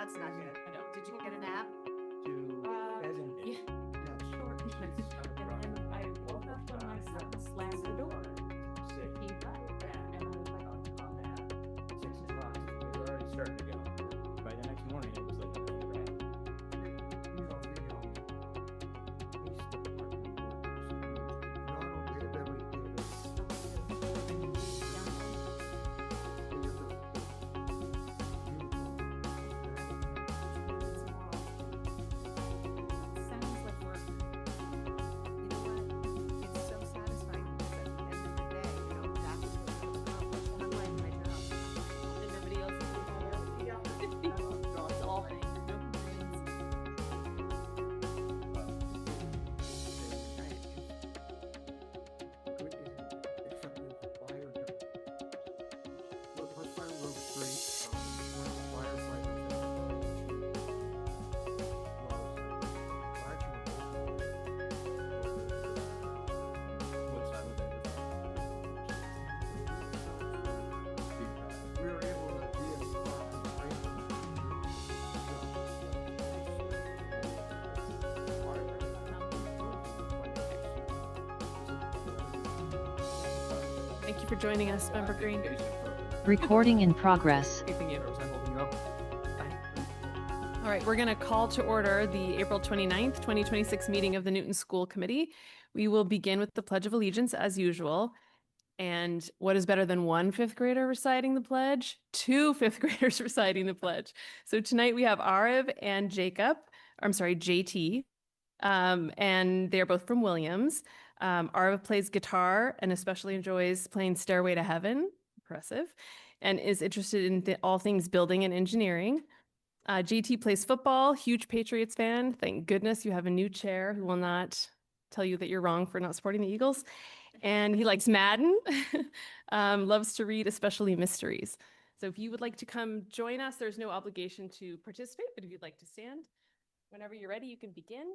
that's not good. I know. Did you get a nap? Yeah. Short. And then I woke up when my son slammed the door. He left that, and I was like, On that, 6 o'clock, we were already starting to go. By the next morning, it was like a full wrap. sounds like work. You know what? It's so satisfying because at the end of the day, you know, that's what we're accomplished. And I'm like, I know. And nobody else is involved. Yeah. It's all things. No complaints. What side was that? We were able to be in the car Thank you for joining us, Member Green. Recording in progress. Keeping you. Was I holding you up? All right, we're going to call to order the April 29th, 2026 meeting of the Newton School Committee. We will begin with the Pledge of Allegiance as usual. And what is better than one fifth grader reciting the pledge? Two fifth graders reciting the pledge. So tonight we have Ariv and JT. And they're both from Williams. Ariv plays guitar and especially enjoys playing Stairway to Heaven. Impressive. And is interested in all things building and engineering. JT plays football, huge Patriots fan. Thank goodness you have a new chair who will not tell you that you're wrong for not supporting the Eagles. And he likes Madden, loves to read, especially mysteries. So if you would like to come join us, there's no obligation to participate, but if you'd like to stand, whenever you're ready, you can begin.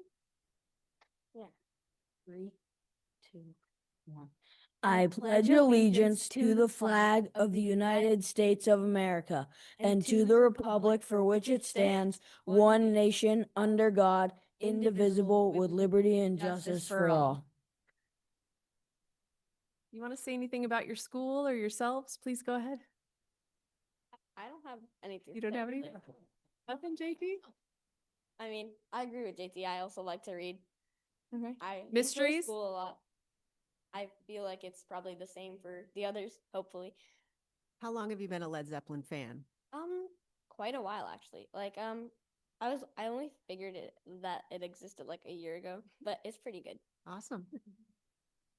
Yeah. 3, 2, 1. I pledge allegiance to the flag of the United States of America and to the republic for which it stands, one nation, under God, indivisible, with liberty and justice for all. You want to say anything about your school or yourselves? Please go ahead. I don't have anything. You don't to have say. anything? Nothing, JP? I mean, I agree with JT. I also like to read. Okay. I enjoy Mysteries? school a lot. I feel like it's probably the same for the others, hopefully. How long have you been a Led Zeppelin fan? Quite a while actually. I only figured that it existed like a year ago, but it's pretty good. Awesome.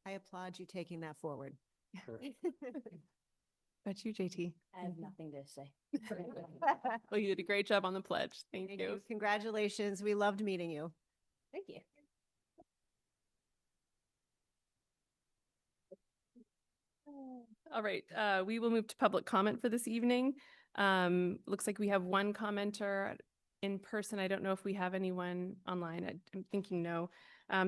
I applaud you taking that forward. About you, JT. I have nothing to say. Well, you did a great job on the pledge. Thank you. Congratulations. We loved meeting you. Thank you. All right, we will move to public comment for this evening. Looks like we have one commenter in person. I don't know if we have anyone online. I'm thinking no.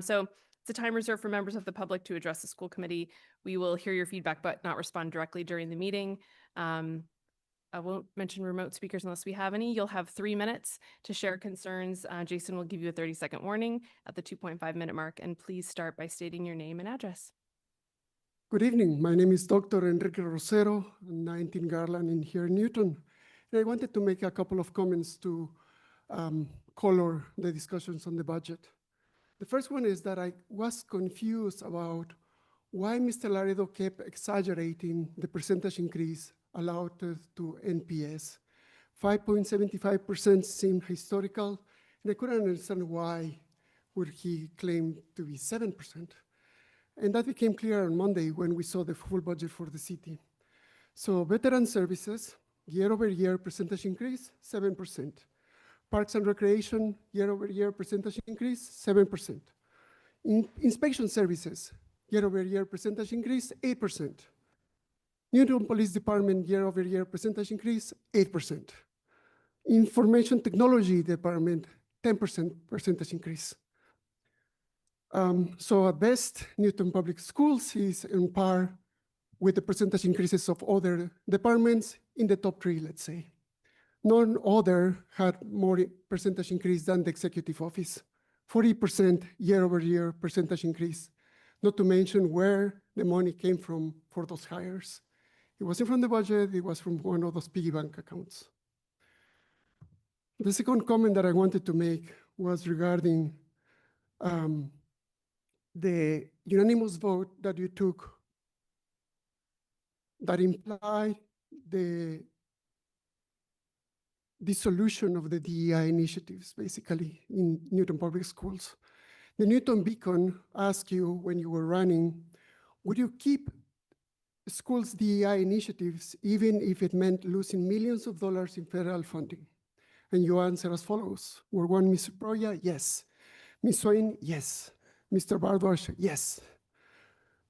So it's a time reserved for members of the public to address the school committee. We will hear your feedback, but not respond directly during the meeting. I won't mention remote speakers unless we have any. You'll have 3 minutes to share concerns. Jason will give you a 30-second warning at the 2.5-minute mark, and please start by stating your name and address. Good evening. My name is Dr. Enrique Rosero, 19 Garland in here in Newton. And I wanted to make a couple of comments to color the discussions on the budget. The first one is that I was confused about why Mr. Laredo kept exaggerating the percentage increase allowed to NPS. 5.75% seemed historical, and I couldn't understand why would he claim to be 7%. And that became clear on Monday when we saw the full budget for the city. So veteran services, year-over-year percentage increase, 7%. Parks and recreation, year-over-year percentage increase, 7%. Inspection services, year-over-year percentage increase, 8%. Newton Police Department, year-over-year percentage increase, 8%. Information Technology Department, 10% percentage increase. So at best, Newton Public Schools is on par with the percentage increases of other departments in the top 3, let's say. None other had more percentage increase than the executive office, 40% year-over-year percentage increase, not to mention where the money came from for those hires. It wasn't from the budget, it was from one of those piggy bank accounts. The second comment that I wanted to make was regarding the unanimous vote that you took that implied the dissolution of the DEI initiatives, basically, in Newton Public Schools. The Newton Beacon asked you when you were running, would you keep schools' DEI initiatives even if it meant losing millions of dollars in federal funding? And you answer as follows. Were one Ms. Proya? Yes. Ms. Swain? Yes. Mr. Bardwash? Yes.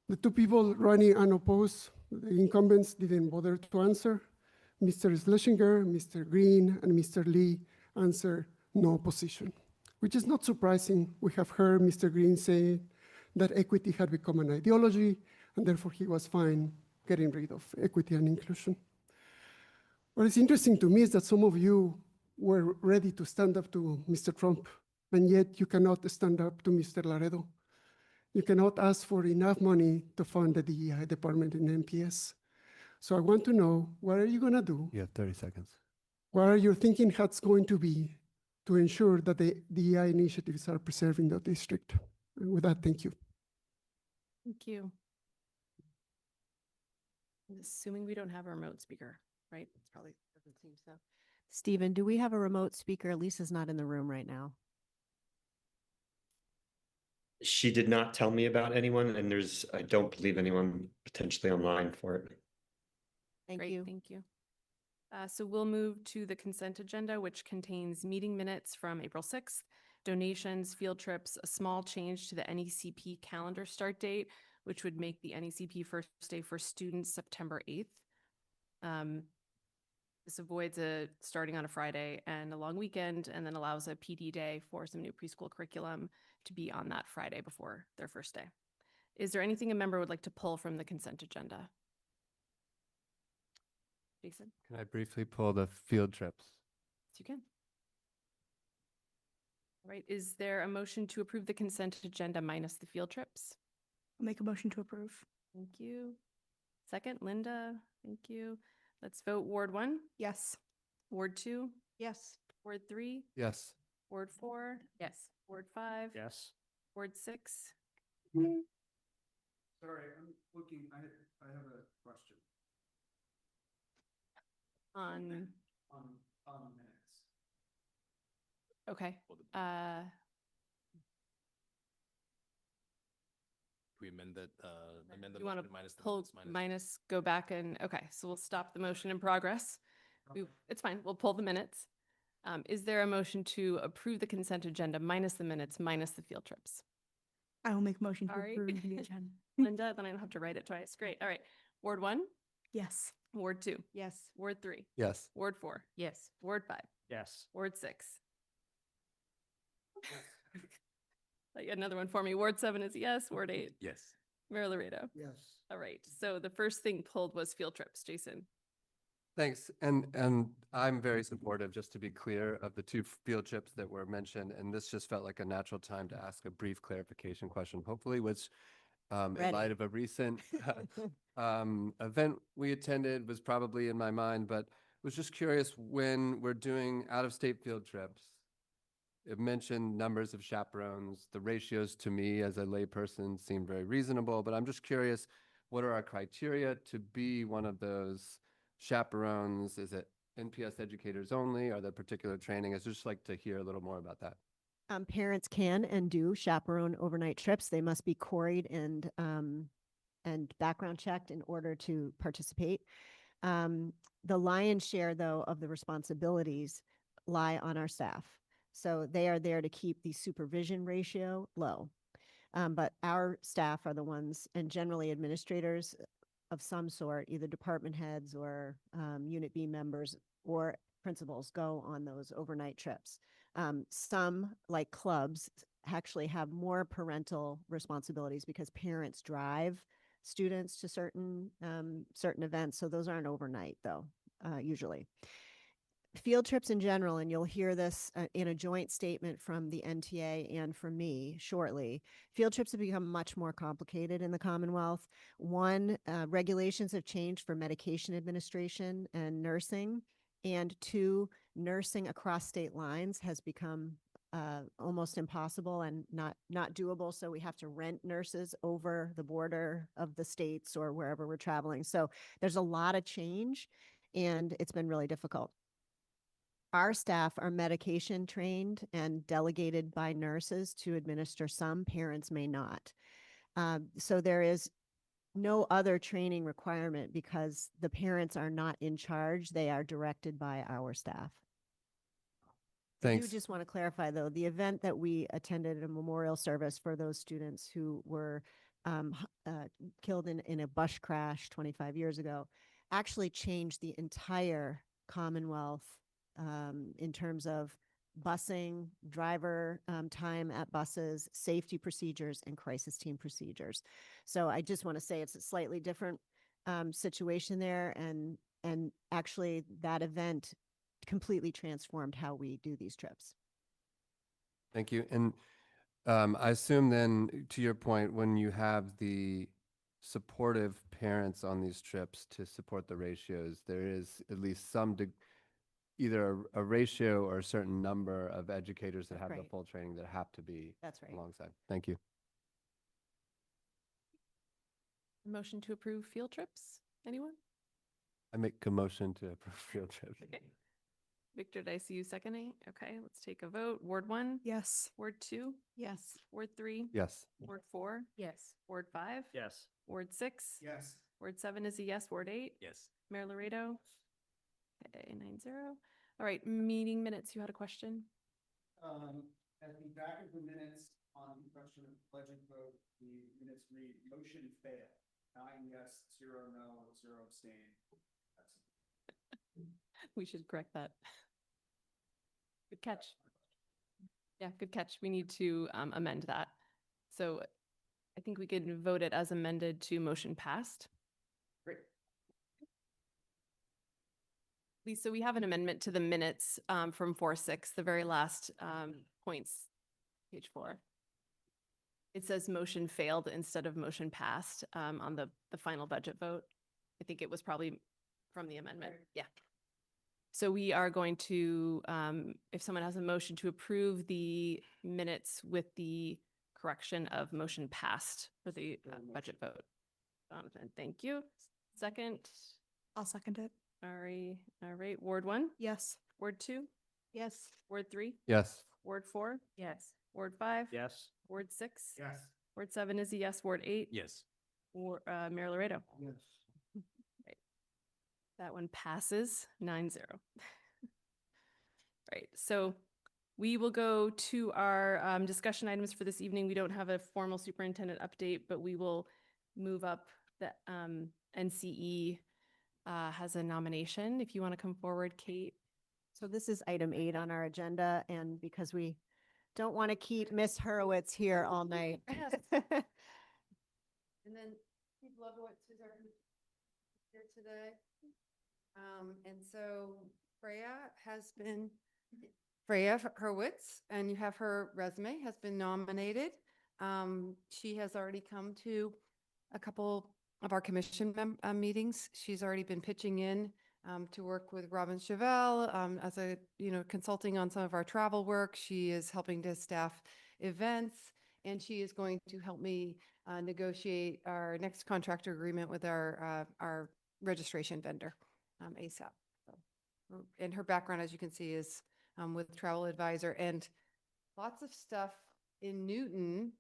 The two people running unopposed, the incumbents, didn't bother to answer. Mr. Schlesinger, Mr. Green, and Mr. Lee answered no opposition, which is not surprising. We have heard Mr. Green say that equity had become an ideology, and therefore he was fine getting rid of equity and inclusion. What is interesting to me is that some of you were ready to stand up to Mr. Trump, and yet you cannot stand up to Mr. Laredo. You cannot ask for enough money to fund the DEI department in MPS. So I want to know, what are you gonna do? You have 30 seconds. What are your thinking hats going to be to ensure that the DEI initiatives are preserved in the district? And with that, thank you. Thank you. I'm assuming we don't have a remote speaker, right? It's probably Doesn't seem so. Stephen, do we have a remote speaker? Lisa's not in the room right now. She did not tell me about anyone, and I don't believe anyone potentially online for it. Thank great. you. Thank you. So we'll move to the consent agenda, which contains meeting minutes from April 6th, donations, field trips, a small change to the NECP calendar start date, which would make the NECP first day for students September 8th. This avoids starting on a Friday and a long weekend, and then allows a PD day for some new preschool curriculum to be on that Friday before their first day. Is there anything a member would like to pull from the consent agenda? Jason? Can I briefly pull the field trips? Yes, you can. All right, is there a motion to approve the consent agenda minus the field trips? I'll make a motion to approve. Thank you. Second, Linda, thank you. Let's vote. Ward 1? Yes. Ward 2? Yes. Ward 3? Yes. Ward 4? Yes. Ward 5? Yes. Ward 6? Sorry, I'm looking, I have a question On, on minutes. okay. We amend that, amend the You want to motion minus the pull, minutes, go back and, okay, so we'll stop the motion in progress. It's fine, we'll pull the minutes. Is there a motion to approve the consent agenda minus the minutes, minus the field trips? I will make a motion to All right. approve the agenda. Linda, then I don't have to write it twice. Great, all right. Ward 1? Yes. Ward 2? Yes. Ward 3? Yes. Ward 4? Yes. Ward 5? Yes. Ward 6? Another one for me. Ward 7 is yes. Ward 8? yes. Mayor Laredo? Yes. All right, so the first thing pulled was field trips. Jason? Thanks. And I'm very supportive, just to be clear, of the two field trips that were mentioned. And this just felt like a natural time to ask a brief clarification question, hopefully, which in Ready. light of a recent event we attended was probably in my mind, but was just curious, when we're doing out-of-state field trips, it mentioned numbers of chaperones. The ratios to me as a layperson seem very reasonable, but I'm just curious, what are our criteria to be one of those chaperones? Is it NPS educators only? Are there particular training? I'd just like to hear a little more about that. Parents can and do chaperone overnight trips. They must be queried and background checked in order to participate. The lion's share, though, of the responsibilities lie on our staff. So they are there to keep the supervision ratio low. But our staff are the ones, and generally administrators of some sort, either department heads or Unit B members or principals, go on those overnight trips. Some, like clubs, actually have more parental responsibilities because parents drive students to certain events. So those aren't overnight, though, usually. field trips in general, and you'll hear this in a joint statement from the NTA and from me shortly, field trips have become much more complicated in the Commonwealth. One, regulations have changed for medication administration and nursing. And two, nursing across state lines has become almost impossible and not doable. So we have to rent nurses over the border of the states or wherever we're traveling. So there's a lot of change, and it's been really difficult. Our staff are medication trained and delegated by nurses to administer some, parents may not. So there is no other training requirement because the parents are not in charge. They are directed by our staff. I do Thanks. just want to clarify, though, the event that we attended, a memorial service for those students who were killed in a bus crash 25 years ago, actually changed the entire Commonwealth in terms of busing, driver time at buses, safety procedures, and crisis team procedures. So I just want to say it's a slightly different situation there, and actually that event completely transformed how we do these trips. Thank you. And I assume then, to your point, when you have the supportive parents on these trips to support the ratios, there is at least some either a ratio or a certain number of educators that have the Right. full training that have to be That's right. alongside. Thank you. Motion to approve field trips? Anyone? I make a motion to approve field trips. Okay. Victor, did I see you seconding? Okay, let's take a vote. Ward 1? Yes. Ward 2? Yes. Ward 3? Yes. Ward 4? Yes. Ward 5? Yes. Ward 6? Yes. Ward 7 is a yes. Ward 8? Yes. Mayor Laredo? Okay, 9-0. All right, meeting minutes. You had a question? At the back of the minutes on the question of pledging vote, the minutes read motion failed. 9 yes, 0 no, 0 abstain. We should correct that. Good catch. Yeah, good catch. We need to amend that. So I think we could vote it as amended to motion passed. Great. Lisa, we have an amendment to the minutes from 4-6, the very last points, page 4. It says motion failed instead of motion passed on the final budget vote. I think it was probably from the amendment. Yeah. So we are going to, if someone has a motion to approve the minutes with the correction of motion passed for the budget vote. Jonathan, thank you. Second. I'll second it. All right. Ward 1? Yes. Ward 2? Yes. Ward 3? Yes. Ward 4? Yes. Ward 5? Yes. Ward 6? Yes. Ward 7 is a yes. Ward 8? Yes. Or Mayor Laredo? Yes. That one passes 9-0. Right, so we will go to our discussion items for this evening. We don't have a formal superintendent update, but we will move up. The NCE has a nomination. If you want to come forward, Kate. So this is item 8 on our agenda, and because we don't want to keep Miss Hurwitz here all night. And then Steve Lovowitz is our here today. And so Freya Hurwitz, and you have her resume, has been nominated. She has already come to a couple of our commission meetings. She's already been pitching in to work with Robin Chevelle as a, consulting on some of our travel work. She is helping to staff events, and she is going to help me negotiate our next contractor agreement with our registration vendor, ASAP. So, and her background, as you can see, is with Travel Advisor and lots of stuff in Newton,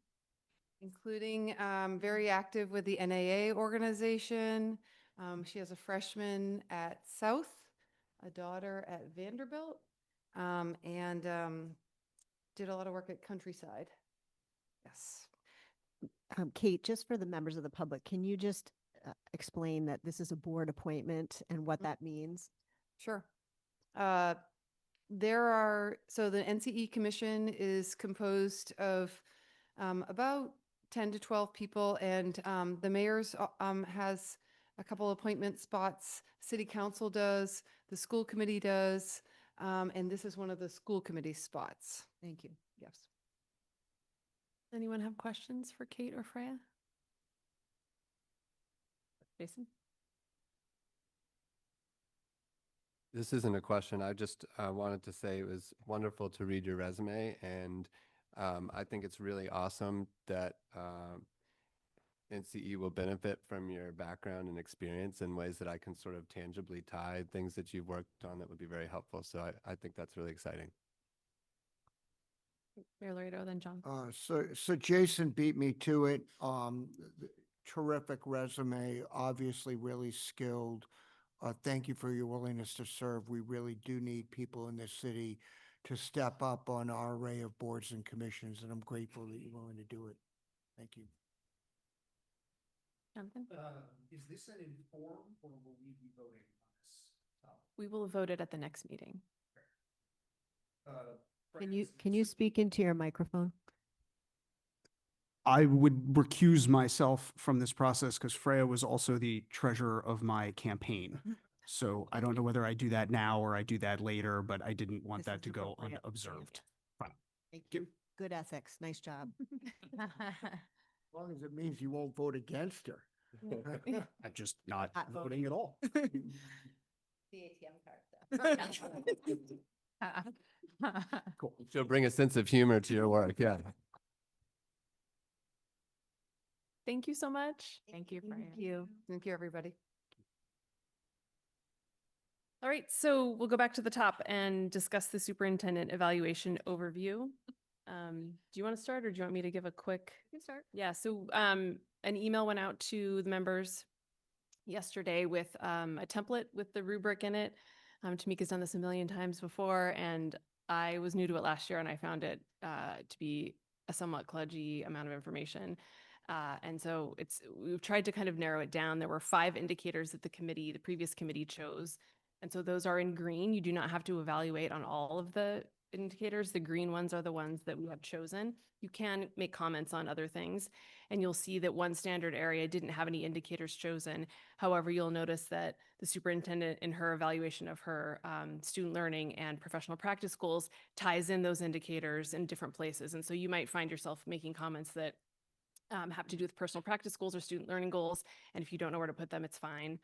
including very active with the NAA organization. She has a freshman at South, a daughter at Vanderbilt, and did a lot of work at Countryside. Yes. Kate, just for the members of the public, can you just explain that this is a board appointment and what that means? Sure. So the NCE Commission is composed of about 10 to 12 people, and the mayor's has a couple appointment spots. City Council does, the school committee does, And this is one of the school committee spots. Thank you. Yes. Anyone have questions for Kate or Freya? Jason? This isn't a question. I just wanted to say it was wonderful to read your resume, and I think it's really awesome that NCE will benefit from your background and experience in ways that I can sort of tangibly tie things that you've worked on that would be very helpful. So I think that's really exciting. Mayor Laredo, then John. So Jason beat me to it. Terrific resume, obviously really skilled. Thank you for your willingness to serve. We really do need people in this city to step up on our array of boards and commissions, and I'm grateful that you're willing to do it. Thank you. Jonathan? Is this an inform or will we be voting on this topic? We will vote it at the next meeting. Can you speak into your microphone? I would recuse myself from this process because Freya was also the treasurer of my campaign. So I don't know whether I do that now or I do that later, but I didn't want This that is to go appropriate. unobserved. Fine. Thank you. Good ethics. Nice job. As long as it means you won't vote against her. I'm just not Hot vote. voting at all. The ATM card. Cool. She'll bring a sense of humor to your work. Yeah. Thank you so much. Thank you, Freya. Thank you. Thank you, everybody. All right, so we'll go back to the top and discuss the superintendent evaluation overview. Do you want to start or do you want me to give a quick? You can start. Yeah, so an email went out to the members yesterday with a template with the rubric in it. Tamika's done this a million times before, and I was new to it last year, and I found it to be a somewhat kludgy amount of information. And so we've tried to kind of narrow it down. There were 5 indicators that the previous committee chose. And so those are in green. You do not have to evaluate on all of the indicators. The green ones are the ones that we have chosen. You can make comments on other things, and you'll see that one standard area didn't have any indicators chosen. However, you'll notice that the superintendent in her evaluation of her student learning and professional practice goals ties in those indicators in different places. And so you might find yourself making comments that have to do with personal practice goals or student learning goals. And if you don't know where to put them, it's fine,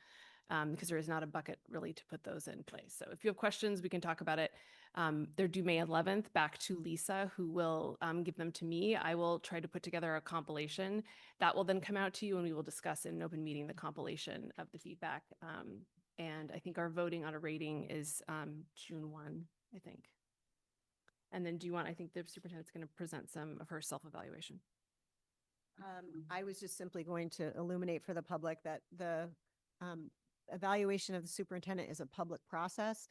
because there is not a bucket really to put those in place. So if you have questions, we can talk about it. They're due May 11th back to Lisa, who will give them to me. I will try to put together a compilation that will then come out to you, and we will discuss in an open meeting the compilation of the feedback. And I think our voting on a rating is June 1, I think. And then I think the superintendent's going to present some of her self-evaluation. I was just simply going to illuminate for the public that the evaluation of the superintendent is a public process.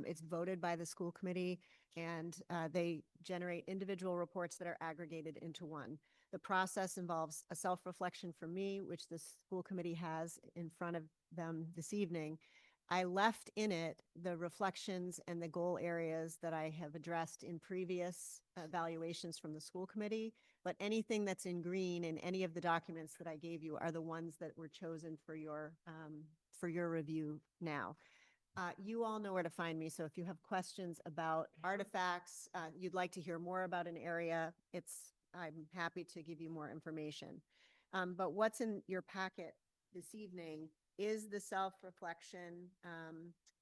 It's voted by the school committee, and they generate individual reports that are aggregated into one. The process involves a self-reflection from me, which the school committee has in front of them this evening. I left in it the reflections and the goal areas that I have addressed in previous evaluations from the school committee, but anything that's in green in any of the documents that I gave you are the ones that were chosen for your review now. You all know where to find me, so if you have questions about artifacts, you'd like to hear more about an area, I'm happy to give you more information. But what's in your packet this evening is the self-reflection,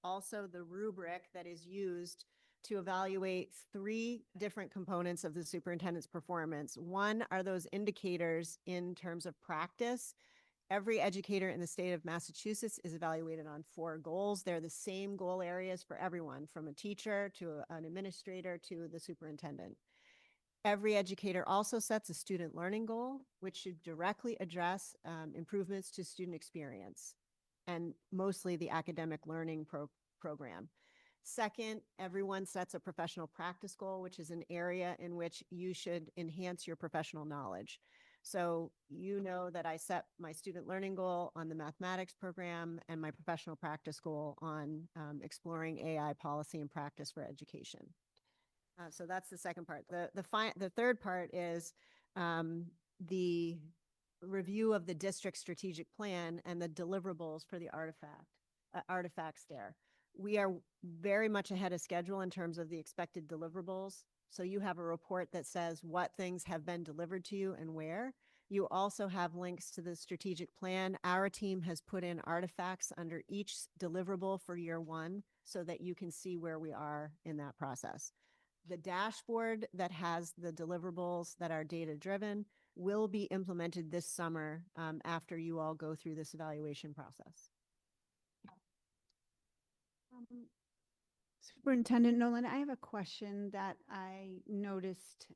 also the rubric that is used to evaluate 3 different components of the superintendent's performance. One are those indicators in terms of practice. Every educator in the state of Massachusetts is evaluated on 4 goals. They're the same goal areas for everyone, from a teacher to an administrator to the superintendent. Every educator also sets a student learning goal, which should directly address improvements to student experience and mostly the academic learning program. Second, everyone sets a professional practice goal, which is an area in which you should enhance your professional knowledge. So you know that I set my student learning goal on the mathematics program and my professional practice goal on exploring AI policy and practice for education. So that's the second part. The third part is the review of the district strategic plan and the deliverables for the artifacts there. We are very much ahead of schedule in terms of the expected deliverables. So you have a report that says what things have been delivered to you and where. You also have links to the strategic plan. Our team has put in artifacts under each deliverable for year one so that you can see where we are in that process. The dashboard that has the deliverables that are data driven will be implemented this summer after you all go through this evaluation process. Superintendent Nolan, I have a question that I noticed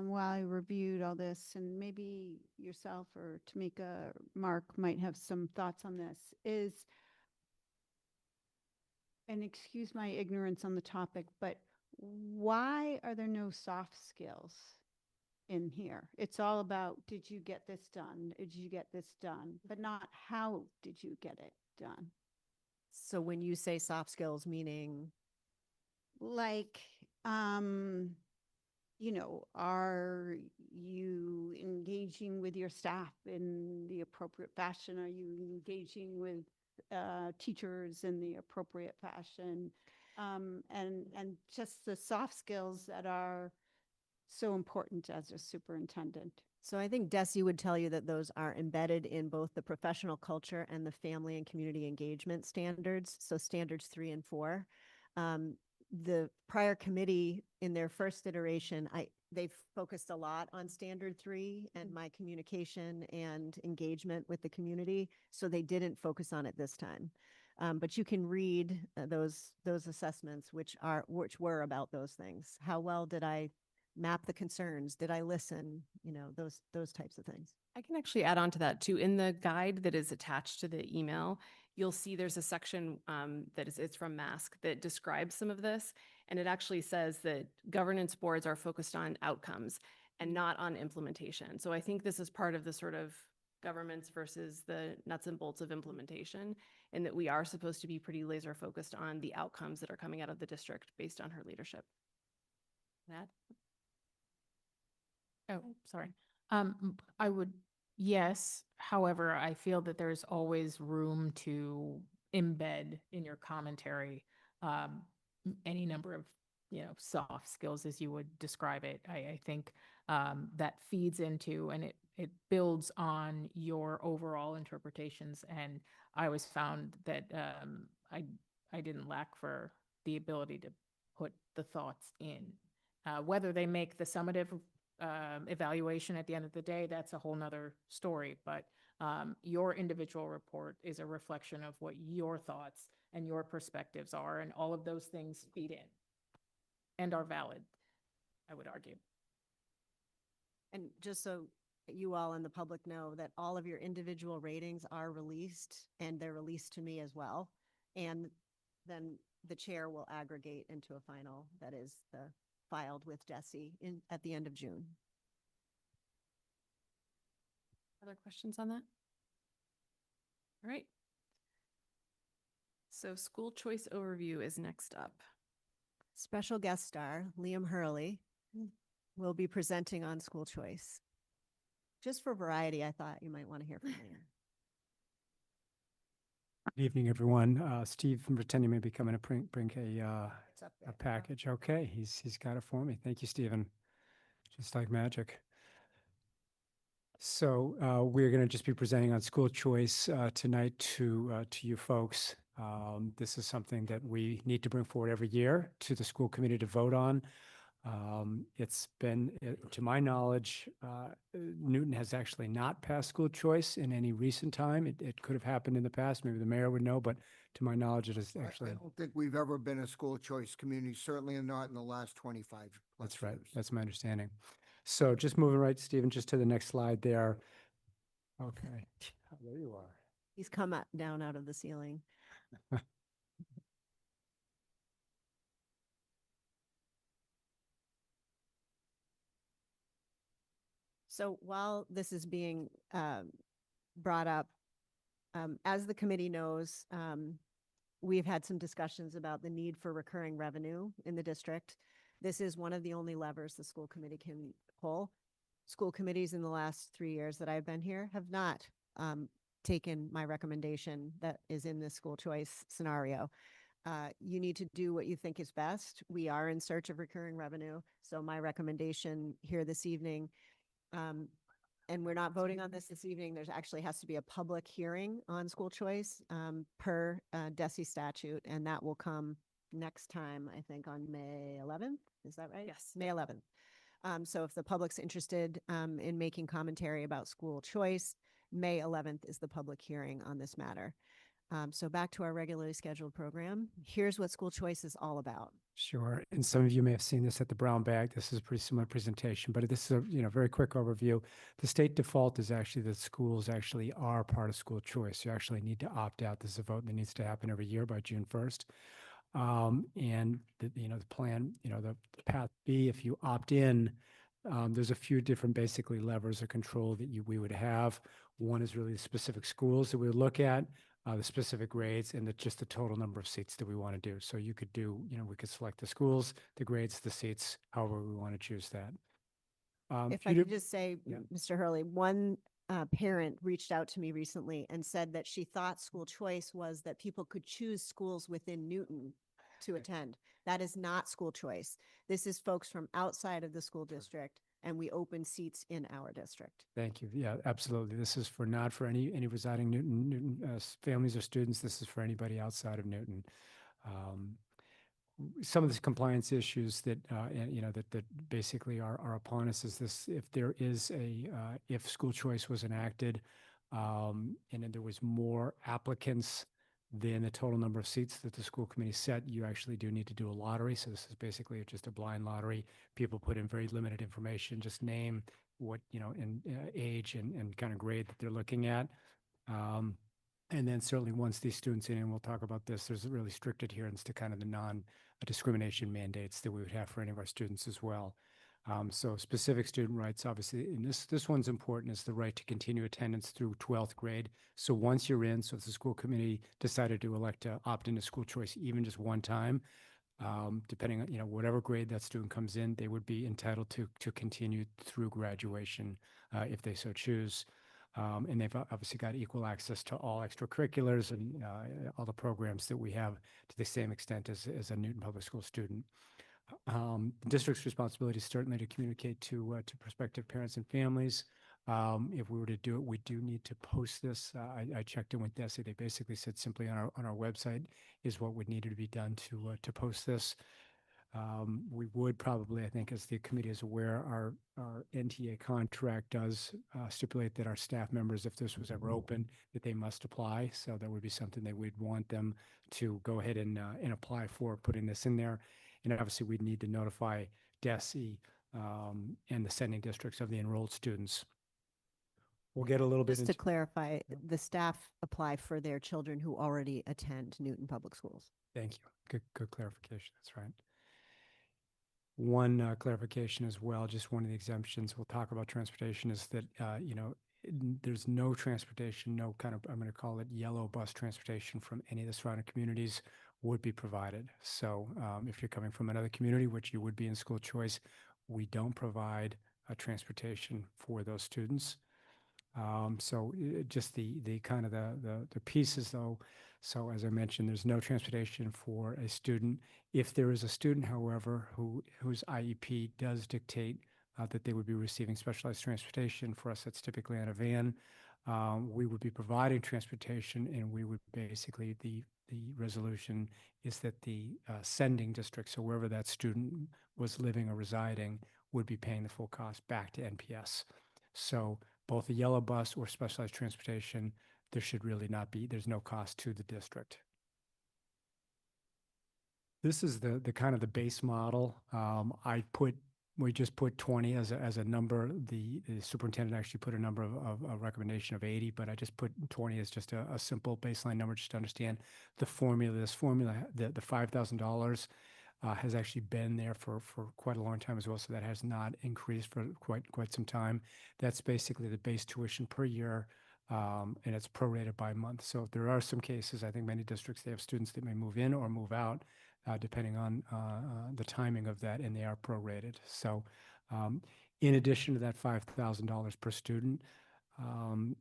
while I reviewed all this, and maybe yourself or Tamika, Mark might have some thoughts on this, and excuse my ignorance on the topic, but why are there no soft skills in here? It's all about, did you get this done? Did you get this done? But not how did you get it done? So when you say soft skills, meaning? Like, you know, are you engaging with your staff in the appropriate fashion? Are you engaging with teachers in the appropriate fashion? And just the soft skills that are so important as a superintendent. So I think Desi would tell you that those are embedded in both the professional culture and the family and community engagement standards. So standards 3 and 4. The prior committee in their first iteration, they've focused a lot on standard 3 and my communication and engagement with the community. So they didn't focus on it this time. But you can read those assessments, which were about those things. How well did I map the concerns? Did I listen? You know, those types of things. I can actually add on to that too. In the guide that is attached to the email, you'll see there's a section it's from Mask that describes some of this. And it actually says that governance boards are focused on outcomes and not on implementation. So I think this is part of the sort of governments versus the nuts and bolts of implementation, and that we are supposed to be pretty laser focused on the outcomes that are coming out of the district based on her leadership. Matt? Oh, sorry. I would, yes. However, I feel that there's always room to embed in your commentary any number of, soft skills as you would describe it. I think that feeds into and it builds on your overall interpretations. And I always found that I didn't lack for the ability to put the thoughts in. Whether they make the summative evaluation at the end of the day, that's a whole nother story. But your individual report is a reflection of what your thoughts and your perspectives are, and all of those things feed in and are valid, I would argue. And just so you all and the public know that all of your individual ratings are released, and they're released to me as well. And then the chair will aggregate into a final that is filed with Desi at the end of June. Other questions on that? All right. So school choice overview is next up. Special guest star, Liam Hurley, will be presenting on school choice. Just for variety, I thought you might want to hear from Liam. Good evening, everyone. Steve from Britannia may be coming to bring a package. Okay, he's got it for me. Thank you, Stephen. Just like magic. So we're going to just be presenting on school choice tonight to you folks. This is something that we need to bring forward every year to the school committee to vote on. It's been, to my knowledge, Newton has actually not passed school choice in any recent time. It could have happened in the past. Maybe the mayor would know, but to my knowledge, it is actually. I don't think we've ever been a school choice community, certainly not in the last 25 plus That's right. years. That's my understanding. So just moving right, Stephen, just to the next slide there. Okay. There you are. He's come down out of the ceiling. So while this is being brought up, as the committee knows, we've had some discussions about the need for recurring revenue in the district. This is one of the only levers the school committee can pull. School committees in the last 3 years that I've been here have not taken my recommendation that is in this school choice scenario. You need to do what you think is best. We are in search of recurring revenue. So my recommendation here this evening, and we're not voting on this evening, there's actually has to be a public hearing on school choice per DESI statute, and that will come next time, I think on May 11th. Is that right? Yes. May 11th. So if the public's interested in making commentary about school choice, May 11th is the public hearing on this matter. So back to our regularly scheduled program. Here's what school choice is all about. Sure. And some of you may have seen this at the brown bag. This is a pretty similar presentation, but this is a very quick overview. The state default is actually that schools actually are part of school choice. You actually need to opt out. This is a vote that needs to happen every year by June 1st. And the plan, the path B, if you opt in, there's a few different basically levers of control that we would have. One is really the specific schools that we would look at, the specific grades, and just the total number of seats that we want to do. So you could do, we could select the schools, the grades, the seats, however we want to choose that. If I could just say, Yeah. Mr. Hurley, one parent reached out to me recently and said that she thought school choice was that people could choose schools within Newton to attend. That is not school choice. This is folks from outside of the school district, and we open seats in our district. Thank you. Yeah, absolutely. This is not for any residing Newton families or students. This is for anybody outside of Newton. Some of the compliance issues that that basically are upon us is this: if there is if school choice was enacted, and then there was more applicants than the total number of seats that the school committee set, you actually do need to do a lottery. So this is basically just a blind lottery. People put in very limited information, just name, what, and age and kind of grade that they're looking at. And then certainly once these students in, and we'll talk about this, there's really strict adherence to kind of the non-discrimination mandates that we would have for any of our students as well. So specific student rights, obviously, and this one's important, is the right to continue attendance through 12th grade. So once you're in, so if the school committee decided to elect to opt into school choice even just one time, depending on, whatever grade that student comes in, they would be entitled to continue through graduation if they so choose. And they've obviously got equal access to all extracurriculars and all the programs that we have to the same extent as a Newton Public School student. The district's responsibility is certainly to communicate to prospective parents and families. If we were to do it, we do need to post this. I checked in with DESI. They basically said simply on our website is what would need to be done to post this. We would probably, I think, as the committee is aware, our NTA contract does stipulate that our staff members, if this was ever open, that they must apply. So that would be something that we'd want them to go ahead and apply for, putting this in there. And obviously, we'd need to notify DESI and the sending districts of the enrolled students. We'll get a little bit Just to into clarify, the staff apply for their children who already attend Newton Public Schools. Thank you. Good clarification. That's right. One clarification as well, just one of the exemptions we'll talk about transportation is that, there's no transportation, no kind of, I'm going to call it yellow bus transportation from any of the surrounding communities would be provided. So if you're coming from another community, which you would be in school choice, we don't provide transportation for those students. So just the kind of the pieces though. So as I mentioned, there's no transportation for a student. If there is a student, however, whose IEP does dictate that they would be receiving specialized transportation, for us that's typically on a van, we would be providing transportation, and we would basically, the resolution is that the sending district, so wherever that student was living or residing, would be paying the full cost back to NPS. So both a yellow bus or specialized transportation, there should really not be, there's no cost to the district. This is the kind of the base model. We just put 20 as a number. The superintendent actually put a number of a recommendation of 80, but I just put 20 as just a simple baseline number just to understand the formula. This formula, the $5,000 has actually been there for quite a long time as well, so that has not increased for quite some time. That's basically the base tuition per year, and it's prorated by month. So there are some cases, I think many districts, they have students that may move in or move out, depending on the timing of that, and they are prorated. So in addition to that $5,000 per student,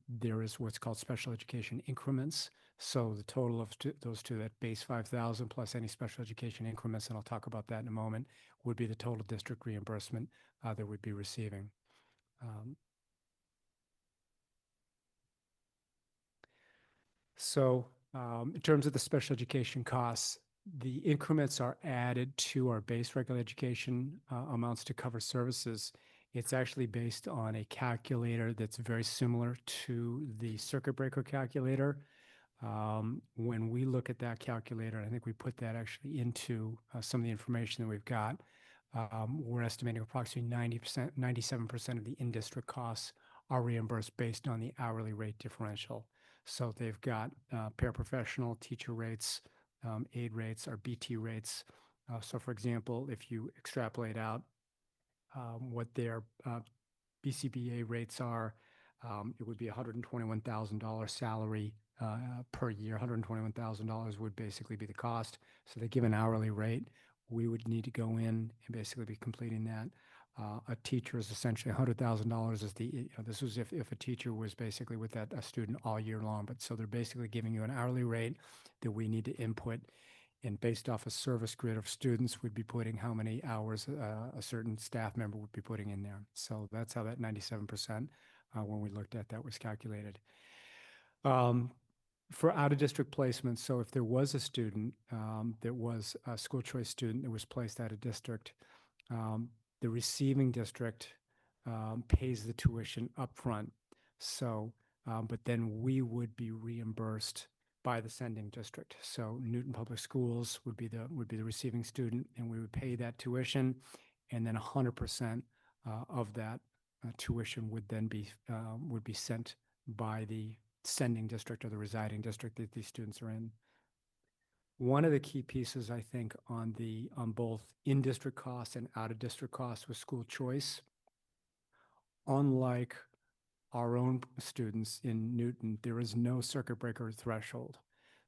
There is what's called special education increments. So the total of those two, that base 5,000 plus any special education increments, and I'll talk about that in a moment, would be the total district reimbursement that we'd be receiving. In terms of the special education costs, the increments are added to our base regular education amounts to cover services. It's actually based on a calculator that's very similar to the circuit breaker calculator. When we look at that calculator, I think we put that actually into some of the information that we've got. We're estimating approximately 90%, 97% of the in-district costs are reimbursed based on the hourly rate differential. So they've got paraprofessional teacher rates, aid rates, or BT rates. So for example, if you extrapolate out what their BCBA rates are, it would be $121,000 salary per year. $121,000 would basically be the cost. So they give an hourly rate. We would need to go in and basically be completing that. A teacher is essentially $100,000 is the, this was if a teacher was basically with a student all year long. But so they're basically giving you an hourly rate that we need to input. And based off a service grid of students, we'd be putting how many hours a certain staff member would be putting in there. So that's how that 97%, when we looked at that, was calculated. For out-of-district placements, so if there was a student that was a school choice student that was placed out of district, the receiving district pays the tuition upfront. So, but then we would be reimbursed by the sending district. So Newton Public Schools would be the receiving student, and we would pay that tuition, and then 100% of that tuition would then be sent by the sending district or the residing district that these students are in. One of the key pieces, I think, on both in-district costs and out-of-district costs with school choice, unlike our own students in Newton, there is no circuit breaker threshold.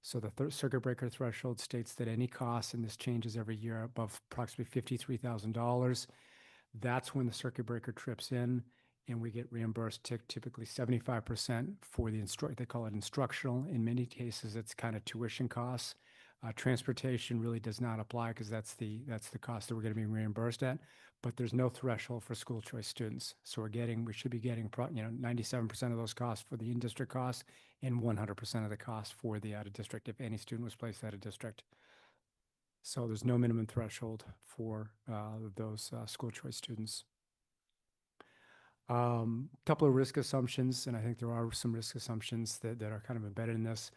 So the circuit breaker threshold states that any costs, and this changes every year, above approximately $53,000, that's when the circuit breaker trips in, and we get reimbursed typically 75% for the they call it instructional. In many cases, it's kind of tuition costs. Transportation really does not apply because that's the cost that we're going to be reimbursed at. But there's no threshold for school choice students, so we should be getting 97% of those costs for the in-district costs and 100% of the cost for the out-of-district if any student was placed out of district. So there's no minimum threshold for those school choice students. Couple of risk assumptions, and I think there are some risk assumptions that are kind of embedded in this.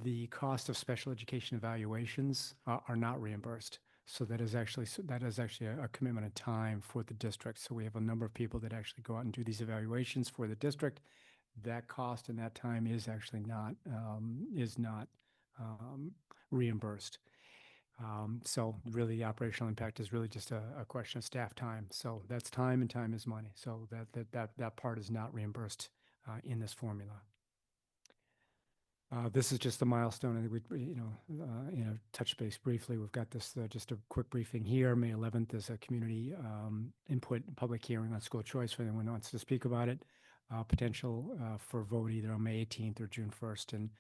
The cost of special education evaluations are not reimbursed. So that is actually a commitment of time for the district. So we have a number of people that actually go out and do these evaluations for the district. That cost and that time is actually not reimbursed. So really the operational impact is really just a question of staff time. So that's time, and time is money. So that part is not reimbursed in this formula. This is just a milestone. I think we, touch base briefly. We've got this, just a quick briefing here. May 11th is a community input public hearing on school choice for anyone who wants to speak about it. Potential for vote either on May 18th or June 1st, and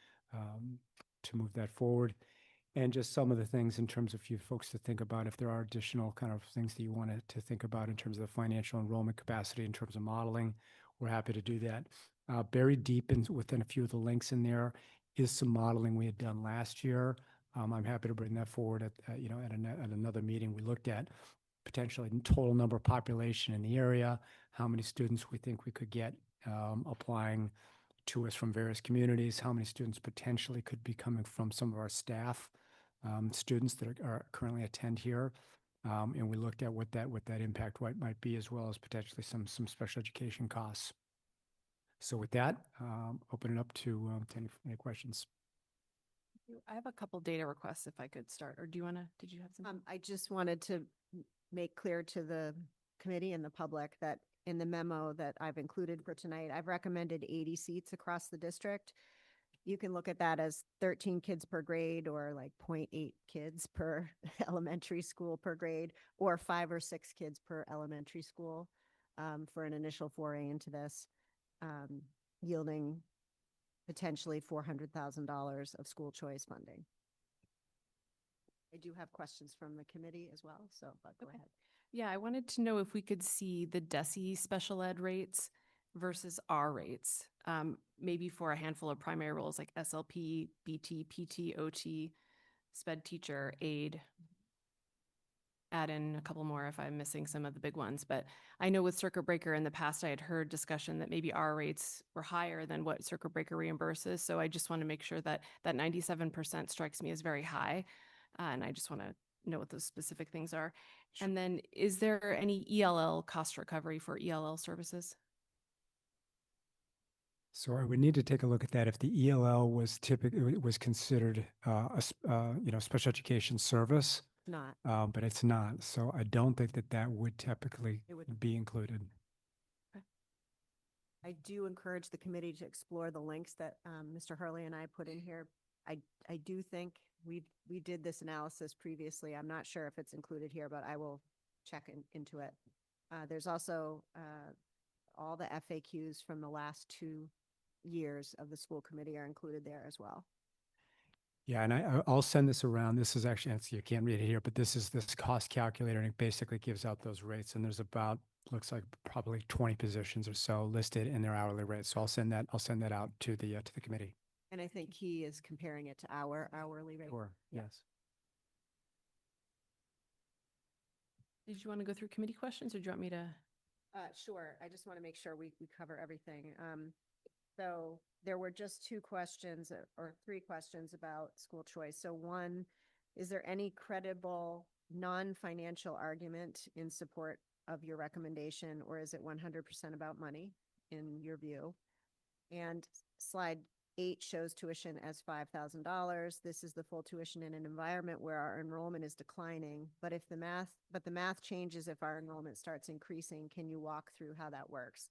to move that forward. And just some of the things in terms of you folks to think about, if there are additional kind of things that you wanted to think about in terms of the financial enrollment capacity, in terms of modeling, we're happy to do that. Buried deep within a few of the links in there is some modeling we had done last year. I'm happy to bring that forward at another meeting. We looked at potentially total number of population in the area, how many students we think we could get applying to us from various communities, how many students potentially could be coming from some of our staff students that are currently attend here. And we looked at what that impact might be, as well as potentially some special education costs. So with that, open it up to any questions. I have a couple data requests if I could start, or did you have some? I just wanted to make clear to the committee and the public that in the memo that I've included for tonight, I've recommended 80 seats across the district. You can look at that as 13 kids per grade, or like 0.8 kids per elementary school per grade, or 5 or 6 kids per elementary school for an initial foray into this. yielding potentially $400,000 of school choice funding. I do have questions from the committee as well, so but go ahead. Yeah, I wanted to know if we could see the DESE special ed rates versus our rates, maybe for a handful of primary roles like SLP, BT, PT, OT, SPED teacher, aide. Add in a couple more if I'm missing some of the big ones. But I know with Circuit Breaker in the past, I had heard discussion that maybe our rates were higher than what Circuit Breaker reimburses. So I just want to make sure that that 97% strikes me as very high. And I just want to know what those specific things are. And then is there any ELL cost recovery for ELL services? So I would need to take a look at that if the ELL was typically was considered special education service, Not. but it's not. So I don't think that that would typically It would. be included. I do encourage the committee to explore the links that Mr. Hurley and I put in here. I do think we did this analysis previously. I'm not sure if it's included here, but I will check into it. There's also all the FAQs from the last 2 years of the school committee are included there as well. Yeah, and I'll send this around. This is actually, you can't read it here, but this is this cost calculator, and it basically gives out those rates. And there's about, looks like probably 20 positions or so listed in their hourly rates. So I'll send that out to the committee. And I think he is comparing it to our hourly rate. Sure. Yeah. Yes. Did you want to go through committee questions or do you want me to? Sure. I just want to make sure we cover everything. So there were just 2 questions or 3 questions about school choice. So one, is there any credible non-financial argument in support of your recommendation, or is it 100% about money in your view? And slide 8 shows tuition as $5,000. This is the full tuition in an environment where our enrollment is declining. But the math changes if our enrollment starts increasing. Can you walk through how that works?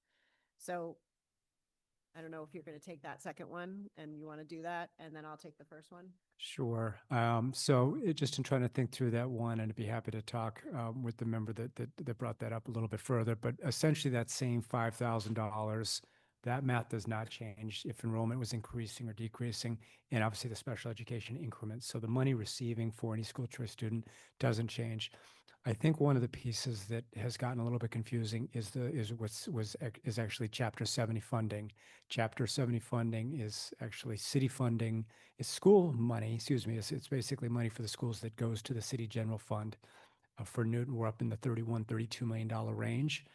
So I don't know if you're going to take that second one and you want to do that, and then I'll take the first one. Sure. Just in trying to think through that one, and I'd be happy to talk with the member that brought that up a little bit further. But essentially, that same $5,000, that math does not change if enrollment was increasing or decreasing, and obviously the special education increments. So the money receiving for any school choice student doesn't change. I think one of the pieces that has gotten a little bit confusing is actually Chapter 70 funding. Chapter 70 funding is actually city funding. It's school money, excuse me. It's basically money for the schools that goes to the city general fund. For Newton, we're up in the $32 million range.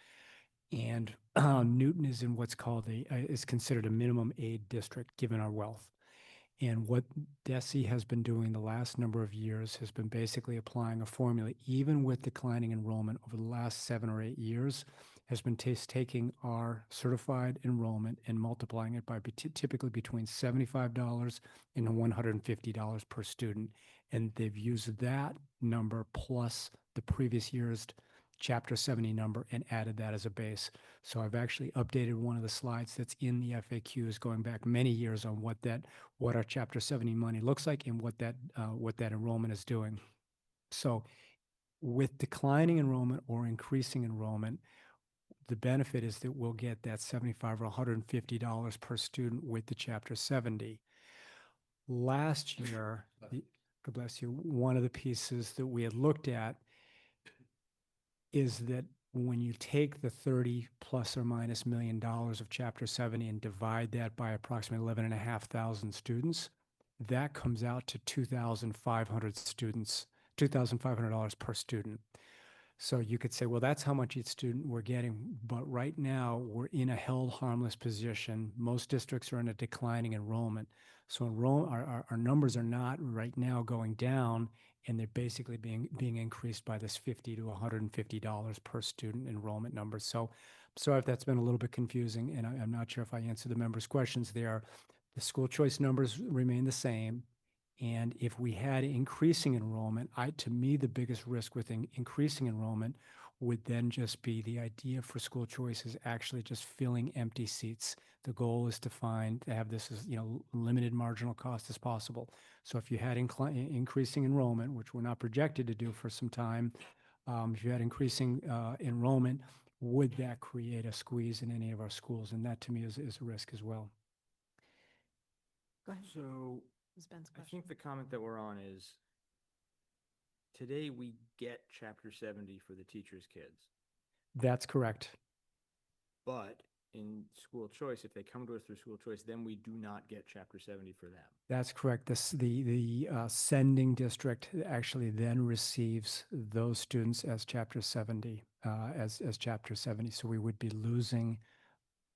And Newton is in what's called is considered a minimum aid district given our wealth. And what DESE has been doing the last number of years has been basically applying a formula, even with declining enrollment over the last 7 or 8 years, has been taking our certified enrollment and multiplying it by typically between $75 and $150 per student. And they've used that number plus the previous year's Chapter 70 number and added that as a base. So I've actually updated one of the slides that's in the FAQs going back many years on what our Chapter 70 money looks like and what that enrollment is doing. So with declining enrollment or increasing enrollment, the benefit is that we'll get that $75 or $150 per student with the Chapter 70. Last year, God bless you, one of the pieces that we had looked at is that when you take the 30 plus or minus $1 million of Chapter 70 and divide that by approximately 11,500 students, that comes out to $2,500 per student. So you could say, well, that's how much each student we're getting. But right now, we're in a held harmless position. Most districts are in a declining enrollment. So our numbers are not right now going down, and they're basically being increased by this $50 to $150 per student enrollment number. So sorry if that's been a little bit confusing, and I'm not sure if I answered the members' questions there. The school choice numbers remain the same. And if we had increasing enrollment, to me, the biggest risk with increasing enrollment would then just be the idea for school choice is actually just filling empty seats. The goal is to have this as limited marginal cost as possible. So if you had increasing enrollment, which we're not projected to do for some time, if you had increasing enrollment, would that create a squeeze in any of our schools? And that to me is a risk as well. Go ahead. So Ms. Ben's I question. think the comment that we're on is today we get Chapter 70 for the teachers' kids, That's correct. but in school choice, if they come to us through school choice, then we do not get Chapter 70 for them. That's correct. The sending district actually then receives those students as Chapter 70, as Chapter 70. So we would be losing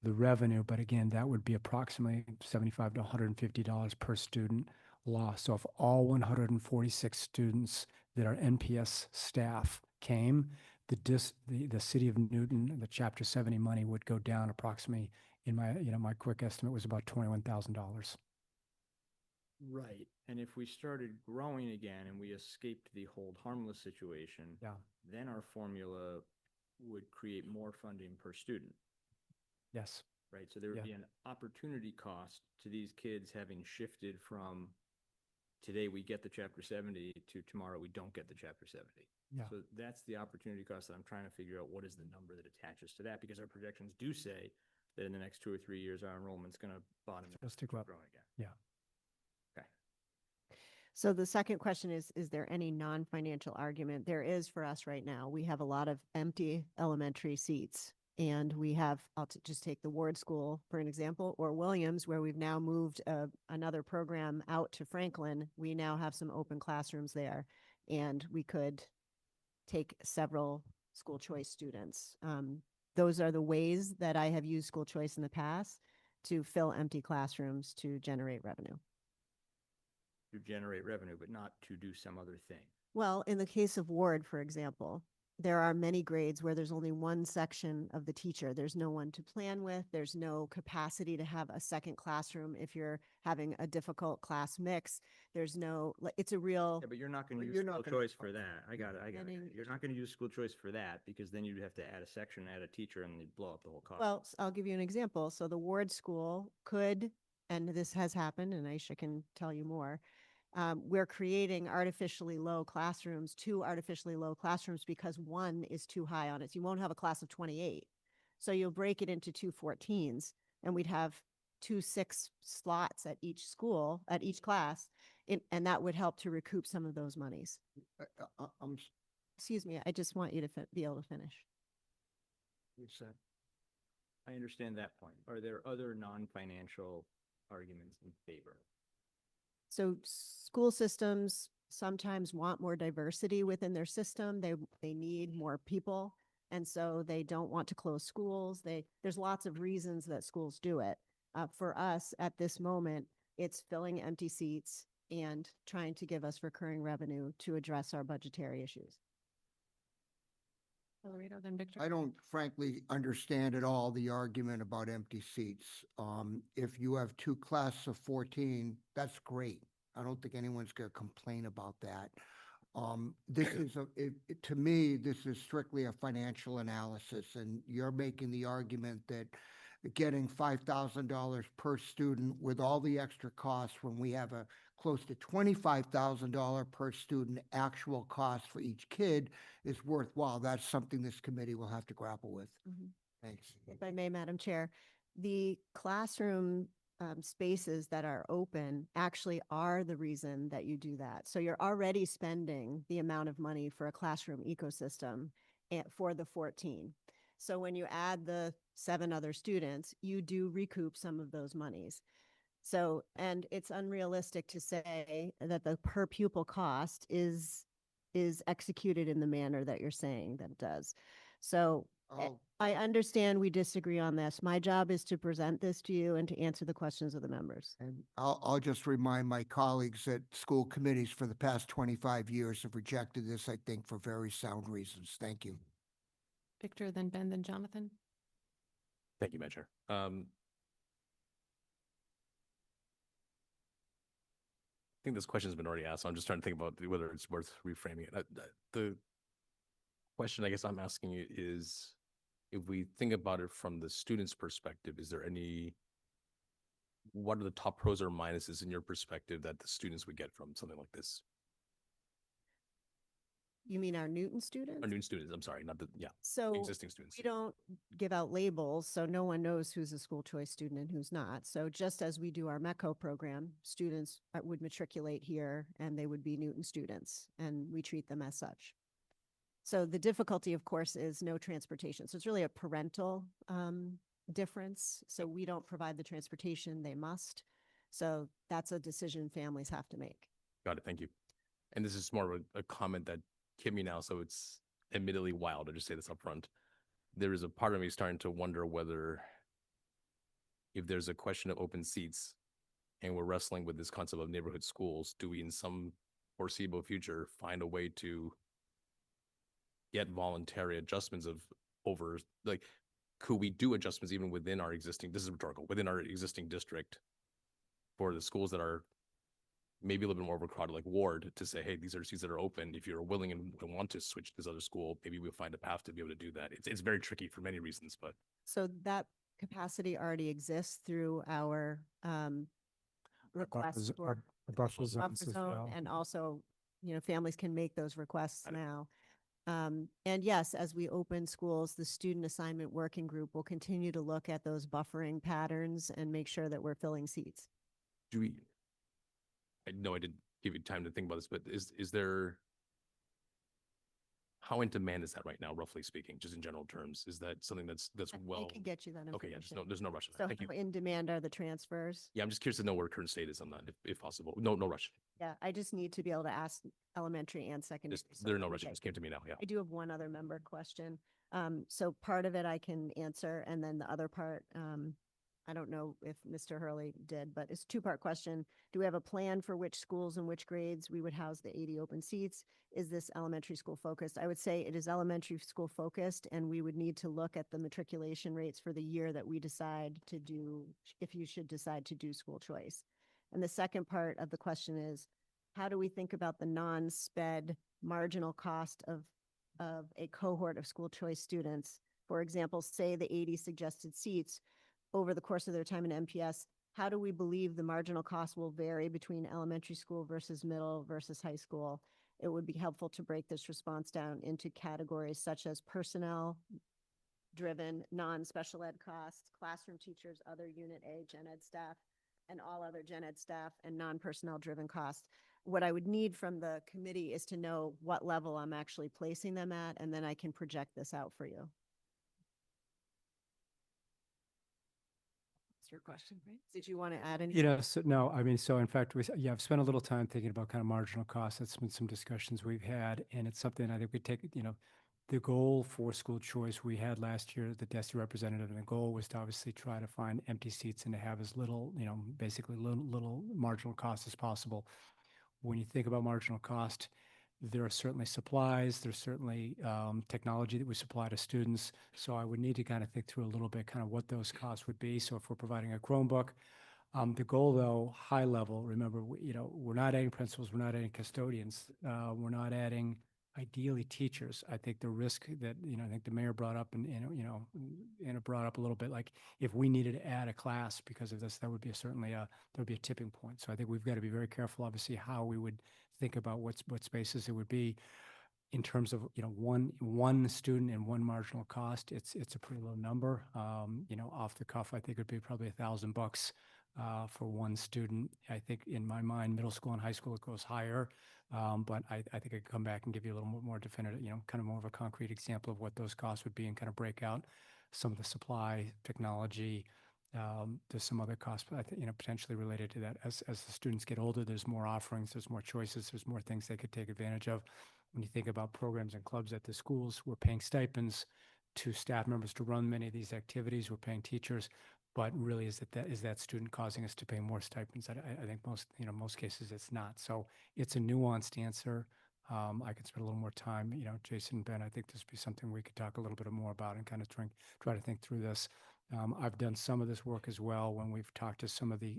the revenue, but again, that would be approximately $75 to $150 per student loss. So if all 146 students that are NPS staff came, the city of Newton, the Chapter 70 money would go down approximately, in my quick estimate was about $21,000. Right. And if we started growing again and we escaped the hold harmless situation, Yeah. then our formula would create more funding per student. Yes. Right. So there would Yeah. be an opportunity cost to these kids having shifted from today we get the Chapter 70 to tomorrow we don't get the Chapter 70. Yeah. So that's the opportunity cost that I'm trying to figure out what is the number that attaches to that, because our projections do say that in the next 2 or 3 years our enrollment's going to bottom out Supposed to go up. growing again. Yeah. Okay. So the second question is there any non-financial argument? There is for us right now. We have a lot of empty elementary seats. And we have, just take the Ward School for an example, or Williams, where we've now moved another program out to Franklin. We now have some open classrooms there, and we could take several school choice students. Those are the ways that I have used school choice in the past to fill empty classrooms to generate revenue. To generate revenue, but not to do some other thing. Well, in the case of Ward, for example, there are many grades where there's only one section of the teacher. There's no one to plan with. There's no capacity to have a second classroom if you're having a difficult class mix. There's no, it's a real. Yeah, but you're not going to But use you're school not gonna- choice for that. I got it. Getting- You're not going to use school choice for that, because then you'd have to add a section, add a teacher, and they'd blow up the whole cost. Well, I'll give you an example. So the Ward School could, and this has happened, and Aisha can tell you more. We're creating artificially low classrooms, 2 artificially low classrooms, because 1 is too high on it. So you won't have a class of 28. So you'll break it into 2 14s, and we'd have 2 6 slots at each school, at each class, and that would help to recoup some of those monies. I'm, Excuse me, I just want you to be able to finish. You said. I understand that point. Are there other non-financial arguments in favor? So school systems sometimes want more diversity within their system. They need more people. And so they don't want to close schools. There's lots of reasons that schools do it. For us at this moment, it's filling empty seats and trying to give us recurring revenue to address our budgetary issues. Laredo, then Victor. I don't frankly understand at all the argument about empty seats. If you have 2 classes of 14, that's great. I don't think anyone's going to complain about that. This is to me, this is strictly a financial analysis, and you're making the argument that getting $5,000 per student with all the extra costs when we have a close to $25,000 per student actual cost for each kid is worthwhile. That's something this committee will have to grapple with. Mhm. Thanks. If I may, Madam Chair, the classroom spaces that are open actually are the reason that you do that. So you're already spending the amount of money for a classroom ecosystem for the 14. So when you add the 7 other students, you do recoup some of those monies. So, and it's unrealistic to say that the per pupil cost is executed in the manner that you're saying that it does. So I understand we disagree on this. My job is to present this to you and to answer the questions of the members. And I'll just remind my colleagues that school committees for the past 25 years have rejected this, I think, for very sound reasons. Thank you. Victor, then Ben, then Jonathan. Thank you, Madam Chair. I think this question has been already asked, so I'm just trying to think about whether it's worth reframing it. The question I guess I'm asking you is, if we think about it from the student's perspective, is there what are the top pros or minuses in your perspective that the students would get from something like this? You mean our Newton students? Or Newton students, I'm sorry, not the, yeah, So existing students. we don't give out labels, so no one knows who's a school choice student and who's not. So just as we do our MECO program, students would matriculate here and they would be Newton students, and we treat them as such. So the difficulty, of course, is no transportation. So it's really a parental difference. So we don't provide the transportation, they must. So that's a decision families have to make. Got it, thank you. And this is more of a comment that hit me now, so it's admittedly wild, I'll just say this up front. There is a part of me starting to wonder whether if there's a question of open seats and we're wrestling with this concept of neighborhood schools, do we in some foreseeable future find a way to get voluntary adjustments of over, like, could we do adjustments even within our existing, this is rhetorical, within our existing district for the schools that are maybe a little bit more overcrowded, like Ward, to say, hey, these are seats that are open. If you're willing and want to switch to this other school, maybe we'll find a path to be able to do that. It's very tricky for many reasons, but. So that capacity already exists through our requests for Our buffer zones buffer as zone, well. and also, families can make those requests now. And yes, as we open schools, the student assignment working group will continue to look at those buffering patterns and make sure that we're filling seats. Do we, I know I didn't give you time to think about this, but is there, how in demand is that right now, roughly speaking, just in general terms? Is that something that's well? I can get you that information. Okay, yeah, there's no rush on So that. Thank you. how in demand are the transfers? Yeah, I'm just curious to know where current state is on that, if possible. No rush. Yeah, I just need to be able to ask elementary and secondary. so There's no let me rush. It check. just came to me now, yeah. I do have one other member question. So part of it I can answer, and then the other part, I don't know if Mr. Hurley did, but it's a two-part question. Do we have a plan for which schools and which grades we would house the 80 open seats? Is this elementary school focused? I would say it is elementary school focused, and we would need to look at the matriculation rates for the year that we decide to do, if you should decide to do school choice. And the second part of the question is, how do we think about the non-SPED marginal cost of a cohort of school choice students? For example, say the 80 suggested seats over the course of their time in MPS, how do we believe the marginal cost will vary between elementary school versus middle versus high school? It would be helpful to break this response down into categories such as personnel driven, non-special ed costs, classroom teachers, other unit A gen ed staff, and all other gen ed staff, and non-personnel driven costs. What I would need from the committee is to know what level I'm actually placing them at, and then I can project this out for you. That's your question, right? Did you want to add anything? So no, I mean, so in fact, I've spent a little time thinking about kind of marginal costs. That's been some discussions we've had, and it's something I think we take, the goal for school choice we had last year, the DESI representative, and the goal was to obviously try to find empty seats and to have as little, basically little marginal cost as possible. When you think about marginal cost, there are certainly supplies, there's certainly technology that we supply to students. So I would need to kind of think through a little bit kind of what those costs would be. So if we're providing a Chromebook, the goal though, high level, remember, we're not adding principals, we're not adding custodians, we're not adding ideally teachers. I think the risk that, I think the mayor brought up and it brought up a little bit, like if we needed to add a class because of this, that would be there would be a tipping point. So I think we've got to be very careful, obviously, how we would think about what spaces it would be in terms of, one student and one marginal cost. It's a pretty low number. Off the cuff, I think it'd be probably $1,000 for one student. I think in my mind, middle school and high school, it goes higher. But I think I could come back and give you a little more definitive, kind of more of a concrete example of what those costs would be and kind of break out some of the supply, technology. There's some other costs, I think, potentially related to that. As the students get older, there's more offerings, there's more choices, there's more things they could take advantage of. When you think about programs and clubs at the schools, we're paying stipends to staff members to run many of these activities. We're paying teachers. But really, is that student causing us to pay more stipends? I think most cases it's not. So it's a nuanced answer. I could spend a little more time, Jason and Ben, I think this would be something we could talk a little bit more about and kind of try to think through this. I've done some of this work as well when we've talked to some of the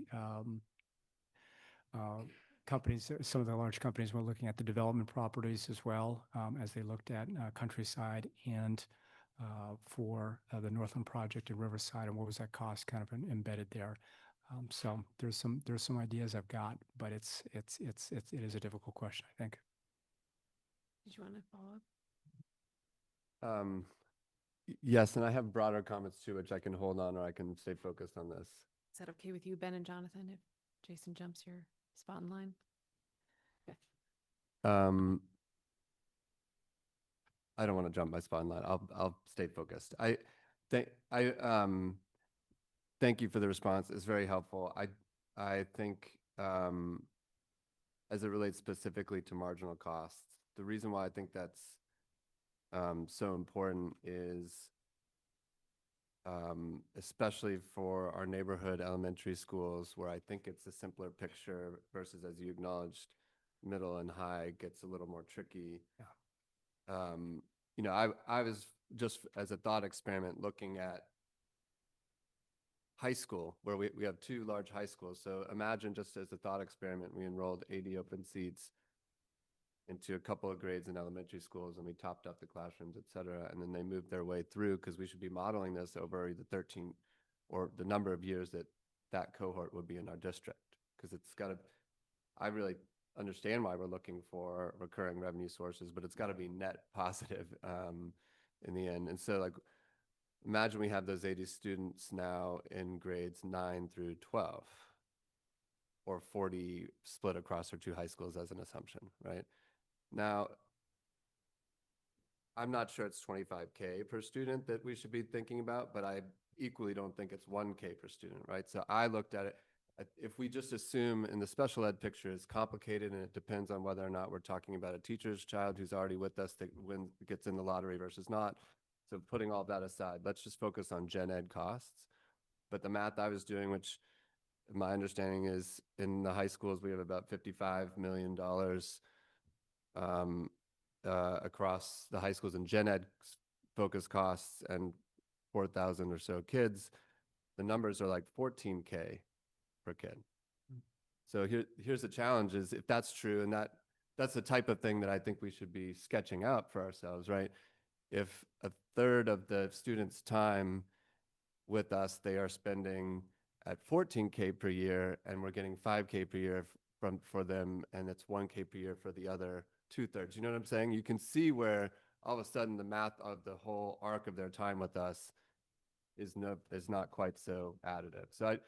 companies, some of the large companies. We're looking at the development properties as well, as they looked at Countryside and for the Northland project in Riverside, and what was that cost kind of embedded there. So there's some ideas I've got, but it is a difficult question, I think. Did you want to follow up? Yes, and I have broader comments too, which I can hold on, or I can stay focused on this. Is that okay with you, Ben and Jonathan, if Jason jumps your spot in line? Okay. I don't want to jump my spot in line. I'll stay focused. Thank thank you for the response. It's very helpful. I think as it relates specifically to marginal costs, the reason why I think that's so important is especially for our neighborhood elementary schools, where I think it's a simpler picture versus, as you acknowledged, middle and high gets a little more tricky. Yeah. You know, I was just as a thought experiment looking at high school, where we have two large high schools. So imagine, just as a thought experiment, we enrolled 80 open seats into a couple of grades in elementary schools, and we topped up the classrooms, et cetera. And then they moved their way through, because we should be modeling this over the 13 or the number of years that that cohort would be in our district. Because it's got to, I really understand why we're looking for recurring revenue sources, but it's got to be net positive in the end. And so, like, imagine we have those 80 students now in grades 9 through 12, or 40 split across our two high schools as an assumption, right? Now, I'm not sure it's $25K per student that we should be thinking about, but I equally don't think it's $1K per student, right? So I looked at it, if we just assume in the special ed picture is complicated, and it depends on whether or not we're talking about a teacher's child who's already with us that gets in the lottery versus not. So putting all that aside, let's just focus on gen ed costs. But the math I was doing, which my understanding is in the high schools, we have about $55 million across the high schools in gen ed focus costs, and 4,000 or so kids. The numbers are like $14K per kid. So here's the challenge: is if that's true, and that's the type of thing that I think we should be sketching out for ourselves, right? If a third of the students' time with us, they are spending at $14K per year, and we're getting $5K per year for them, and it's $1K per year for the other 2/3. You know what I'm saying? You can see where all of a sudden the math of the whole arc of their time with us is not quite so additive. So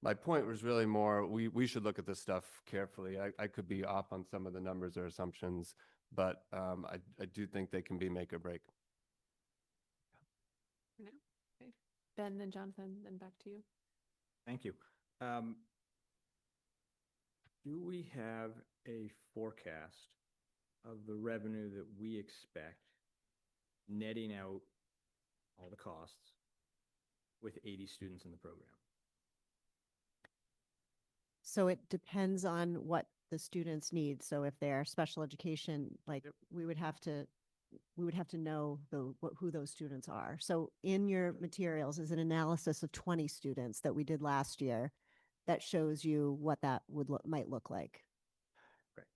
my point was really more, we should look at this stuff carefully. I could be off on some of the numbers or assumptions, but I do think they can be make or break. Okay. Ben, then Jonathan, then back to you. Thank you. Do we have a forecast of the revenue that we expect, netting out all the costs, with 80 students in the program? So it depends on what the students need. So if they're special education, like we would have to know who those students are. So in your materials is an analysis of 20 students that we did last year that shows you what that might look like.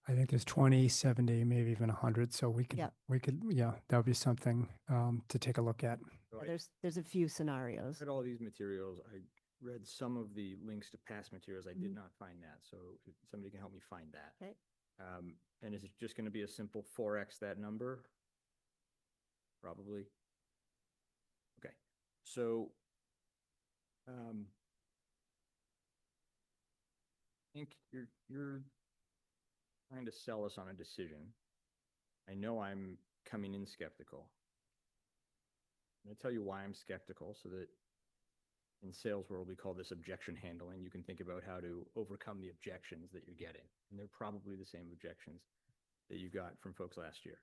I think there's 20, 70, maybe even 100. So we could, yeah, that would be something to take a look at. Yeah, there's a few scenarios. I read all these materials. I read some of the links to past materials. I did not find that. So if somebody can help me find that. Okay. And is it just going to be a simple 4x that number? Probably. Okay. So I think you're trying to sell us on a decision. I know I'm coming in skeptical. I'm going to tell you why I'm skeptical, so that in sales world, we call this objection handling. You can think about how to overcome the objections that you're getting. And they're probably the same objections that you got from folks last year.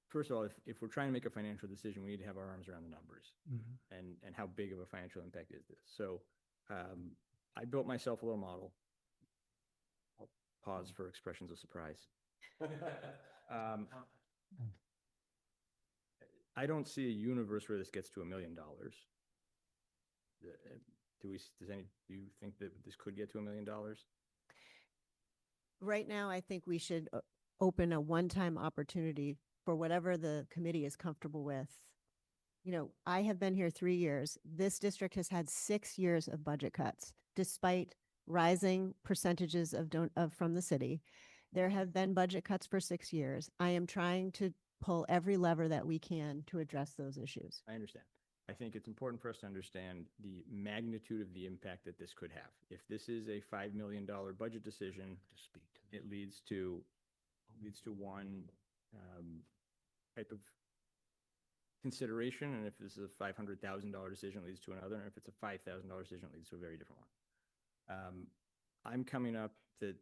First of all, if we're trying to make a financial decision, we need to have our arms around the numbers and how big of a financial impact is this. So I built myself a little model. I'll pause for expressions of surprise. I don't see a universe where this gets to $1 million. Do you think that this could get to $1 million? Right now, I think we should open a one-time opportunity for whatever the committee is comfortable with. You know, I have been here 3 years. This district has had 6 years of budget cuts, despite rising percentages from the city. There have been budget cuts for 6 years. I am trying to pull every lever that we can to address those issues. I understand. I think it's important for us to understand the magnitude of the impact that this could have. If this is a $5 million budget decision, it leads to one type of consideration, and if this is a $500,000 decision, it leads to another, and if it's a $5,000 decision, it leads to a very different one. I'm coming up that,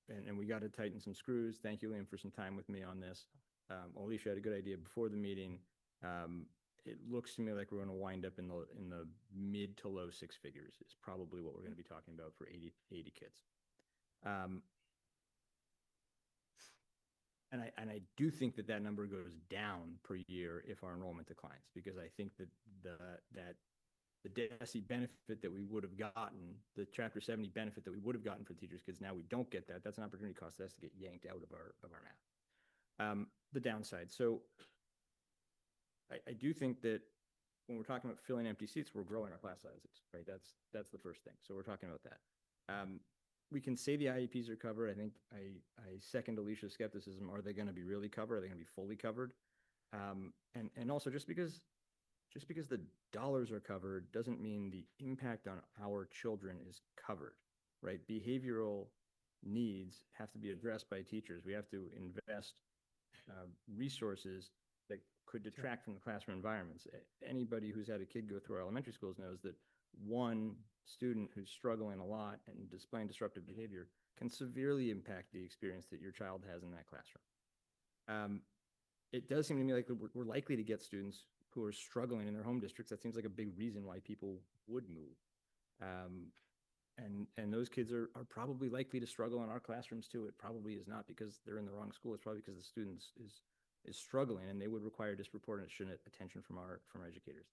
and we got to tighten some screws. Thank you, Liam, for some time with me on this. Alicia had a good idea before the meeting. It looks to me like we're going to wind up in the mid to low six figures is probably what we're going to be talking about for 80 kids. And I do think that number goes down per year if our enrollment declines, because I think that the DESE benefit that we would have gotten, the Chapter 70 benefit that we would have gotten for teachers' kids, now we don't get that. That's an opportunity cost that has to get yanked out of our math. The downside. So I do think that when we're talking about filling empty seats, we're growing our class sizes, right? That's the first thing. So we're talking about that. We can say the IEPs are covered. I think I second Alicia's skepticism. Are they going to be really covered? Are they going to be fully covered? And also just because the dollars are covered doesn't mean the impact on our children is covered, right? Behavioral needs have to be addressed by teachers. We have to invest resources that could detract from the classroom environments. Anybody who's had a kid go through our elementary schools knows that one student who's struggling a lot and displaying disruptive behavior can severely impact the experience that your child has in that classroom. It does seem to me like we're likely to get students who are struggling in their home districts. That seems like a big reason why people would move. And those kids are probably likely to struggle in our classrooms too. It probably is not because they're in the wrong school. It's probably because the students is struggling, and they would require disproportionate attention from our educators.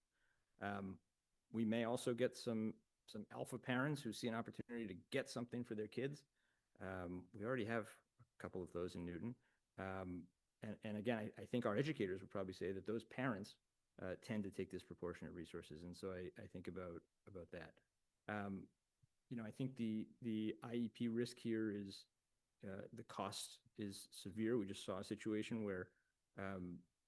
We may also get some alpha parents who see an opportunity to get something for their kids. We already have a couple of those in Newton. And again, I think our educators would probably say that those parents tend to take disproportionate resources. And so I think about that. I think the IEP risk here is the cost is severe. We just saw a situation where,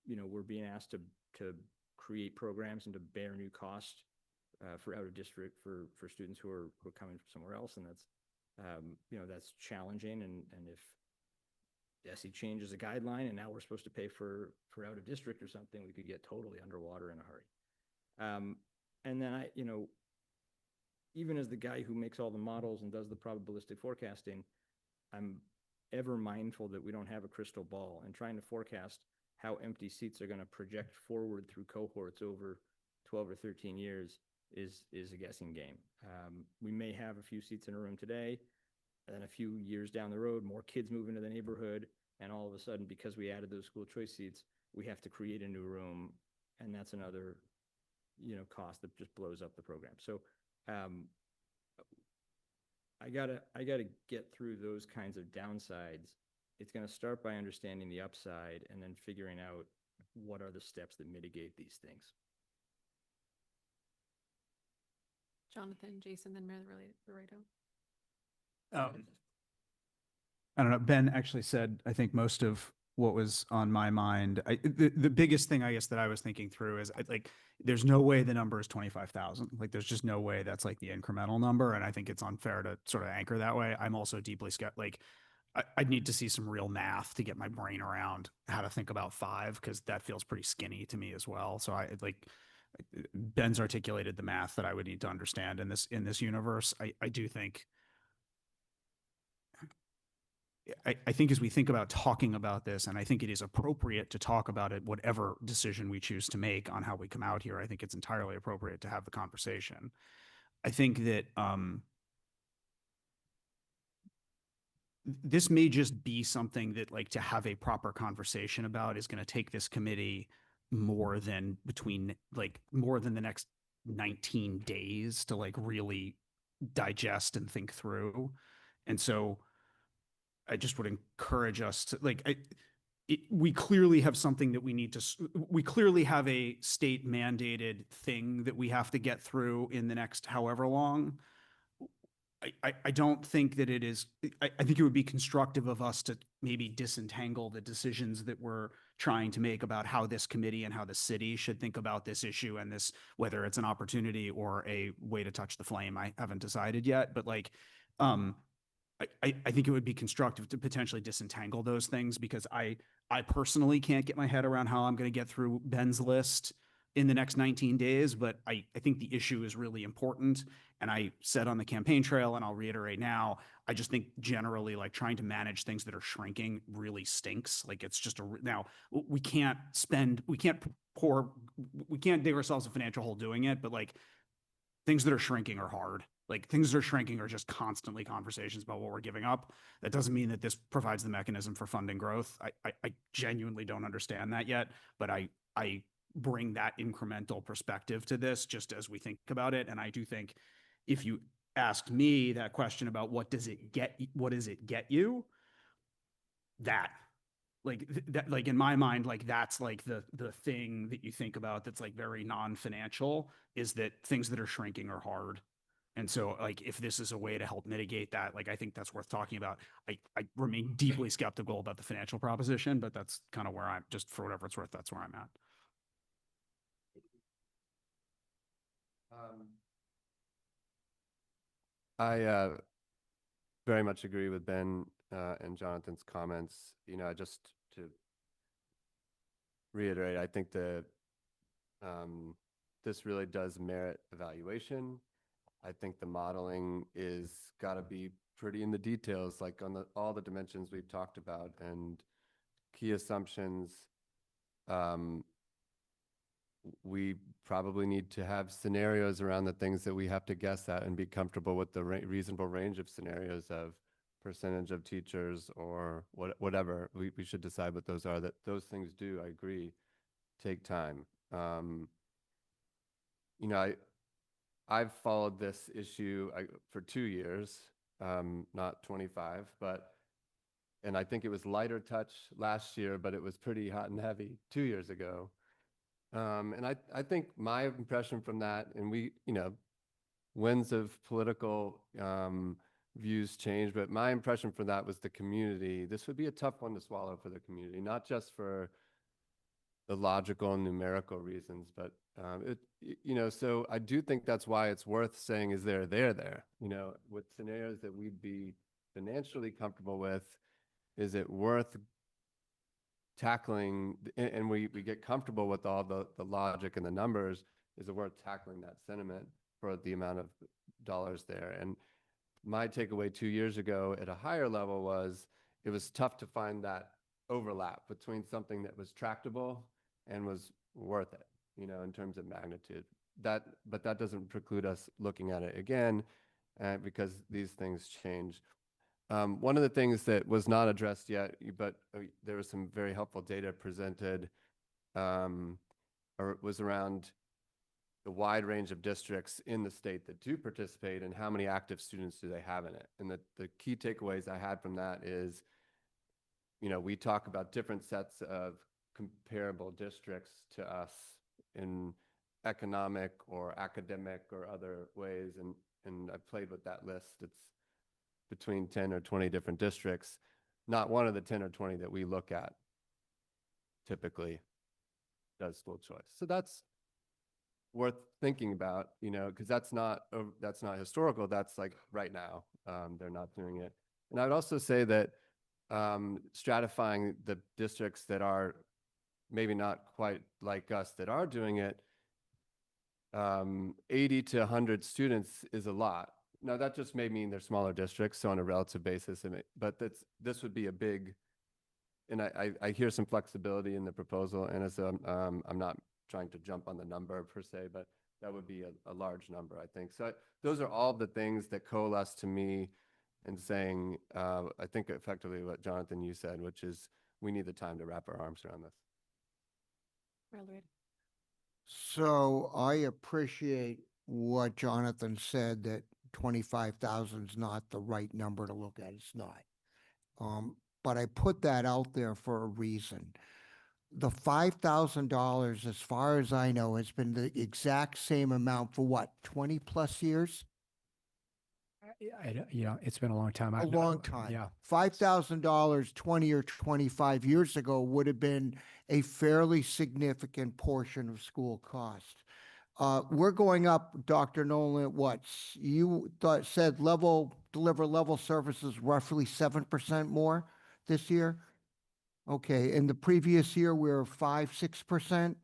we're being asked to create programs and to bear new cost for out of district for students who are coming from somewhere else. And that's challenging. And if DESE changes a guideline and now we're supposed to pay for out of district or something, we could get totally underwater in a hurry. And then even as the guy who makes all the models and does the probabilistic forecasting, I'm ever mindful that we don't have a crystal ball, and trying to forecast how empty seats are going to project forward through cohorts over 12 or 13 years is a guessing game. We may have a few seats in a room today, and then a few years down the road, more kids move into the neighborhood, and all of a sudden, because we added those school choice seats, we have to create a new room, and that's another cost that just blows up the program. So I gotta get through those kinds of downsides. It's going to start by understanding the upside and then figuring out what are the steps that mitigate these things. Jonathan, Jason, then Mary Laredo. I don't know. Ben actually said, I think, most of what was on my mind. The biggest thing, I guess, that I was thinking through is there's no way the number is 25,000. Like, there's just no way that's like the incremental number. And I think it's unfair to sort of anchor that way. I'm also deeply skeptical. I'd need to see some real math to get my brain around how to think about 5, because that feels pretty skinny to me as well. So Ben's articulated the math that I would need to understand in this universe. I do think. I think as we think about talking about this, and I think it is appropriate to talk about it, whatever decision we choose to make on how we come out here, I think it's entirely appropriate to have the conversation. I think that this may just be something that, to have a proper conversation about is going to take this committee more than the next 19 days to really digest and think through. And so I just would encourage us to we clearly have something that we clearly have a state mandated thing that we have to get through in the next however long. I don't think that it is, I think it would be constructive of us to maybe disentangle the decisions that we're trying to make about how this committee and how the city should think about this issue and this, whether it's an opportunity or a way to touch the flame. I haven't decided yet, but like, I think it would be constructive to potentially disentangle those things, because I personally can't get my head around how I'm going to get through Ben's list in the next 19 days, but I think the issue is really important. And I said on the campaign trail, and I'll reiterate now, I just think generally like trying to manage things that are shrinking really stinks. Like it's just now we can't dig ourselves a financial hole doing it, but like things that are shrinking are hard. Like things that are shrinking are just constantly conversations about what we're giving up. That doesn't mean that this provides the mechanism for funding growth. I genuinely don't understand that yet, but I bring that incremental perspective to this just as we think about it. And I do think if you asked me that question about what does it get you, that like in my mind, like that's like the thing that you think about that's like very non-financial, is that things that are shrinking are hard. And so like if this is a way to help mitigate that, like I think that's worth talking about. I remain deeply skeptical about the financial proposition, but that's kind of where I'm, just for whatever it's worth, that's where I'm at. I very much agree with Ben and Jonathan's comments. You know, just to reiterate, I think that this really does merit evaluation. I think the modeling is got to be pretty in the details, like on all the dimensions we've talked about and key assumptions. We probably need to have scenarios around the things that we have to guess at and be comfortable with the reasonable range of scenarios of percentage of teachers or whatever. We should decide what those are. That those things do, I agree, take time. You know, I've followed this issue for 2 years, not 25, and I think it was lighter touch last year, but it was pretty hot and heavy 2 years ago. And I think my impression from that, and we, you know, winds of political views change, but my impression for that was the community. This would be a tough one to swallow for the community, not just for the logical and numerical reasons, but you know, so I do think that's why it's worth saying, is there you know, with scenarios that we'd be financially comfortable with, is it worth tackling, and we get comfortable with all the logic and the numbers, is it worth tackling that sentiment for the amount of dollars there? And my takeaway 2 years ago at a higher level was it was tough to find that overlap between something that was tractable and was worth it, you know, in terms of magnitude. But that doesn't preclude us looking at it again, because these things change. One of the things that was not addressed yet, but there was some very helpful data presented, or was around the wide range of districts in the state that do participate and how many active students do they have in it. And the key takeaways I had from that is, you know, we talk about different sets of comparable districts to us in economic or academic or other ways. And I played with that list. It's between 10 or 20 different districts. Not one of the 10 or 20 that we look at typically does school choice. So that's worth thinking about, you know, because that's not historical. That's like right now, they're not doing it. And I would also say that stratifying the districts that are maybe not quite like us that are doing it, 80 to 100 students is a lot. Now that just may mean they're smaller districts, so on a relative basis, but this would be a big, and I hear some flexibility in the proposal, and as I'm not trying to jump on the number per se, but that would be a large number, I think. So those are all the things that coalesce to me in saying, I think effectively what Jonathan, you said, which is we need the time to wrap our arms around this. So I appreciate what Jonathan said, that 25,000 is not the right number to look at. It's not. But I put that out there for a reason. The $5,000, as far as I know, has been the exact same amount for what, 20 plus years? It's been a long time. A long time. Yeah. $5,000 20 or 25 years ago would have been a fairly significant portion of school cost. We're going up, Dr. Nolan, said deliver level services roughly 7% more this year? Okay, in the previous year, we were 5-6%.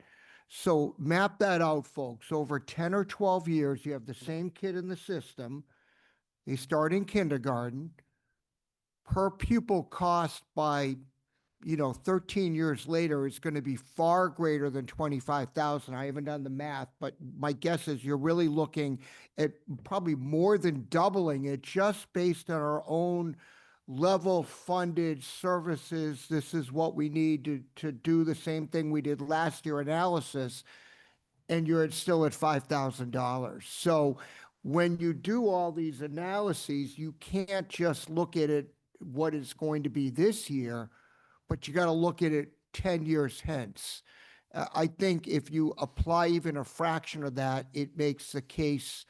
So map that out, folks. Over 10 or 12 years, you have the same kid in the system. They start in kindergarten. Per pupil cost by 13 years later is going to be far greater than 25,000. I haven't done the math, but my guess is you're really looking at probably more than doubling it just based on our own level funded services. This is what we need to do the same thing we did last year analysis, and you're still at $5,000. So when you do all these analyses, you can't just look at it, what it's going to be this year, but you got to look at it 10 years hence. I think if you apply even a fraction of that, it makes the case,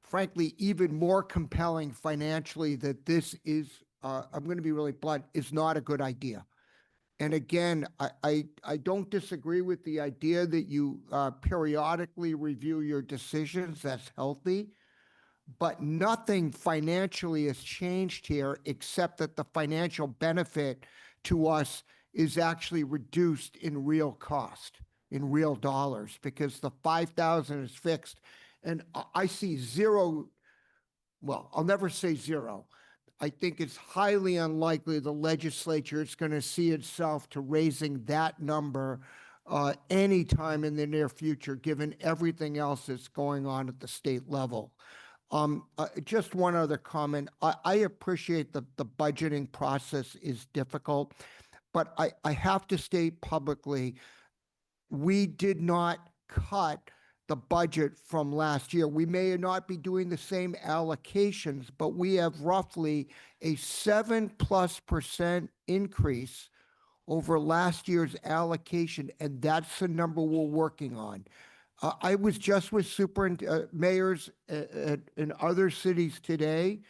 frankly, even more compelling financially that this is, I'm going to be really blunt, is not a good idea. And again, I don't disagree with the idea that you periodically review your decisions. That's healthy. But nothing financially has changed here except that the financial benefit to us is actually reduced in real cost, in real dollars, because the 5,000 is fixed. And I see zero, well, I'll never say zero. I think it's highly unlikely the legislature is going to see itself to raising that number anytime in the near future, given everything else that's going on at the state level. Just one other comment. I appreciate the budgeting process is difficult, but I have to state publicly, we did not cut the budget from last year. We may not be doing the same allocations, but we have roughly a 7+% increase over last year's allocation, and that's the number we're working on. I was just with mayors in other cities today.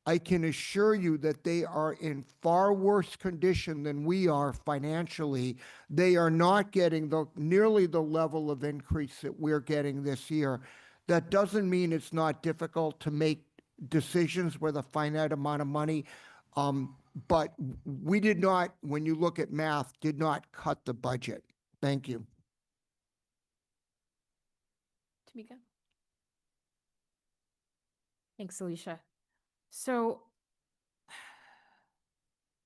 I can assure you that they are in far worse condition than we are financially. They are not getting nearly the level of increase that we're getting this year. That doesn't mean it's not difficult to make decisions with a finite amount of money. But we did not, when you look at math, did not cut the budget. Thank you. Tamika? Thanks, Alicia. So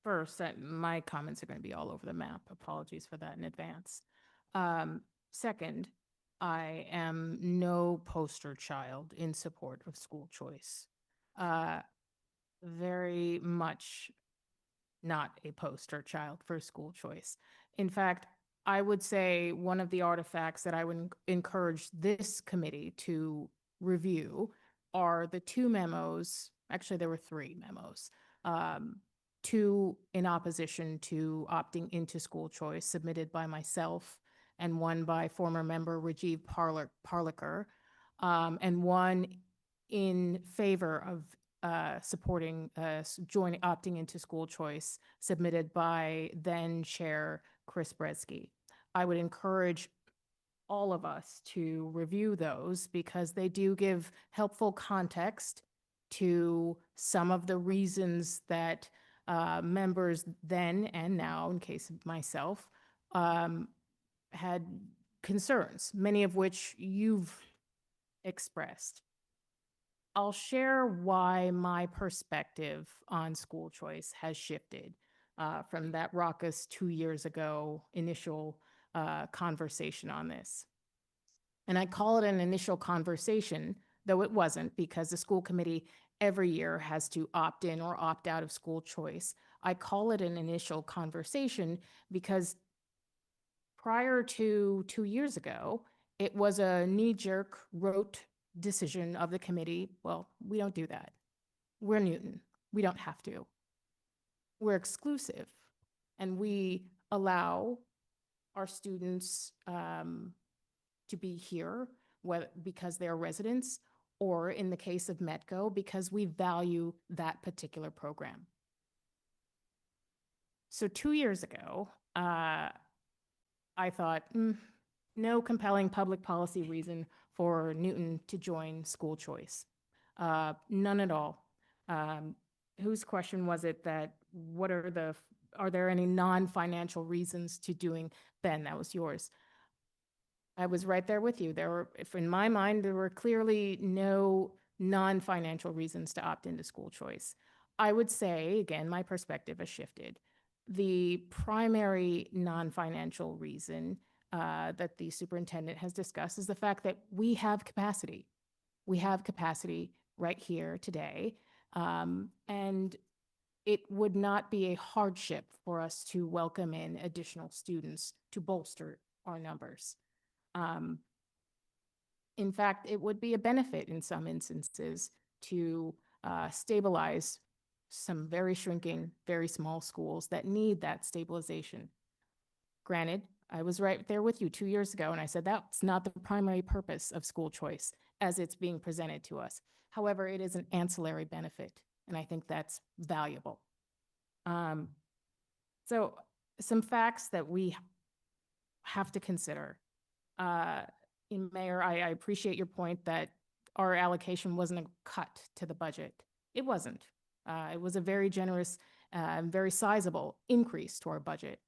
first, my comments are going to be all over the map. Apologies for that in advance. Second, I am no poster child in support of school choice. Very much not a poster child for school choice. In fact, I would say one of the artifacts that I would encourage this committee to review are the two memos. Actually, there were three memos. Two in opposition to opting into school choice submitted by myself, and one by former member Rajiv Parlikar, and one in favor of supporting opting into school choice submitted by then Chair Chris Bresky. I would encourage all of us to review those because they do give helpful context to some of the reasons that members then and now, in case of myself, had concerns, many of which you've expressed. I'll share why my perspective on school choice has shifted from that raucous 2 years ago initial conversation on this. And I call it an initial conversation, though it wasn't, because the school committee every year has to opt in or opt out of school choice. I call it an initial conversation because prior to 2 years ago, it was a knee-jerk, rote decision of the committee. Well, we don't do that. We're Newton. We don't have to. We're exclusive, and we allow our students to be here because they're residents, or in the case of Metco, because we value that particular program. So 2 years ago, I thought, no compelling public policy reason for Newton to join school choice. None at all. Whose question was it that, are there any non-financial reasons to doing? Ben, that was yours. I was right there with you. If in my mind, there were clearly no non-financial reasons to opt into school choice. I would say, again, my perspective has shifted. The primary non-financial reason that the superintendent has discussed is the fact that we have capacity. We have capacity right here today, and it would not be a hardship for us to welcome in additional students to bolster our numbers. In fact, it would be a benefit in some instances to stabilize some very shrinking, very small schools that need that stabilization. Granted, I was right there with you 2 years ago, and I said that's not the primary purpose of school choice as it's being presented to us. However, it is an ancillary benefit, and I think that's valuable. So some facts that we have to consider. Mayor, I appreciate your point that our allocation wasn't a cut to the budget. It wasn't. It was a very generous, very sizable increase to our budget.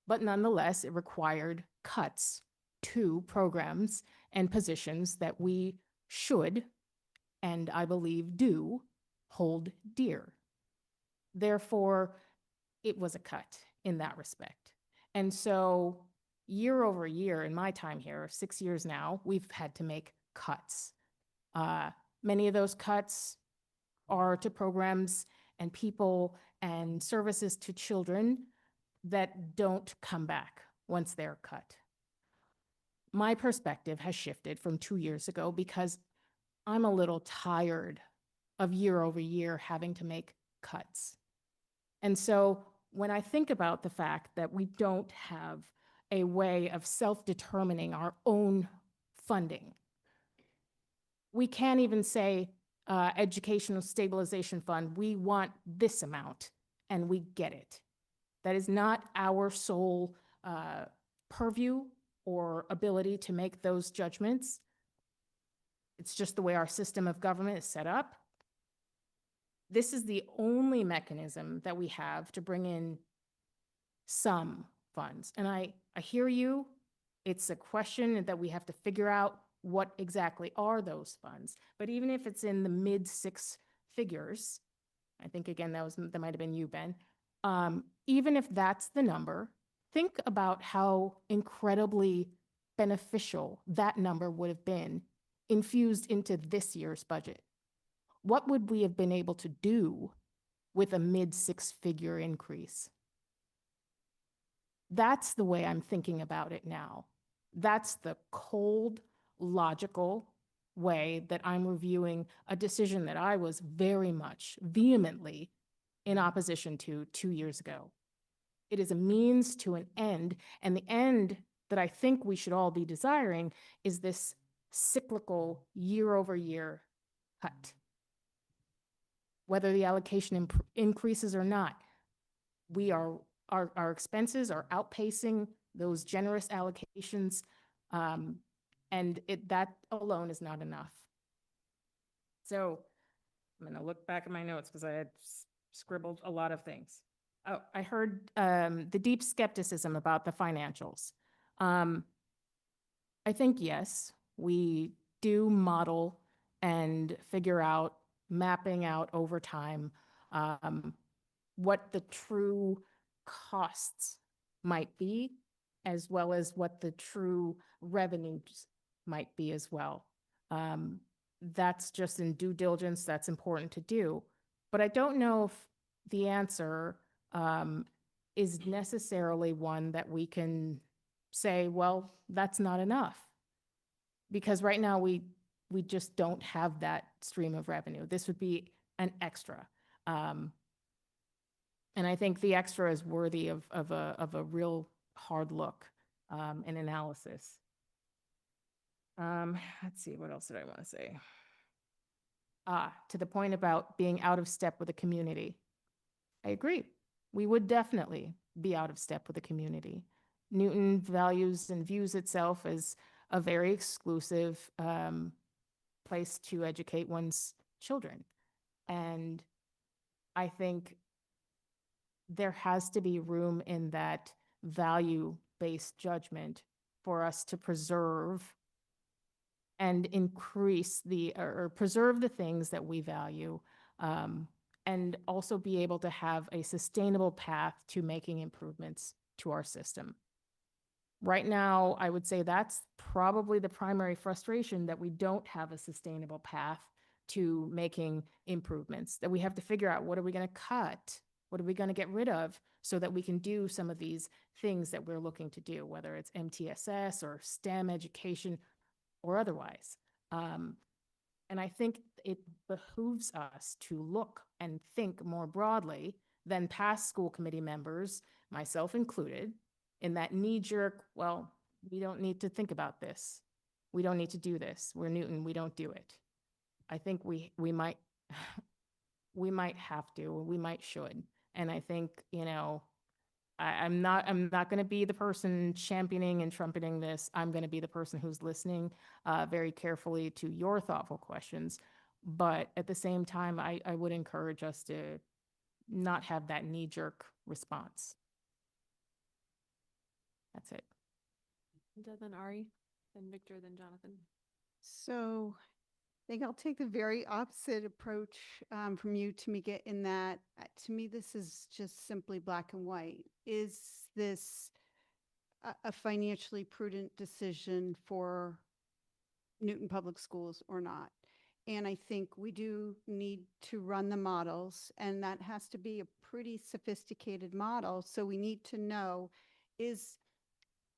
But nonetheless, it required cuts to programs and positions that we should, and I believe do, hold dear. Therefore, it was a cut in that respect. And so year over year in my time here, 6 years now, we've had to make cuts. Many of those cuts are to programs and people and services to children that don't come back once they're cut. My perspective has shifted from 2 years ago because I'm a little tired of year over year having to make cuts. And so when I think about the fact that we don't have a way of self-determining our own funding, we can't even say, Educational Stabilization Fund, we want this amount, and we get it. That is not our sole purview or ability to make those judgments. It's just the way our system of government is set up. This is the only mechanism that we have to bring in some funds. And I hear you. It's a question that we have to figure out what exactly are those funds. But even if it's in the mid 6 figures, I think again, that might have been you, Ben. Even if that's the number, think about how incredibly beneficial that number would have been infused into this year's budget. What would we have been able to do with a mid 6-figure increase? That's the way I'm thinking about it now. That's the cold, logical way that I'm reviewing a decision that I was very much vehemently in opposition to 2 years ago. It is a means to an end, and the end that I think we should all be desiring is this cyclical year-over-year cut. Whether the allocation increases or not, our expenses are outpacing those generous allocations, and that alone is not enough. So I'm going to look back at my notes because I had scribbled a lot of things. Oh, I heard the deep skepticism about the financials. I think, yes, we do model and figure out, mapping out over time, what the true costs might be, as well as what the true revenues might be as well. That's just in due diligence, that's important to do. But I don't know if the answer is necessarily one that we can say, well, that's not enough. Because right now we just don't have that stream of revenue. This would be an extra. And I think the extra is worthy of a real hard look and analysis. Let's see, what else did I want to say? To the point about being out of step with the community. I agree. We would definitely be out of step with the community. Newton values and views itself as a very exclusive place to educate one's children. And I think there has to be room in that value-based judgment for us to preserve and increase or preserve the things that we value, and also be able to have a sustainable path to making improvements to our system. Right now, I would say that's probably the primary frustration, that we don't have a sustainable path to making improvements, that we have to figure out, what are we going to cut? What are we going to get rid of so that we can do some of these things that we're looking to do, whether it's MTSS or STEM education or otherwise. And I think it behooves us to look and think more broadly than past school committee members, myself included, in that knee-jerk, well, we don't need to think about this. We don't need to do this. We're Newton, we don't do it. I think we might we might have to, or we might should. And I think, I'm not going to be the person championing and trumpeting this. I'm going to be the person who's listening very carefully to your thoughtful questions. But at the same time, I would encourage us to not have that knee-jerk response. That's it. Then Ari, then Victor, then Jonathan. So I think I'll take the very opposite approach from you, Tamika, in that to me, this is just simply black and white. Is this a financially prudent decision for Newton Public Schools or not? And I think we do need to run the models, and that has to be a pretty sophisticated model. So we need to know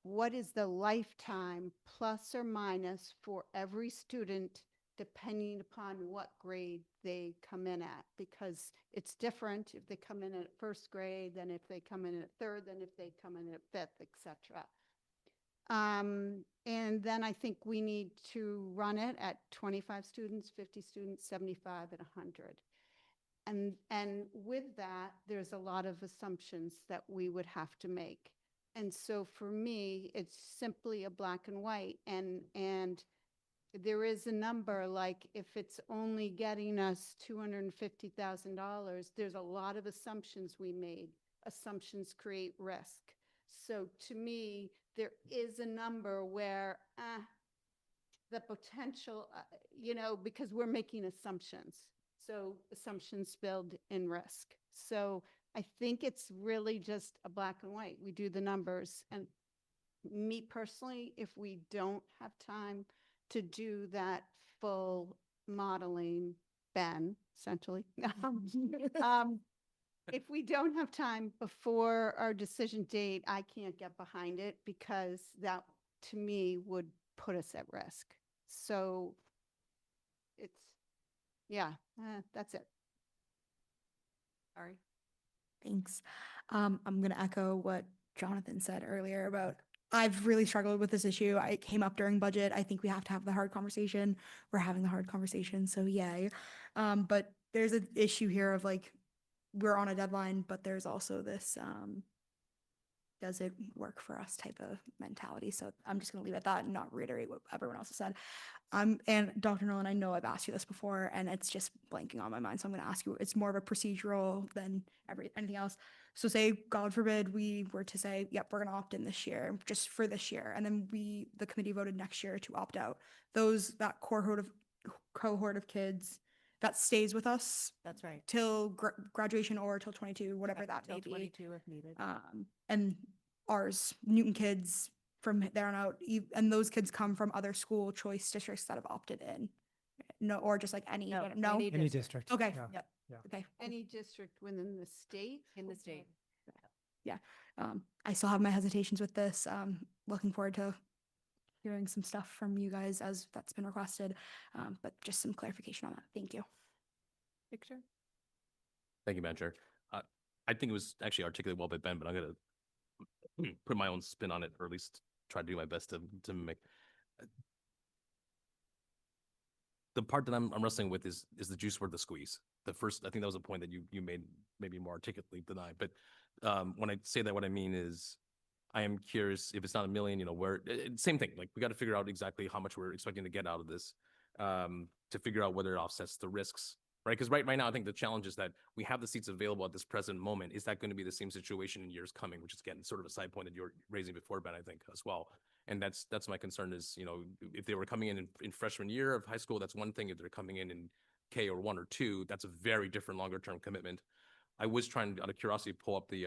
what is the lifetime plus or minus for every student, depending upon what grade they come in at, because it's different if they come in at first grade than if they come in at third, than if they come in at fifth, etc. And then I think we need to run it at 25 students, 50 students, 75, and 100. And with that, there's a lot of assumptions that we would have to make. And so for me, it's simply a black and white. And there is a number, like if it's only getting us $250,000, there's a lot of assumptions we made. Assumptions create risk. So to me, there is a number where the potential, because we're making assumptions. So assumptions build in risk. So I think it's really just a black and white. We do the numbers. And me personally, if we don't have time to do that full modeling, Ben, essentially, if we don't have time before our decision date, I can't get behind it, because that, to me, would put us at risk. So that's it. Sorry. Thanks. I'm going to echo what Jonathan said earlier about I've really struggled with this issue. It came up during budget. I think we have to have the hard conversation. We're having the hard conversation, so yay. But there's an issue here of like, we're on a deadline, but there's also this, does it work for us type of mentality. So I'm just going to leave it at that and not reiterate what everyone else has said. And Dr. Nolan, I know I've asked you this before and it's just blanking on my mind. So I'm going to ask you, it's more of a procedural than anything else. So say, God forbid, we were to say, yep, we're going to opt in this year, just for this year. And then the committee voted next year to opt out. That cohort of kids, that stays with us. That's right. Till graduation or till 22, whatever that may be. 22 if needed. And ours, Newton kids, from there on out, and those kids come from other school choice districts that have opted in. No, or just like any district. Okay. Yeah. Yep. Okay. Any district within the state? In the state. Yeah. I still have my hesitations with this. Looking forward to hearing some stuff from you guys as that's been requested. But just some clarification on that. Thank you. Victor? Thank you, Madam Chair. I think it was actually articulated well by Ben, but I'm going to put my own spin on it, or at least try to do my best to mimic. the part that I'm wrestling with is the juice worth the squeeze. The first, I think that was a point that you made maybe more articulately than I, but when I say that, what I mean is I am curious if it's not a million, where, same thing, like we got to figure out exactly how much we're expecting to get out of this to figure out whether it offsets the risks, right? Because right now, I think the challenge is that we have the seats available at this present moment. Is that going to be the same situation in years coming, which is, again, sort of a side point that you're raising before, Ben, I think, as well. And that's my concern is, if they were coming in freshman year of high school, that's one thing. If they're coming in K or 1 or 2, that's a very different longer term commitment. I was trying, out of curiosity, pull up the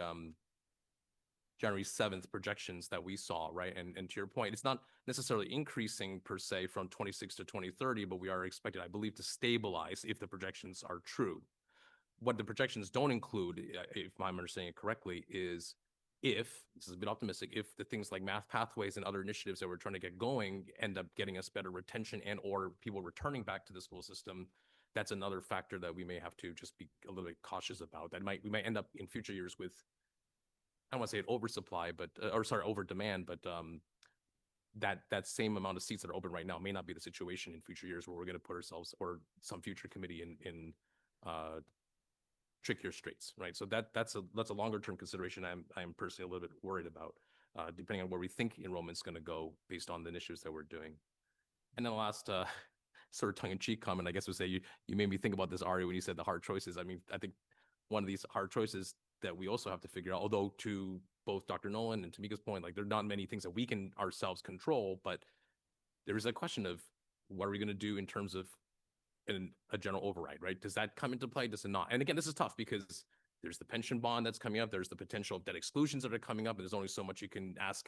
January 7th projections that we saw, right? And to your point, it's not necessarily increasing per se from 26 to 2030, but we are expected, I believe, to stabilize if the projections are true. What the projections don't include, if I'm understanding it correctly, is if, this is a bit optimistic, if the things like math pathways and other initiatives that we're trying to get going end up getting us better retention and or people returning back to the school system, that's another factor that we may have to just be a little bit cautious about. We might end up in future years with, I don't want to say an oversupply, but over demand, but that same amount of seats that are open right now may not be the situation in future years where we're going to put ourselves or some future committee in trickier straits, right? So that's a longer term consideration. I'm personally a little bit worried about, depending on where we think enrollment's going to go based on the initiatives that we're doing. And then the last sort of tongue-in-cheek comment, I guess, would say you made me think about this, Ari, when you said the hard choices. I mean, I think one of these hard choices that we also have to figure out, although to both Dr. Nolan and Tamika's point, like there are not many things that we can ourselves control, but there is a question of what are we going to do in terms of a general override, right? Does that come into play? Does it not? And again, this is tough because there's the pension bond that's coming up. There's the potential of debt exclusions that are coming up. And there's only so much you can ask,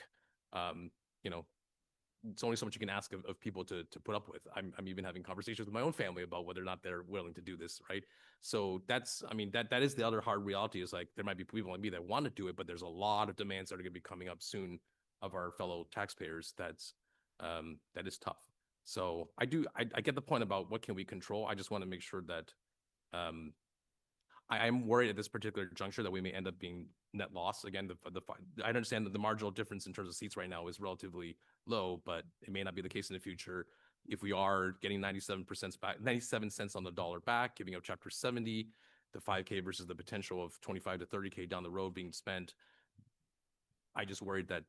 it's only so much you can ask of people to put up with. I'm even having conversations with my own family about whether or not they're willing to do this, right? So that is the other hard reality is like there might be people like me that want to do it, but there's a lot of demands that are going to be coming up soon of our fellow taxpayers. That is tough. So I get the point about what can we control. I just want to make sure that I'm worried at this particular juncture that we may end up being net loss. Again, I understand that the marginal difference in terms of seats right now is relatively low, but it may not be the case in the future. If we are getting 97 cents on the dollar back, giving up Chapter 70, the 5K versus the potential of 25 to 30K down the road being spent, I just worried that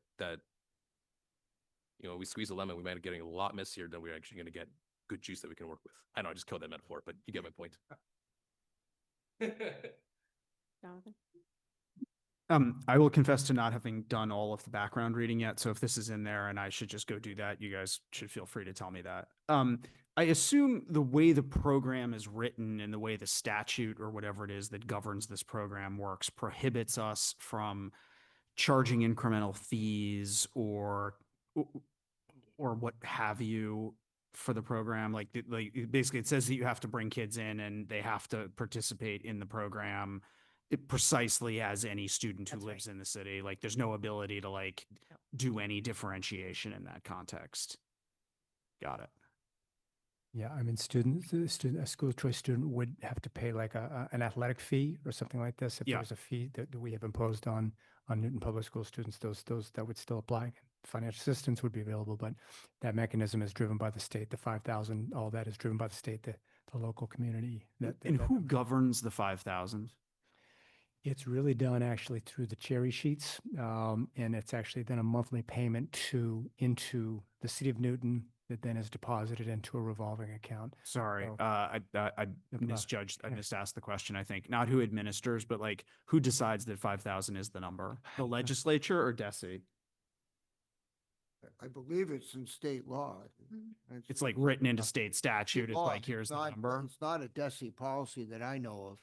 we squeeze a lemon, we might be getting a lot messier than we're actually going to get good juice that we can work with. I know I just killed that metaphor, but you get my point. Jonathan? I will confess to not having done all of the background reading yet. So if this is in there and I should just go do that, you guys should feel free to tell me that. I assume the way the program is written and the way the statute or whatever it is that governs this program works prohibits us from charging incremental fees or what have you for the program. Like basically it says that you have to bring kids in and they have to participate in the program precisely as any student who lives in the city. Like there's no ability to like do any differentiation in that context. Got it. Yeah, I mean, a school choice student would have to pay like an athletic fee or something like this. If there's a fee that we have imposed on Newton Public School students, those that would still apply. Financial assistance would be available, but that mechanism is driven by the state. The 5,000, all that is driven by the state, the local community. And who governs the 5,000? It's really done actually through the cherry sheets, and it's actually then a monthly payment into the city of Newton that then is deposited into a revolving account. Sorry, So- I misjudged. I misasked the question. I think not who administers, but like who decides that 5,000 is the number? The legislature or DESE? I believe it's in state law. It's like written into state statute. It's law. like here's the number. It's not a DESE policy that I know of.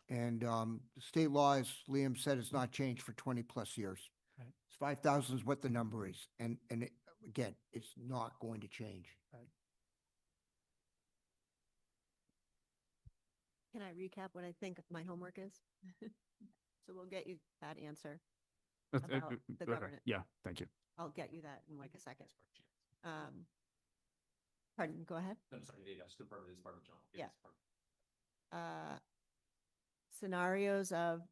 And the state law, as Liam said, has not changed for 20 plus years. Right. 5,000 is what the number is. And again, it's not going to change. Can I recap what I think my homework is? So we'll get you that answer. About the Okay. governance. Yeah, thank you. I'll get you that in like a second. Pardon, go ahead. No, sorry, just confirm it is part of John. Yeah. Scenarios of,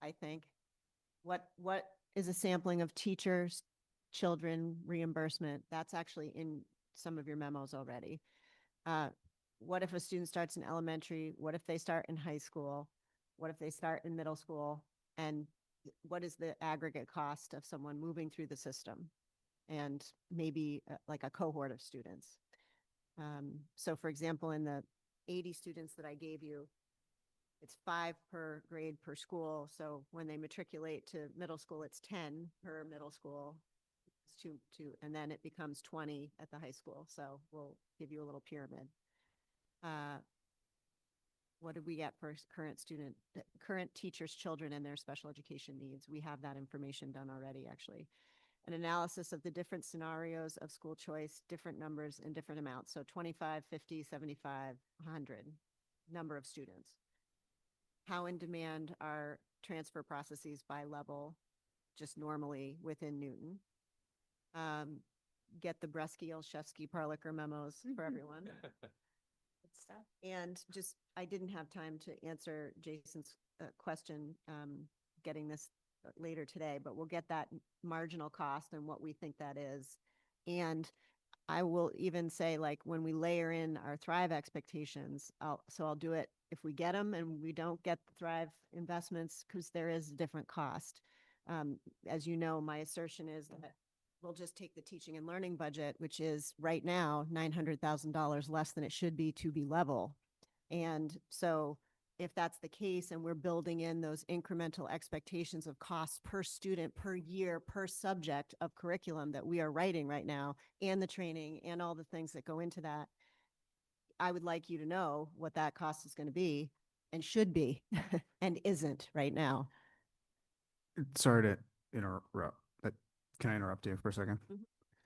I think, what is a sampling of teachers, children reimbursement? That's actually in some of your memos already. What if a student starts in elementary? What if they start in high school? What if they start in middle school? And what is the aggregate cost of someone moving through the system? And maybe like a cohort of students. So for example, in the 80 students that I gave you, it's 5 per grade per school. So when they matriculate to middle school, it's 10 per middle school. It's two, and then it becomes 20 at the high school. So we'll give you a little pyramid. What did we get for current teachers' children and their special education needs? We have that information done already, actually. An analysis of the different scenarios of school choice, different numbers and different amounts. So 25, 50, 75, 100 number of students. How in demand are transfer processes by level, just normally within Newton? Get the Bresky, Olszewski, Parlicker memos for everyone. And just, I didn't have time to answer Jason's question, getting this later today, but we'll get that marginal cost and what we think that is. And I will even say, like, when we layer in our Thrive expectations, I'll do it if we get them and we don't get the Thrive investments, because there is a different cost. As you know, my assertion is that we'll just take the teaching and learning budget, which is right now $900,000 less than it should be to be level. And so if that's the case, and we're building in those incremental expectations of costs per student, per year, per subject of curriculum that we are writing right now, and the training and all the things that go into that, I would like you to know what that cost is going to be and should be and isn't right now. Sorry to interrupt, but can I interrupt you for a second?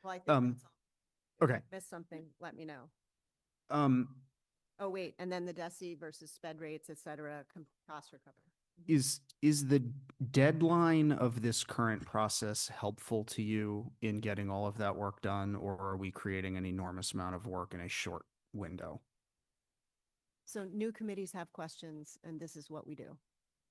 Well, I think that's all. If Okay. I missed something, let me know. Um, Oh, wait, and then the DESI versus sped rates, et cetera, cost recovery. is the deadline of this current process helpful to you in getting all of that work done, or are we creating an enormous amount of work in a short window? So new committees have questions, and this is what we do.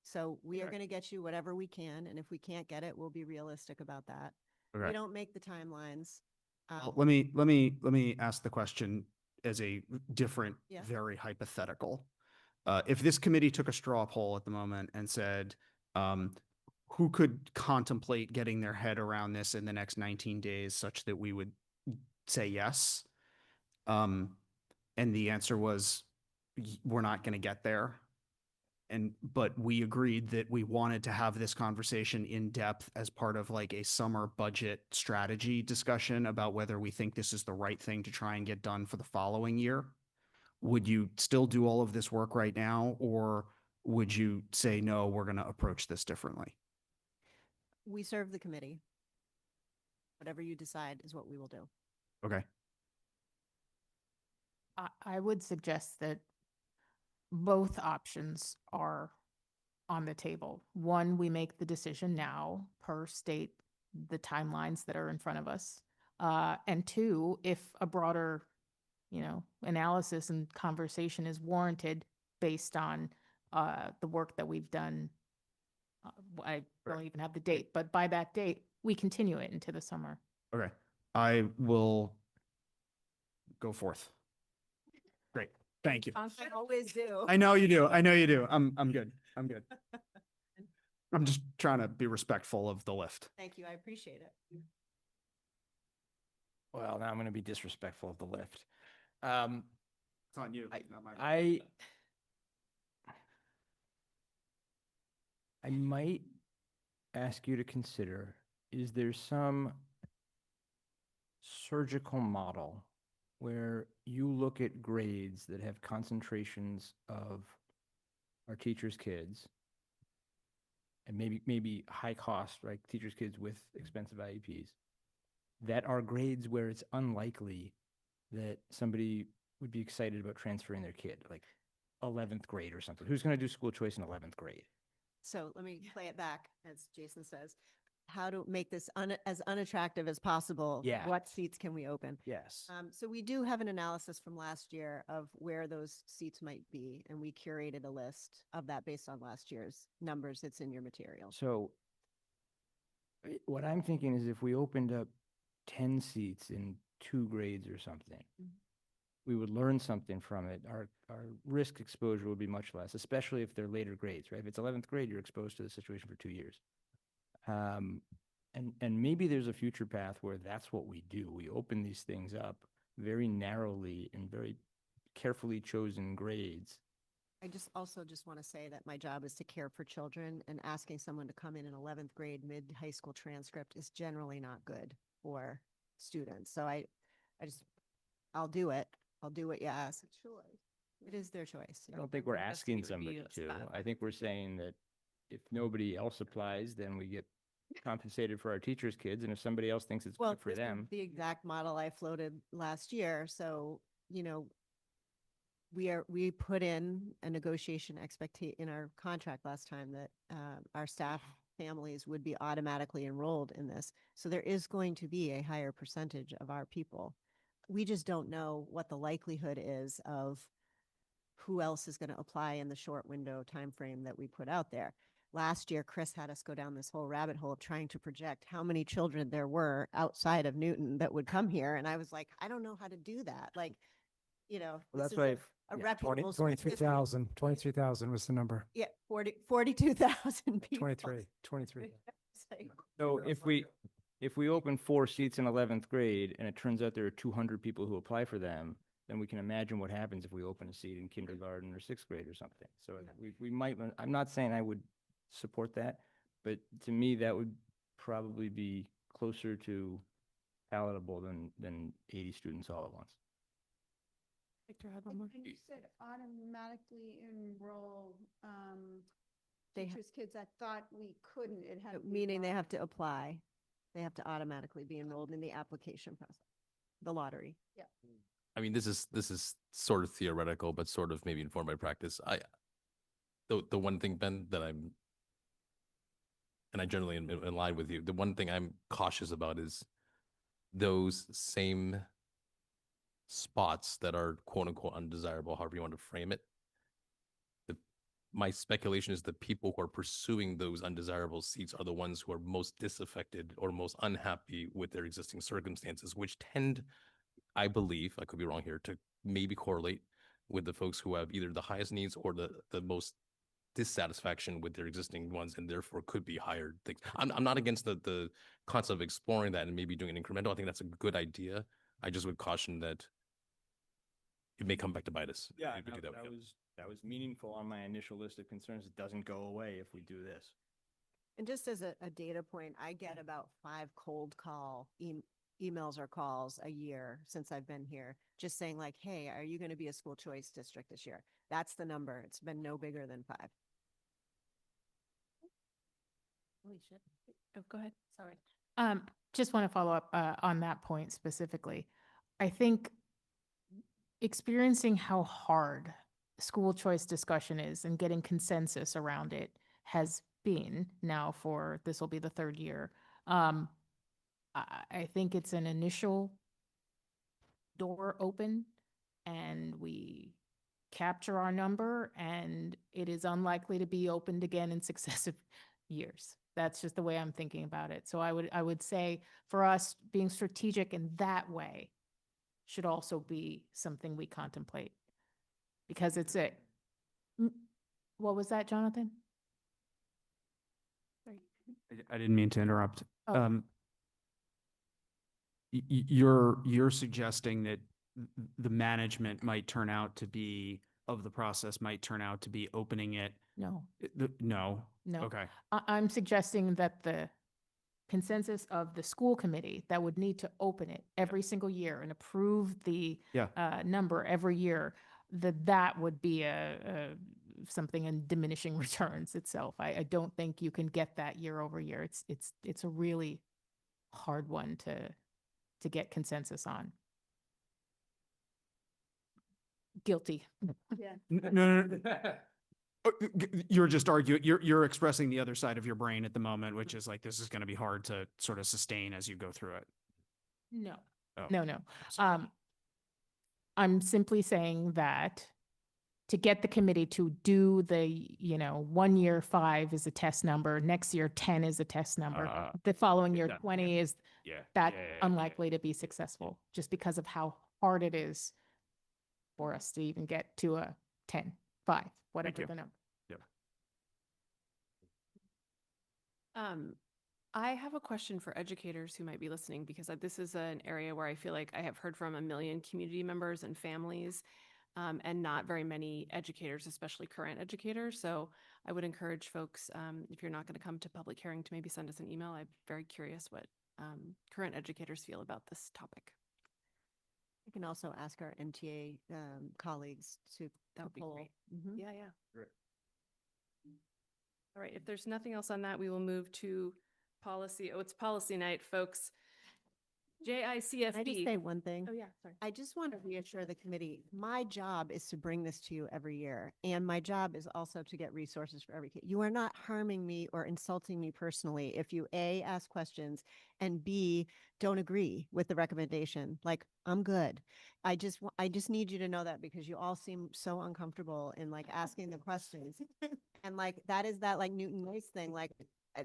So we are Okay. going to get you whatever we can, and if we can't get it, we'll be realistic about that. Okay. We don't make the timelines. Well, let me ask the question as a different, Yeah. very hypothetical. If this committee took a straw poll at the moment and said, who could contemplate getting their head around this in the next 19 days such that we would say yes? And the answer was, we're not going to get there. But we agreed that we wanted to have this conversation in depth as part of like a summer budget strategy discussion about whether we think this is the right thing to try and get done for the following year. Would you still do all of this work right now, or would you say, no, we're going to approach this differently? We serve the committee. Whatever you decide is what we will do. Okay. I would suggest that both options are on the table. One, we make the decision now per state, the timelines that are in front of us. And two, if a broader, analysis and conversation is warranted based on the work that we've done. I don't even have the date, but by that date, we continue it into the summer. Okay. I will go forth. Great. Thank you. I always do. I know you do. I know you do. I'm good. I'm good. I'm just trying to be respectful of the lift. Thank you. I appreciate it. Well, now I'm going to be disrespectful of the lift. It's on you. I might ask you to consider, is there some surgical model where you look at grades that have concentrations of our teachers' kids, and maybe high cost, right? Teachers' kids with expensive IEPs, that are grades where it's unlikely that somebody would be excited about transferring their kid, like 11th grade or something. Who's going to do school choice in 11th grade? So let me play it back, as Jason says. How to make this as unattractive as possible. Yeah. What seats can we open? Yes. So we do have an analysis from last year of where those seats might be, and we curated a list of that based on last year's numbers. It's in your material. So what I'm thinking is if we opened up 10 seats in 2 grades or something, we would learn something from it. Our risk exposure would be much less, especially if they're later grades, right? If it's 11th grade, you're exposed to the situation for 2 years. And maybe there's a future path where that's what we do. We open these things up very narrowly in very carefully chosen grades. I just want to say that my job is to care for children, and asking someone to come in an 11th grade mid-high school transcript is generally not good for students. So I'll do it. I'll do what you ask. It is their choice. I don't think we're asking somebody to. I think we're saying that if nobody else applies, then we get compensated for our teachers' kids, and if somebody else thinks it's good for this is them. the exact model I floated last year. So, we put in a negotiation expectation in our contract last time that our staff families would be automatically enrolled in this. So there is going to be a higher percentage of our people. We just don't know what the likelihood is of who else is going to apply in the short window timeframe that we put out there. Last year, Chris had us go down this whole rabbit hole of trying to project how many children there were outside of Newton that would come here. And I was like, I don't know how to do that. Like, Well, this that's is why a reputable school 23,000 was the number. Yeah, 42,000 people. 23. It's like, So if we open 4 seats in 11th grade and it turns out there are 200 people who apply for them, then we can imagine what happens if we open a seat in kindergarten or 6th grade or something. So we might, I'm not saying I would support that, but to me, that would probably be closer to palatable than 80 students all at once. Victor had one more. And you said automatically enroll They teachers' kids. I thought we couldn't. It had to be meaning they have to lottery. apply. They have to automatically be enrolled in the application process, the lottery. Yeah. I mean, this is sort of theoretical, but sort of maybe informed by practice. The one thing, Ben, that and I generally am in line with you. The one thing I'm cautious about is those same spots that are quote unquote undesirable, however you want to frame it. My speculation is the people who are pursuing those undesirable seats are the ones who are most disaffected or most unhappy with their existing circumstances, which tend, I believe, I could be wrong here, to maybe correlate with the folks who have either the highest needs or the most dissatisfaction with their existing ones, and therefore could be higher things. I'm not against the concept of exploring that and maybe doing an incremental. I think that's a good idea. I just would caution that it may come back to bite us. Yeah, if we do that. that was meaningful on my initial list of concerns. It doesn't go away if we do this. And just as a data point, I get about 5 cold call emails or calls a year since I've been here, just saying like, hey, are you going to be a school choice district this year? That's the number. It's been no bigger than 5. Holy shit. Oh, go ahead. Sorry. Just want to follow up on that point specifically. I think experiencing how hard school choice discussion is and getting consensus around it has been now for, this will be the 3rd year. I think it's an initial door open and we capture our number and it is unlikely to be opened again in successive years. That's just the way I'm thinking about it. So I would say for us, being strategic in that way should also be something we contemplate. Because it's what was that, Jonathan? Sorry. I didn't mean to interrupt. Oh. You're suggesting that the management might turn out to be, of the process, might turn out to be opening it. No. No. No. Okay. I'm suggesting that the consensus of the school committee that would need to open it every single year and approve the number every year, that would be something in diminishing returns itself. I don't think you can get that year over year. It's a really hard one to get consensus on. Guilty. Yeah. No. You're just arguing, you're expressing the other side of your brain at the moment, which is like, this is going to be hard to sort of sustain as you go through it. No. Oh. No. I'm simply saying that to get the committee to do the, 1 year 5 is a test number, next year 10 is a test number, the following year 20 is unlikely to be successful just because of how hard it is for us to even get to a 10, 5, whatever you. the number. Yep. I have a question for educators who might be listening because this is an area where I feel like I have heard from a million community members and families, and not very many educators, especially current educators. So I would encourage folks, if you're not going to come to public hearing, to maybe send us an email. I'm very curious what current educators feel about this topic. You can also ask our MTA colleagues to That would be poll. great. Mhm. Yeah, yeah. Great. All right, if there's nothing else on that, we will move to policy. Oh, it's policy night, folks. JICFB. Can I just say one thing? Oh, yeah, sorry. I just want to reassure the committee, my job is to bring this to you every year. And my job is also to get resources for every kid. You are not harming me or insulting me personally if you A, ask questions, and B, don't agree with the recommendation. Like, I'm good. I just need you to know that because you all seem so uncomfortable in like asking the questions. And like, that is that like Newton Race thing. Like,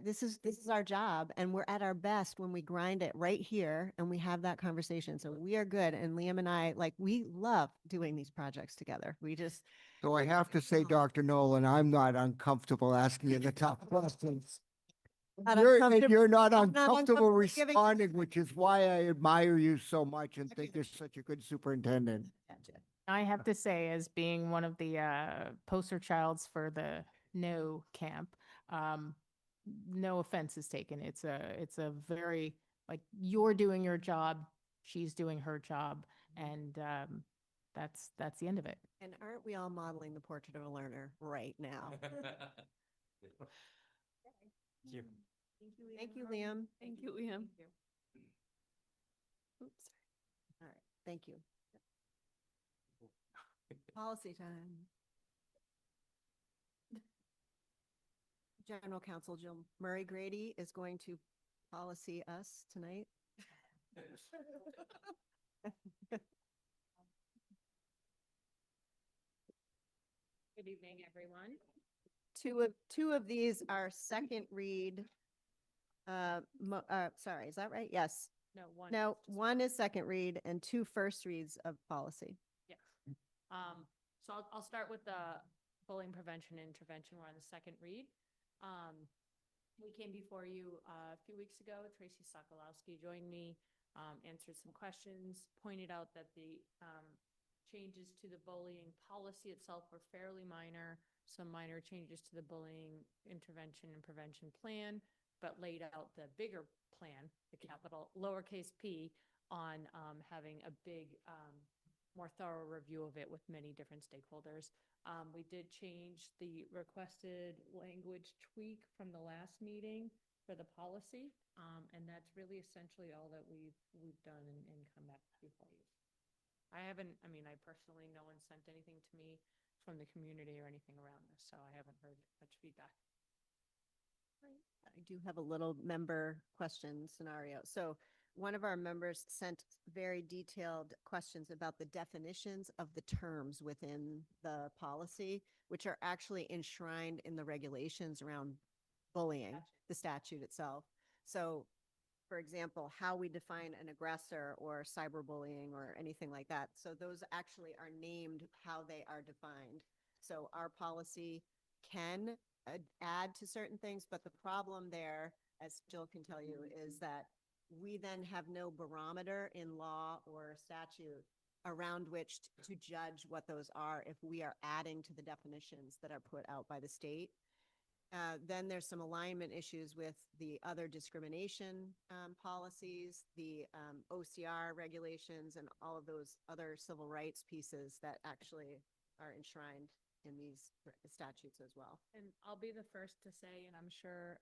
this is our job, and we're at our best when we grind it right here and we have that conversation. So we are good. And Liam and I, like, we love doing these projects together. We just, So I have to say, Dr. Nolan, I'm not uncomfortable asking you the tough questions. Not And uncomfortable- you're not I'm not uncomfortable uncomfortable giving- responding, which is why I admire you so much and think you're such a good superintendent. I have to say, as being one of the poster childs for the no camp, no offense is taken. It's a very, like, you're doing your job, she's doing her job, and that's the end of it. and aren't we all modeling the portrait of a learner right now? Thank you, Liam. Thank you, Liam. Oops. All right, thank you. Policy time. General Counsel Jill Murray Grady is going to policy us tonight. Good evening, everyone. Two of these are second read. Sorry, is that right? Yes. No, one. No, one is second read and two first reads of policy. Yes. So I'll start with the bullying prevention and intervention. We're on the second read. We came before you a few weeks ago. Tracy Sokolowski joined me, answered some questions, pointed out that the changes to the bullying policy itself were fairly minor, some minor changes to the bullying intervention and prevention plan, but laid out the bigger plan, the capital lowercase p, on having a big, more thorough review of it with many different stakeholders. We did change the requested language tweak from the last meeting for the policy, and that's really essentially all that we've done and come back before you. I personally, no one sent anything to me from the community or anything around this, so I haven't heard much feedback. I do have a little member question scenario. So one of our members sent very detailed questions about the definitions of the terms within the policy, which are actually enshrined in the regulations around bullying, the statute itself. So, for example, how we define an aggressor or cyberbullying or anything like that. So those actually are named how they are defined. So our policy can add to certain things, but the problem there, as Jill can tell you, is that we then have no barometer in law or statute around which to judge what those are if we are adding to the definitions that are put out by the state. Then there's some alignment issues with the other discrimination policies, the OCR regulations, and all of those other civil rights pieces that actually are enshrined in these statutes as well. And I'll be the first to say, and I'm sure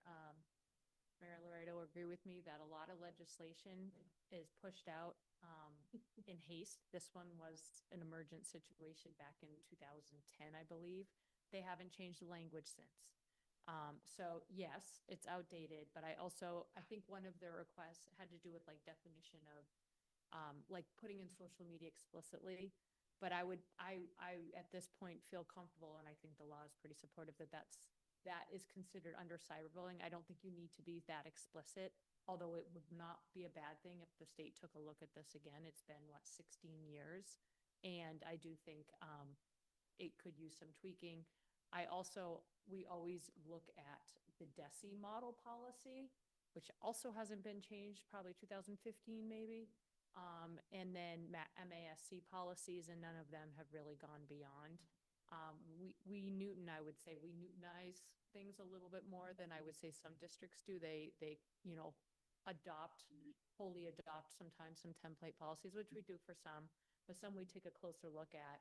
Mayor Laredo will agree with me, that a lot of legislation is pushed out in haste. This one was an emergent situation back in 2010, I believe. They haven't changed the language since. So yes, it's outdated, but I think one of their requests had to do with like definition of like putting in social media explicitly. But I at this point feel comfortable, and I think the law is pretty supportive that is considered under cyberbullying. I don't think you need to be that explicit, although it would not be a bad thing if the state took a look at this again. It's been 16 years And I do think it could use some tweaking. We always look at the DESI model policy, which also hasn't been changed, probably 2015 maybe. And then MASC policies, and none of them have really gone beyond. Newton, I would say, we Newtonize things a little bit more than I would say some districts do. They wholly adopt sometimes some template policies, which we do for some, but some we take a closer look at.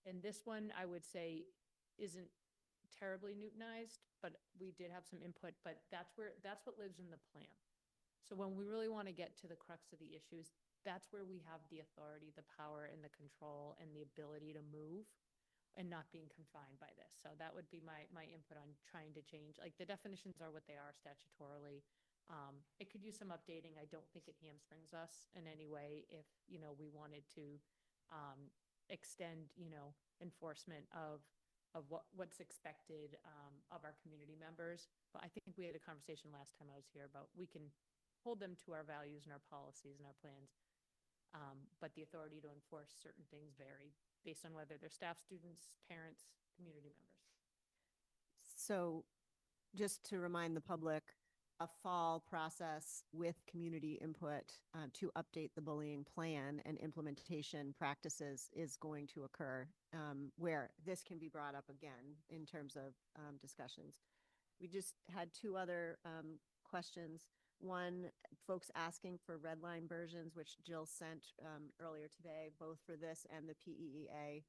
And this one, I would say, isn't terribly Newtonized, but we did have some input, but that's what lives in the plan. So when we really want to get to the crux of the issues, that's where we have the authority, the power, and the control, and the ability to move and not being confined by this. So that would be my input on trying to change. Like, the definitions are what they are statutorily. It could use some updating. I don't think it hamstrings us in any way if, we wanted to extend, enforcement of what's expected of our community members. But I think we had a conversation last time I was here about we can hold them to our values and our policies and our plans. But the authority to enforce certain things vary based on whether they're staff, students, parents, community members. So just to remind the public, a fall process with community input to update the bullying plan and implementation practices is going to occur, where this can be brought up again in terms of discussions. We just had two other questions. One, folks asking for red line versions, which Jill sent earlier today, both for this and the PEEA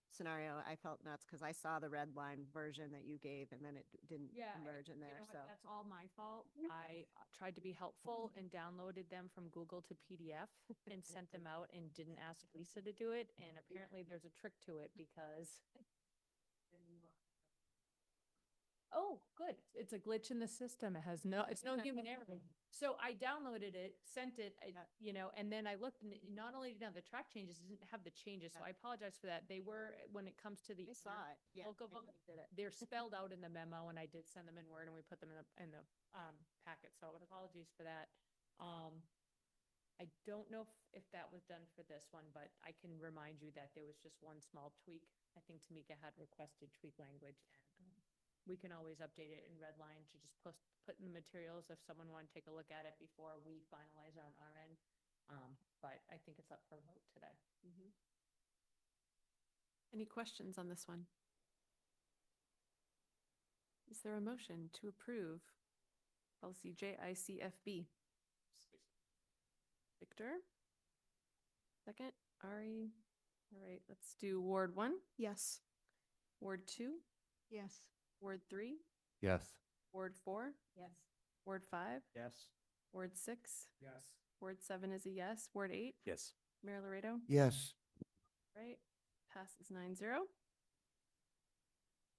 scenario. I felt nuts because I saw the red line version that you gave and then it didn't emerge in there. So that's all my fault. I tried to be helpful and downloaded them from Google to PDF and sent them out and didn't ask Lisa to do it. And apparently there's a trick to it because oh, good. It's a glitch in the system. It's no human error. So I downloaded it, sent it, and then I looked, and not only did it have the track changes, it didn't have the changes. So I apologize for that. They were, when it comes to the local vote, they're spelled out in the memo, and I did send them in Word, and we put them in the packet. So apologies for that. I don't know if that was done for this one, but I can remind you that there was just one small tweak. I think Tamika had requested tweak language, and we can always update it in Redline to just put in the materials if someone wanted to take a look at it before we finalize on our end. But I think it's up for vote today. Any questions on this one? Is there a motion to approve policy JICFB? Victor? Second? Ari? All right, let's do Ward 1. Yes. Ward 2. Yes. Ward 3. Yes. Ward 4. Yes. Ward 5. Yes. Ward 6. Yes. Ward 7 is a yes. Ward 8. Yes. Mayor Laredo? Yes. Right. Passes 9-0.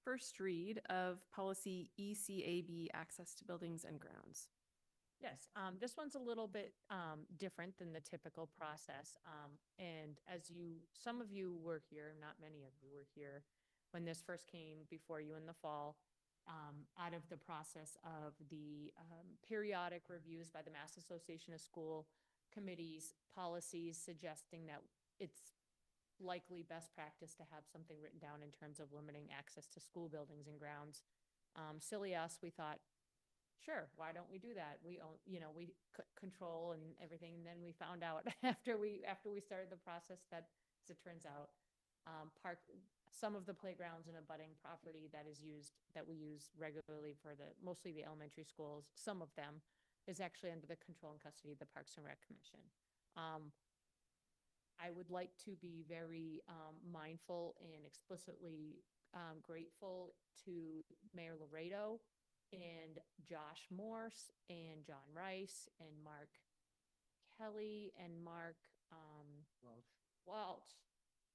First read of policy ECAB, access to buildings and grounds. Yes, this one's a little bit different than the typical process. And some of you were here, not many of you were here when this first came before you in the fall, out of the process of the periodic reviews by the Mass Association of School Committees policies suggesting that it's likely best practice to have something written down in terms of limiting access to school buildings and grounds. Silly us, we thought, sure, why don't we do that? We own, we control and everything. And then we found out after we started the process that, as it turns out, some of the playgrounds in a budding property that we use regularly for mostly the elementary schools, some of them is actually under the control and custody of the Parks and Rec Commission. I would like to be very mindful and explicitly grateful to Mayor Laredo and Josh Morse and John Rice and Mark Kelly and Mark Welch,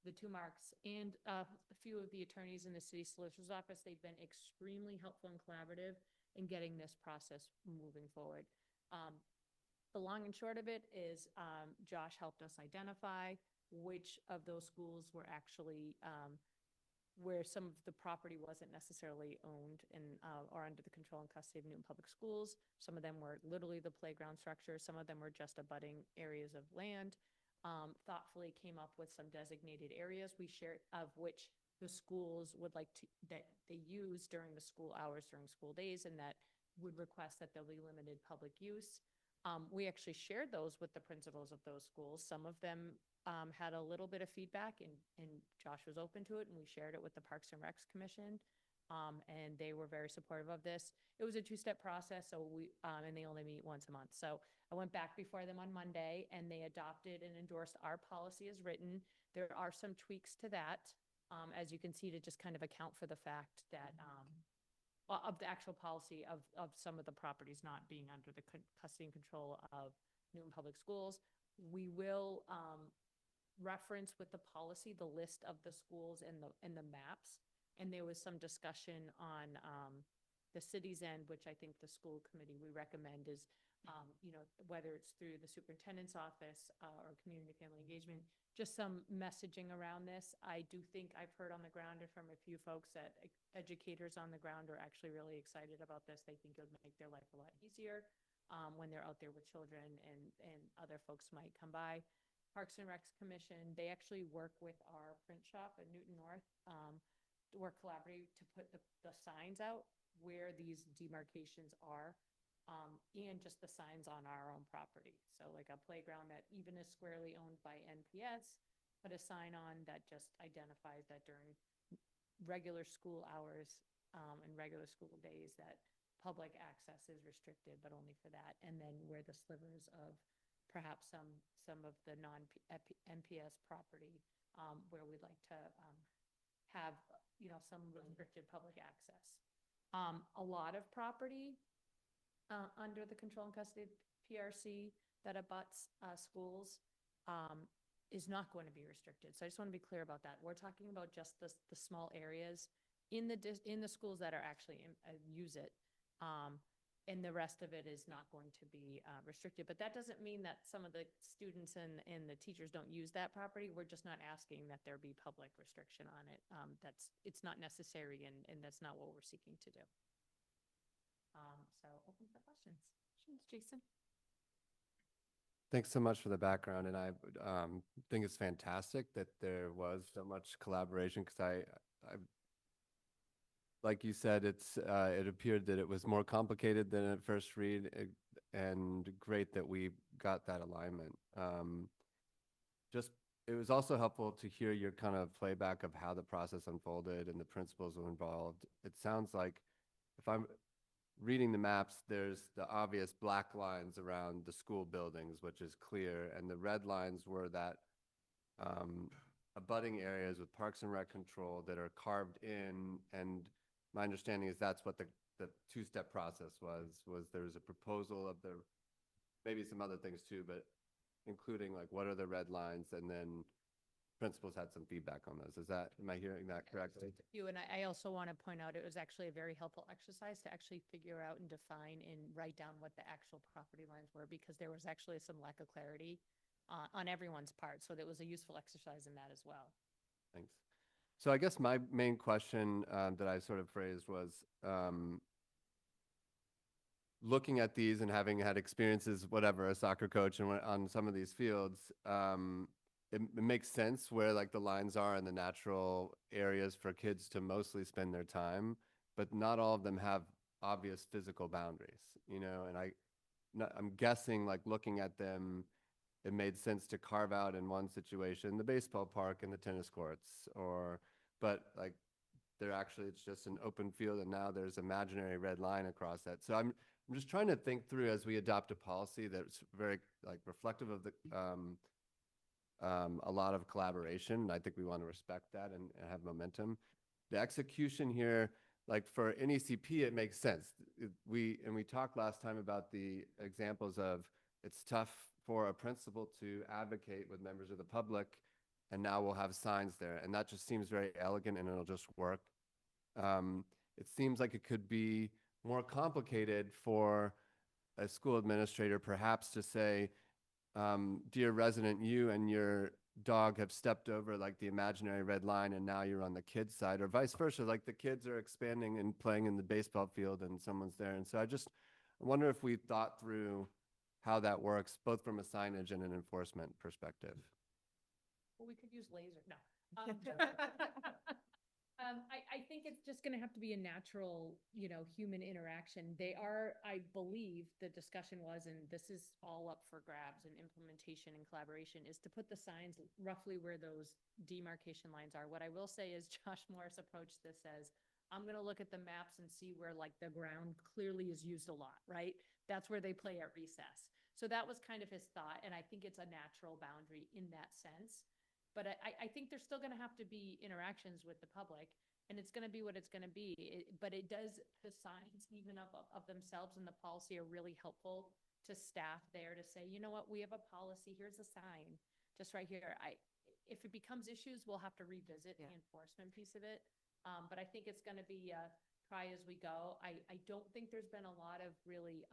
the two Marks, and a few of the attorneys in the city solicitor's office. They've been extremely helpful and collaborative in getting this process moving forward. The long and short of it is Josh helped us identify which of those schools were actually where some of the property wasn't necessarily owned or under the control and custody of Newton Public Schools. Some of them were literally the playground structure. Some of them were just abutting areas of land. thoughtfully came up with some designated areas we shared, of which the schools would like to, that they use during the school hours, during school days, and that would request that there'll be limited public use. We actually shared those with the principals of those schools. Some of them had a little bit of feedback, and Josh was open to it, and we shared it with the Parks and Recs Commission. And they were very supportive of this. It was a two-step process, so and they only meet once a month. So I went back before them on Monday, and they adopted and endorsed our policy as written. There are some tweaks to that, as you can see, to just kind of account for the fact that, of the actual policy of some of the properties not being under the custody and control of Newton Public Schools. We will reference with the policy the list of the schools and the maps. And there was some discussion on the city's end, which I think the school committee we recommend is, whether it's through the superintendent's office or community family engagement, just some messaging around this. I do think I've heard on the ground and from a few folks that educators on the ground are actually really excited about this. They think it would make their life a lot easier when they're out there with children, and other folks might come by. Parks and Recs Commission, they actually work with our print shop at Newton North. Work collaboratively to put the signs out where these demarcations are, and just the signs on our own property. So like a playground that even is squarely owned by NPS, put a sign on that just identifies that during regular school hours and regular school days that public access is restricted, but only for that. And then where the slivers of perhaps some of the non-NPS property where we'd like to have some restricted public access. A lot of property under the control and custody PRC that abuts schools is not going to be restricted. So I just want to be clear about that. We're talking about just the small areas in the schools that are actually use it. And the rest of it is not going to be restricted. But that doesn't mean that some of the students and the teachers don't use that property. We're just not asking that there be public restriction on it. It's not necessary, and that's not what we're seeking to do. So open for questions. Jason? Thanks so much for the background, and I think it's fantastic that there was so much collaboration, because I like you said, it appeared that it was more complicated than at first read, and great that we got that alignment. It was also helpful to hear your kind of playback of how the process unfolded and the principals were involved. It sounds like, if I'm reading the maps, there's the obvious black lines around the school buildings, which is clear, and the red lines were that abutting areas with Parks and Rec control that are carved in. And my understanding is that's what the two-step process was there was a proposal of maybe some other things too, but including like what are the red lines, and then principals had some feedback on those. Am I hearing that correctly? You, and I also want to point out, it was actually a very helpful exercise to actually figure out and define and write down what the actual property lines were, because there was actually some lack of clarity on everyone's part. So that was a useful exercise in that as well. Thanks. So I guess my main question that I sort of phrased was, looking at these and having had experiences, whatever, a soccer coach and on some of these fields, it makes sense where like the lines are in the natural areas for kids to mostly spend their time, but not all of them have obvious physical boundaries, and I'm guessing, like, looking at them, it made sense to carve out in one situation the baseball park and the tennis courts, but like it's just an open field, and now there's imaginary red line across that. So I'm just trying to think through, as we adopt a policy that's very like reflective of the a lot of collaboration. I think we want to respect that and have momentum. The execution here, like for NECP, it makes sense. We talked last time about the examples of it's tough for a principal to advocate with members of the public, and now we'll have signs there, and that just seems very elegant, and it'll just work. It seems like it could be more complicated for a school administrator perhaps to say, dear resident, you and your dog have stepped over like the imaginary red line, and now you're on the kids' side, or vice versa, like the kids are expanding and playing in the baseball field and someone's there. And so I wonder if we thought through how that works, both from a signage and an enforcement perspective. Well, we could use laser, no. I think it's just gonna have to be a natural, human interaction. They are, I believe, the discussion was, and this is all up for grabs and implementation and collaboration, is to put the signs roughly where those demarcation lines are. What I will say is Josh Morris approached this as, I'm gonna look at the maps and see where like the ground clearly is used a lot, right? That's where they play at recess. So that was kind of his thought, and I think it's a natural boundary in that sense. But I think there's still gonna have to be interactions with the public, and it's gonna be what it's gonna be. But it does, the signs even of themselves and the policy are really helpful to staff there to say, you know what, we have a policy, here's a sign, just right here. If it becomes issues, we'll have to revisit the enforcement piece of it. But I think it's gonna be try as we go. I don't think there's been a lot of really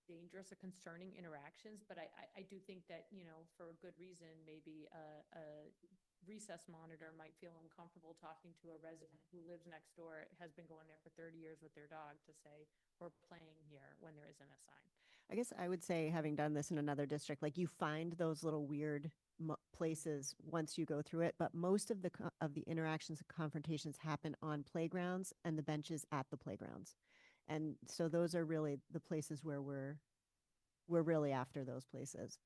dangerous or concerning interactions, but I do think that, for a good reason, maybe a recess monitor might feel uncomfortable talking to a resident who lives next door, has been going there for 30 years with their dog, to say, we're playing here when there isn't a sign. I guess I would say, having done this in another district, like you find those little weird places once you go through it, but most of the interactions and confrontations happen on playgrounds and the benches at the playgrounds. And so those are really the places where we're really after those places.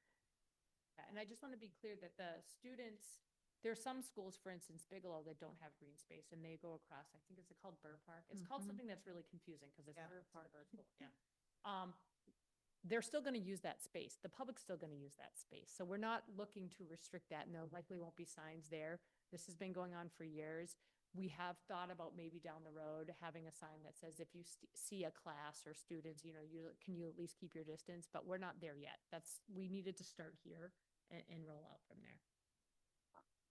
And I just want to be clear that the students, there are some schools, for instance, Bigelow, that don't have green space, and they go across, I think it's called Burr Park. It's called something that's really confusing because it's Burr Park. Yeah. They're still going to use that space. The public's still going to use that space. So we're not looking to restrict that. And there likely won't be signs there. This has been going on for years. We have thought about maybe down the road having a sign that says, if you see a class or students, can you at least keep your distance? But we're not there yet. We needed to start here and roll out from there.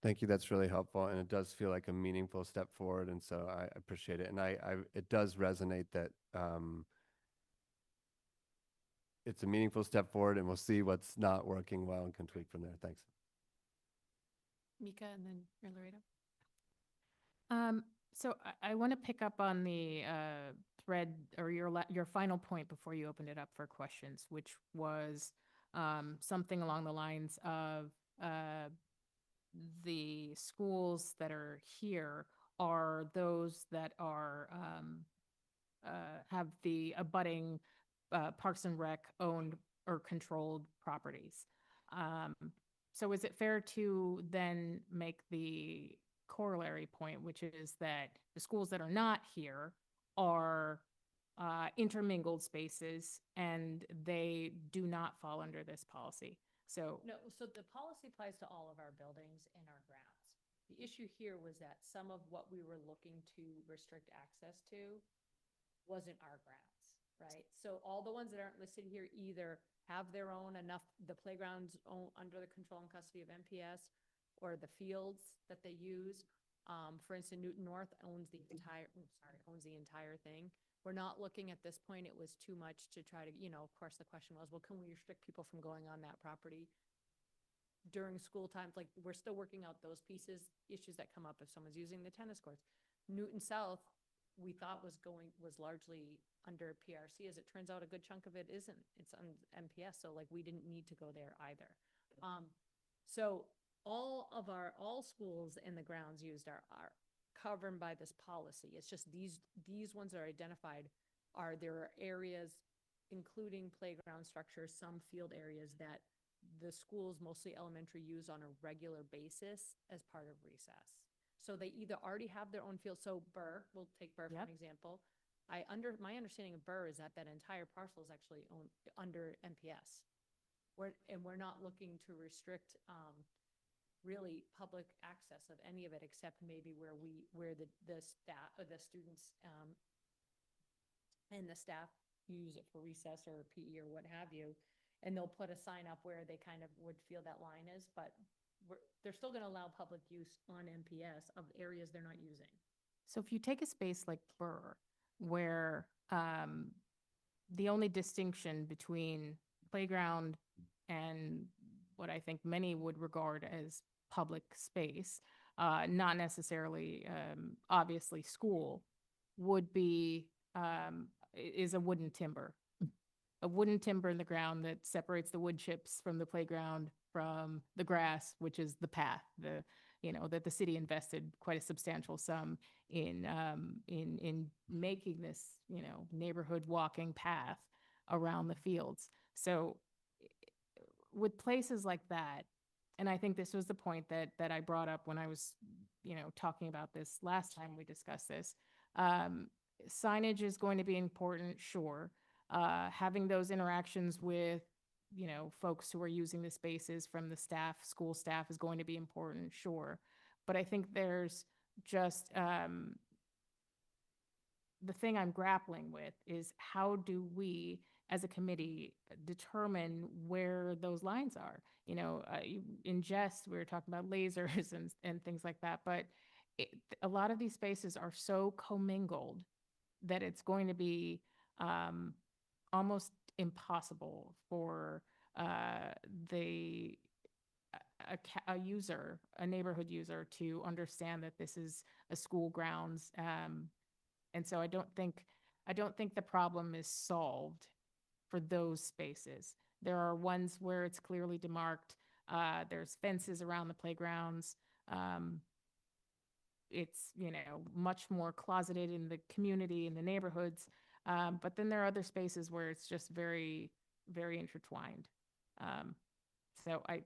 Thank you. That's really helpful. And it does feel like a meaningful step forward. And so I appreciate it. And it does resonate that it's a meaningful step forward, and we'll see what's not working well and can tweak from there. Thanks. Mika, and then your Laredo. So I want to pick up on the thread, or your final point before you opened it up for questions, which was something along the lines of the schools that are here are those that are have the abutting Parks and Rec owned or controlled properties. So is it fair to then make the corollary point, which is that the schools that are not here are intermingled spaces and they do not fall under this policy? So no, so the policy applies to all of our buildings and our grounds. The issue here was that some of what we were looking to restrict access to wasn't our grounds, right? So all the ones that aren't listed here either have their own the playgrounds under the control and custody of MPS, or the fields that they use. For instance, Newton North owns the entire thing. We're not looking at this point. It was too much to try to, of course the question was, well, can we restrict people from going on that property during school times? Like, we're still working out those issues that come up if someone's using the tennis courts. Newton South, we thought was largely under PRC. As it turns out, a good chunk of it isn't. It's on MPS, so like we didn't need to go there either. So all schools and the grounds used are covered by this policy. It's just these ones that are identified there are areas, including playground structures, some field areas that the schools, mostly elementary, use on a regular basis as part of recess. So they either already have their own field. So Burr, we'll take Burr for an example. My understanding of Burr is that entire parcel is actually owned under MPS. We're not looking to restrict really public access of any of it, except maybe where the staff or the students and the staff use it for recess or PE or what have you, and they'll put a sign up where they kind of would feel that line is, but they're still going to allow public use on MPS of areas they're not using. So if you take a space like Burr, where the only distinction between playground and what I think many would regard as public space, not necessarily obviously school, would be is a wooden timber. a wooden timber in the ground that separates the wood chips from the playground from the grass, which is the path, that the city invested quite a substantial sum in making this, neighborhood walking path around the fields. So with places like that, and I think this was the point that I brought up when I was, talking about this last time we discussed this. Signage is going to be important, sure. Having those interactions with, folks who are using the spaces from the staff, school staff is going to be important, sure. But I think there's just, the thing I'm grappling with is how do we, as a committee, determine where those lines are? In jest, we were talking about lasers and things like that, but a lot of these spaces are so commingled that it's going to be almost impossible for a user, a neighborhood user, to understand that this is a school grounds. And so I don't think the problem is solved for those spaces. There are ones where it's clearly demarked. There's fences around the playgrounds. It's, much more closeted in the community, in the neighborhoods. But then there are other spaces where it's just very, very intertwined. So I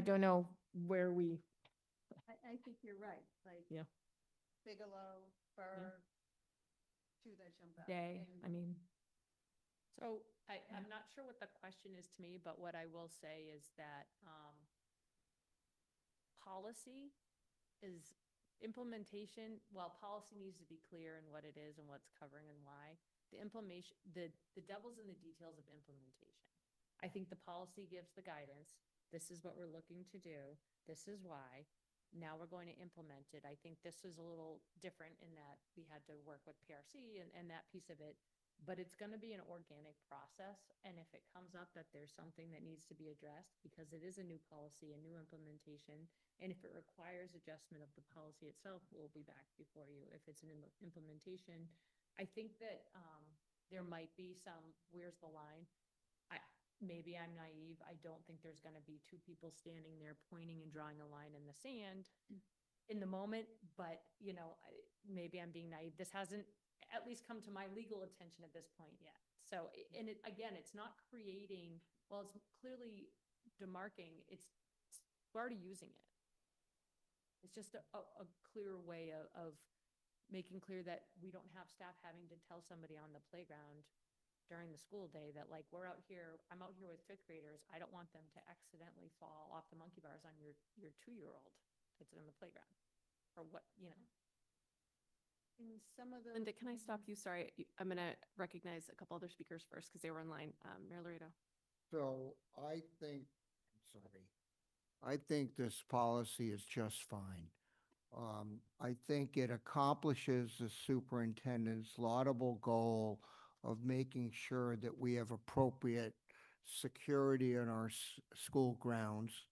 don't know where we. I think you're right, like. Yeah. Bigelow, Burr, two that jump out. Day, and- So I'm not sure what the question is to me, but what I will say is that policy is implementation. While policy needs to be clear in what it is and what's covering and why, the implementation, the devil's in the details of implementation. I think the policy gives the guidance. This is what we're looking to do. This is why. Now we're going to implement it. I think this is a little different in that we had to work with PRC and that piece of it, but it's going to be an organic process. And if it comes up that there's something that needs to be addressed because it is a new policy, a new implementation, and if it requires adjustment of the policy itself, we'll be back before you. If it's an implementation, I think that there might be some, where's the line? Maybe I'm naive. I don't think there's going to be two people standing there pointing and drawing a line in the sand in the moment, but maybe I'm being naive. This hasn't at least come to my legal attention at this point yet. So, and again, it's not creating, well, it's clearly demarking, we're already using it. It's just a clear way of making clear that we don't have staff having to tell somebody on the playground during the school day that, like, I'm out here with fifth graders. I don't want them to accidentally fall off the monkey bars on your 2-year-old that's in the playground or what, In some of the. Linda, can I stop you? Sorry, I'm going to recognize a couple other speakers first because they were online. Mayor Laredo. So I think this policy is just fine. I think it accomplishes the superintendent's laudable goal of making sure that we have appropriate security in our school grounds.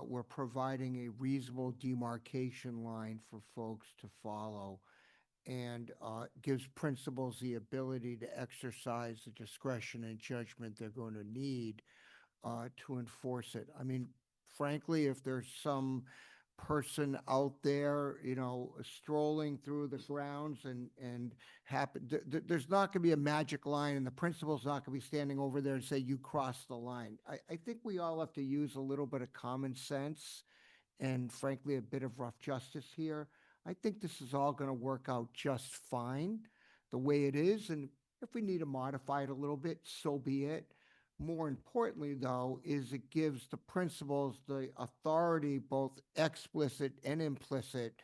We're providing a reasonable demarcation line for folks to follow, and gives principals the ability to exercise the discretion and judgment they're going to need to enforce it. I mean, frankly, if there's some person out there, strolling through the grounds and there's not going to be a magic line, and the principal's not going to be standing over there and say, you crossed the line. I think we all have to use a little bit of common sense and frankly, a bit of rough justice here. I think this is all going to work out just fine the way it is. And if we need to modify it a little bit, so be it. More importantly, though, is it gives the principals the authority, both explicit and implicit,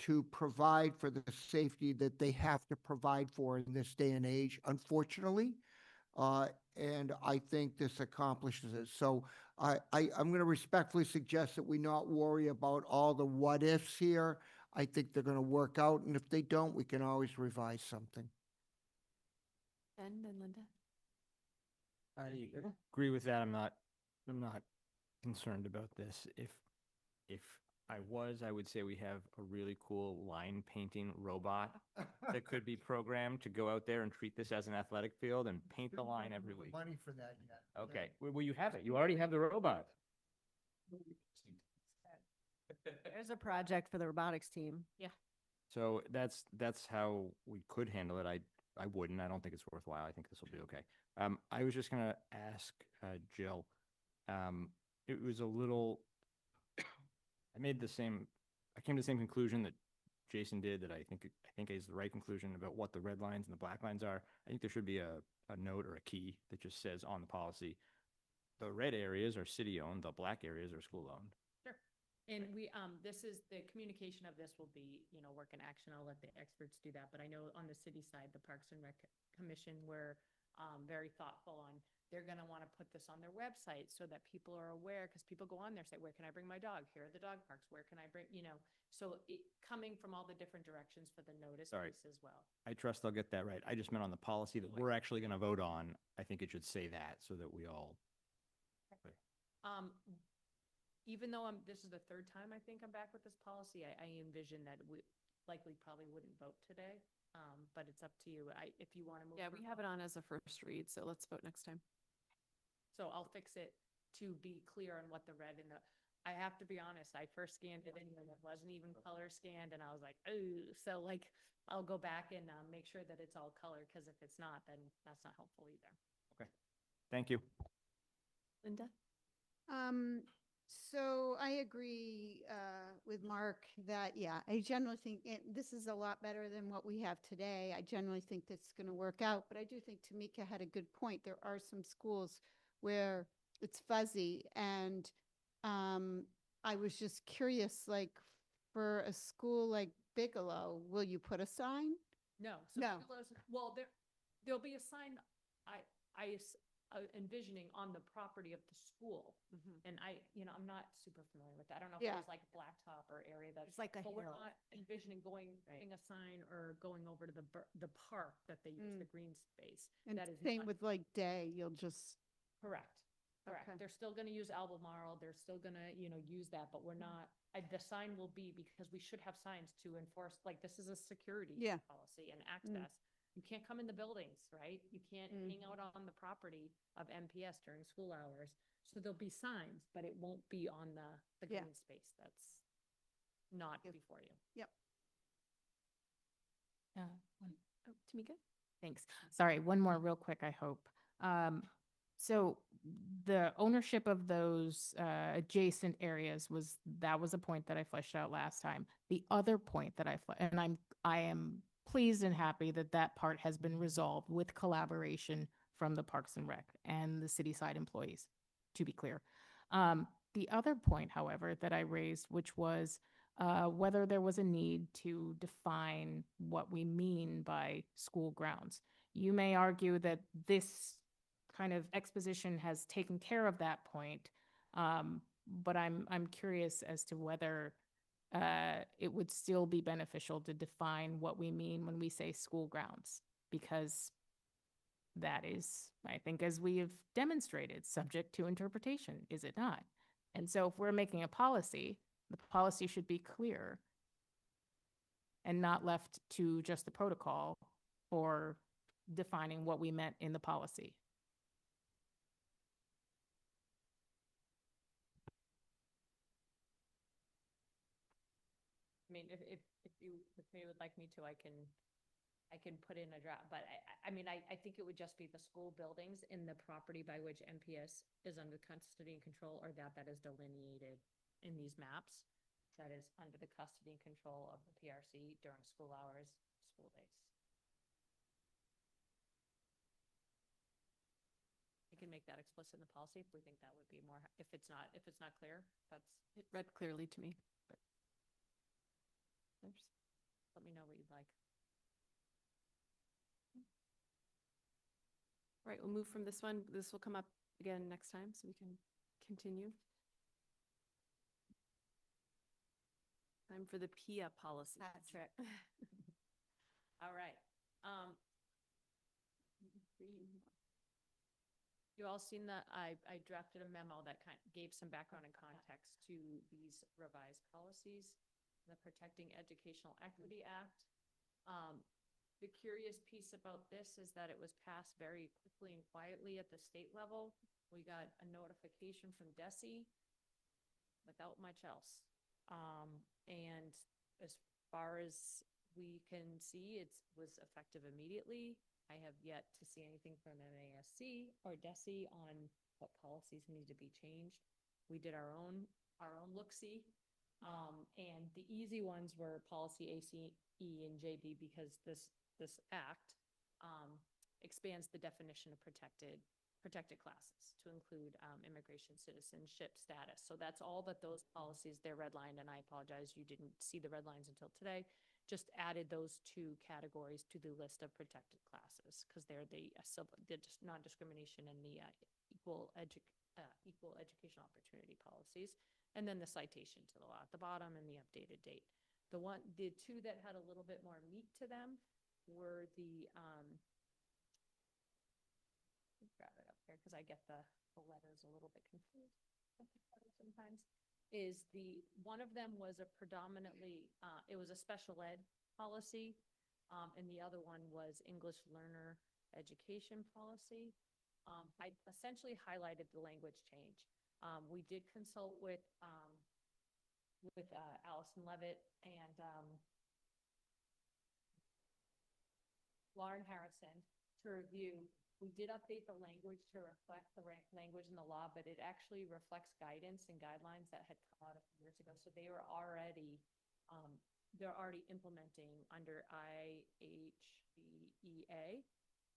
to provide for the safety that they have to provide for in this day and age, unfortunately. And I think this accomplishes it. So I'm going to respectfully suggest that we not worry about all the what ifs here. I think they're going to work out. And if they don't, we can always revise something. Ben, then Linda. I agree with that. I'm not concerned about this. If I would say we have a really cool line painting robot that could be programmed to go out there and treat this as an athletic field and paint the line every week. Money for that yet. Okay, well, you have it. You already have the robot. There's a project for the robotics team. Yeah. So that's how we could handle it. I wouldn't. I don't think it's worthwhile. I think this will be okay. I was just gonna ask Jill. It was a little. I came to the same conclusion that Jason did. That I think is the right conclusion about what the red lines and the black lines are. I think there should be a note or a key that just says on the policy, the red areas are city owned, the black areas are school owned. Sure. And we, this is, the communication of this will be, work in action. I'll let the experts do that. But I know on the city side, the Parks and Rec Commission were very thoughtful on, they're going to want to put this on their website so that people are aware, because people go on there, say, where can I bring my dog? Here are the dog parks. Where can I bring, so coming from all the different directions for the notice All right. piece as well. I trust I'll get that right. I just meant on the policy that we're actually going to vote on. I think it should say that so that we all. Even though this is the third time I think I'm back with this policy, I envision that we likely probably wouldn't vote today. But it's up to you. If you want to move. Yeah, we have it on as a first read, so let's vote next time. So I'll fix it to be clear on what the red and I have to be honest, I first scanned it and it wasn't even color scanned and I was like, oh, so I'll go back and make sure that it's all color, because if it's not, then that's not helpful either. Okay. Thank you. Linda? So I agree with Mark that, yeah, I generally think this is a lot better than what we have today. I generally think that's going to work out, but I do think Tamika had a good point. There are some schools where it's fuzzy, and I was just curious, for a school like Bigelow, will you put a sign? No. No. Well, there'll be a sign, envisioning on the property of the school. And I'm not super familiar with that. I don't know if Yeah. there's like blacktop or area that's It's like a but we're hill. not envisioning putting a sign or going over to the park that they use, the green space. And That is same not- with Day, you'll just, Correct. Correct. Okay. They're still going to use Albemarle. They're still going to, use that, but we're not, the sign will be, because we should have signs to enforce, this is a security Yeah. policy and access. You can't come in the buildings, right? You can't hang out on the property of MPS during school hours. So there'll be signs, but it won't be on the Yeah. green space. That's not before you. Yep. Tamika? Thanks. Sorry, one more real quick, I hope. So the ownership of those adjacent areas was a point that I fleshed out last time. The other point that I am pleased and happy that part has been resolved with collaboration from the Parks and Rec and the city side employees, to be clear. The other point, however, that I raised, which was whether there was a need to define what we mean by school grounds. You may argue that this kind of exposition has taken care of that point, but I'm curious as to whether it would still be beneficial to define what we mean when we say school grounds, because that is, I think, as we have demonstrated, subject to interpretation, is it not? And so if we're making a policy, the policy should be clear and not left to just the protocol for defining what we meant in the policy. I mean, if you would like me to, I can put in a draft, but I think it would just be the school buildings in the property by which MPS is under custody and control, or that is delineated in these maps, that is under the custody and control of the PRC during school hours, school days. We can make that explicit in the policy if we think that would be more, if it's not clear, It read clearly to me, but let me know what you'd like. All right, we'll move from this one. This will come up again next time, so we can continue. Time for the PIA policy. That's right. All right. You all seen that I drafted a memo that gave some background and context to these revised policies, the Protecting Educational Equity Act. The curious piece about this is that it was passed very quickly and quietly at the state level. We got a notification from DESE without much else. And as far as we can see, it was effective immediately. I have yet to see anything from MASC or DESE on what policies need to be changed. We did our own look-see. And the easy ones were policy ACE and JB, because this act expands the definition of protected classes to include immigration, citizenship status. So that's all that those policies, they're redlined, and I apologize, you didn't see the red lines until today. Just added those two categories to the list of protected classes because they're the non-discrimination and the equal educational opportunity policies, and then the citation to the law at the bottom and the updated date. The two that had a little bit more meat to them were the grab it up here because I get the letters a little bit confused sometimes. One of them was a predominantly, it was a special ed policy, and the other one was English learner education policy. I essentially highlighted the language change. We did consult with Allison Levitt and Lauren Harrison to review. We did update the language to reflect the language in the law, but it actually reflects guidance and guidelines that had come out a few years ago. So they were already, they're already implementing under IHBEA.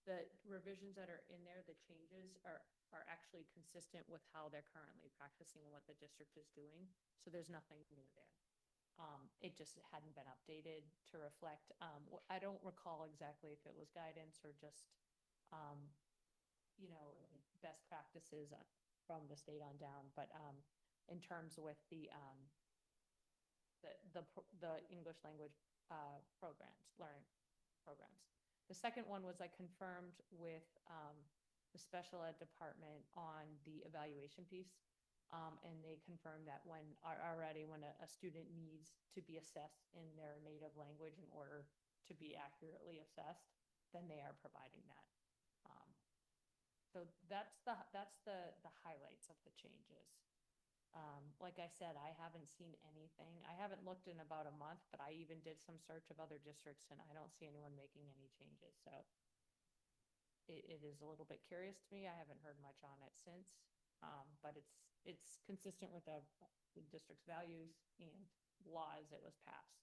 The revisions that are in there, the changes are actually consistent with how they're currently practicing and what the district is doing. So there's nothing new there. It just hadn't been updated to reflect. I don't recall exactly if it was guidance or just best practices from the state on down, but in terms with the English language learning programs. The second one was I confirmed with the special ed department on the evaluation piece, and they confirmed that when a student needs to be assessed in their native language in order to be accurately assessed, then they are providing that. So that's the highlights of the changes. Like I said, I haven't seen anything. I haven't looked in about a month, but I even did some search of other districts and I don't see anyone making any changes. So it is a little bit curious to me. I haven't heard much on it since, but it's consistent with the district's values and law as it was passed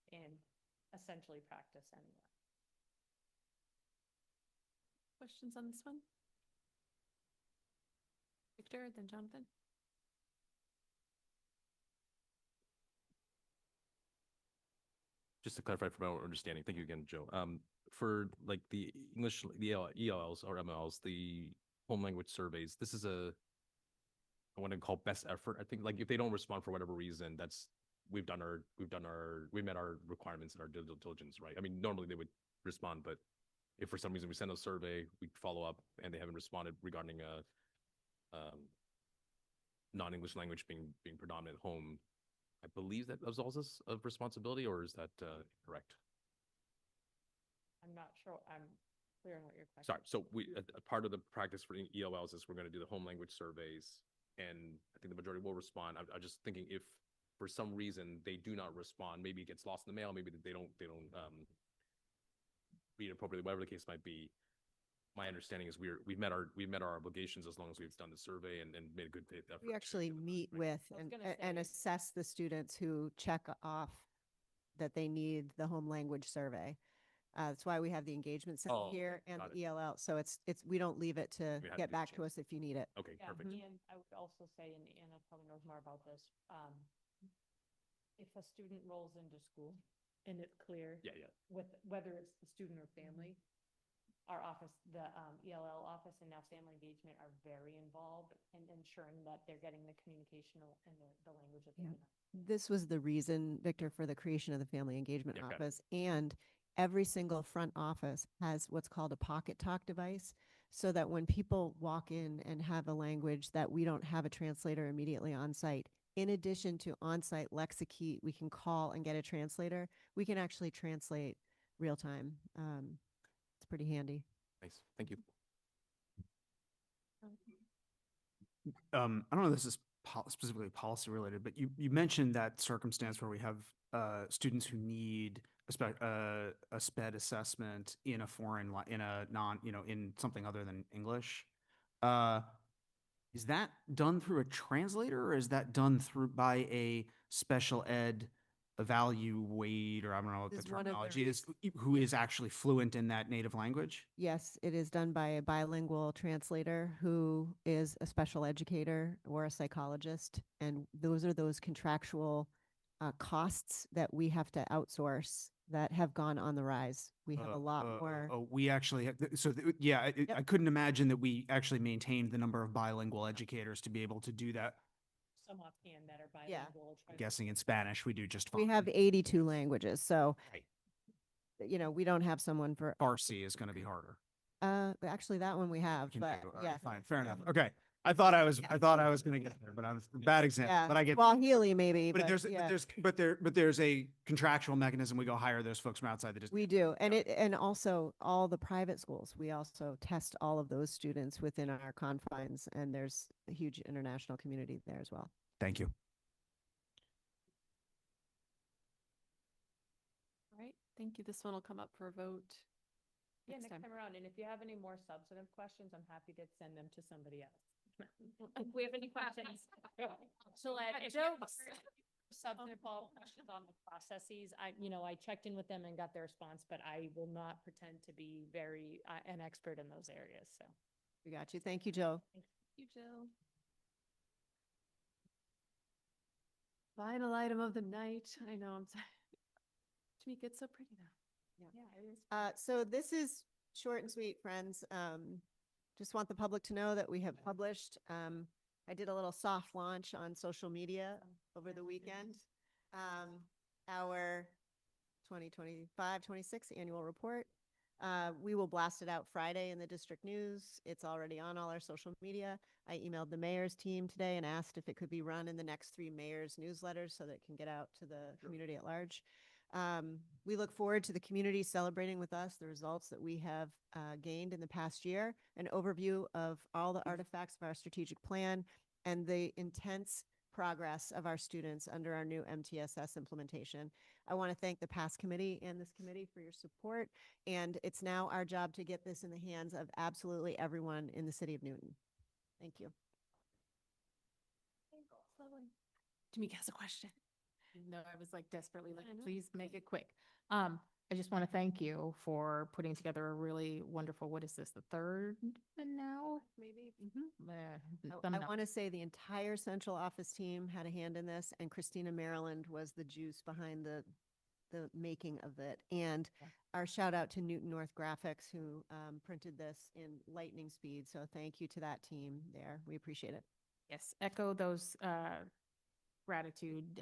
and essentially practice anyway. Questions on this one? Victor, then Jonathan. Just to clarify for my understanding, thank you again, Joe. For like the English, the ELLs or MLs, the home language surveys, this is I want to call best effort. I think like if they don't respond for whatever reason, we've met our requirements and our due diligence, right? I mean, normally they would respond, but if for some reason we send a survey, we follow up and they haven't responded regarding non-English language being predominant at home, I believe that absolves us of responsibility, or is that correct? I'm not sure. I'm clear on what your question. Sorry. So a part of the practice for ELLs is we're going to do the home language surveys, and I think the majority will respond. I'm just thinking if for some reason they do not respond, maybe it gets lost in the mail, maybe they don't read appropriately, whatever the case might be. My understanding is we've met our obligations as long as we've done the survey and made a good faith effort. We actually meet with and assess the students who check off that they need the home language survey. That's why we have the engagement center here and the ELL. So we don't leave it to get back to us if you need it. Okay, yeah, perfect. And I would also say, and Anna probably knows more about this, if a student rolls into school and it's clear with whether it's the student or family, our office, the ELL office and now family engagement are very involved in ensuring that they're getting the communication and the language that they know. This was the reason, Victor, for the creation of the family engagement office. And every single front office has what's called a pocket talk device, so that when people walk in and have a language that we don't have a translator immediately on site, in addition to on-site lexicate, we can call and get a translator. We can actually translate real time. It's pretty handy. Nice, thank you. I don't know if this is specifically policy related, but you mentioned that circumstance where we have students who need a SPED assessment in a in a non, in something other than English. Is that done through a translator, or is that done through by a special ed evaluator, I don't know what the Is one of the terminology is, who is actually fluent in that native language? Yes, it is done by a bilingual translator who is a special educator or a psychologist. And those are those contractual costs that we have to outsource that have gone on the rise. We have a lot more. Oh, we actually have, yeah, I couldn't imagine that we actually maintained the number of bilingual educators to be able to do that. Some offhand that are Yeah. bilingual. I'm guessing in Spanish, we do just fine. We have 82 languages. So, Right. We don't have someone for, Farsi is going to be harder. actually that one we have, Can but do. All right, yeah. fine, fair enough. Okay. I thought I was going to get there, but I was bad example, Yeah. but I get. Swahili maybe, But but yeah. there's a contractual mechanism. We go hire those folks from outside the district. We do. And also all the private schools, we also test all of those students within our confines, and there's a huge international community there as well. Thank you. All right, thank you. This one will come up for a vote. Yeah, next time around. And if you have any more substantive questions, I'm happy to send them to somebody else. If we have any questions. So substantive questions on the processes, I checked in with them and got their response, but I will not pretend to be very, an expert in those areas, so. We got you. Thank you, Joe. Thank you, Jill. Final item of the night. I know, I'm sorry. Tamika, it's so pretty now. Yeah, it is. So this is short and sweet, friends. Just want the public to know that we have published. I did a little soft launch on social media over the weekend. Our 2025-26 annual report. We will blast it out Friday in the district news. It's already on all our social media. I emailed the mayor's team today and asked if it could be run in the next 3 mayors' newsletters so that it can get out to the community at large. We look forward to the community celebrating with us the results that we have gained in the past year, an overview of all the artifacts of our strategic plan, and the intense progress of our students under our new MTSS implementation. I want to thank the past committee and this committee for your support, and it's now our job to get this in the hands of absolutely everyone in the city of Newton. Thank you. Tamika has a question. No, I was like desperately like, please make it quick. I just want to thank you for putting together a really wonderful, what is this, the third now? Maybe. I want to say the entire central office team had a hand in this, and Christina Maryland was the juice behind the making of it. And our shout out to Newton North Graphics, who printed this in lightning speed. So thank you to that team there. We appreciate it. Yes, echo those gratitude,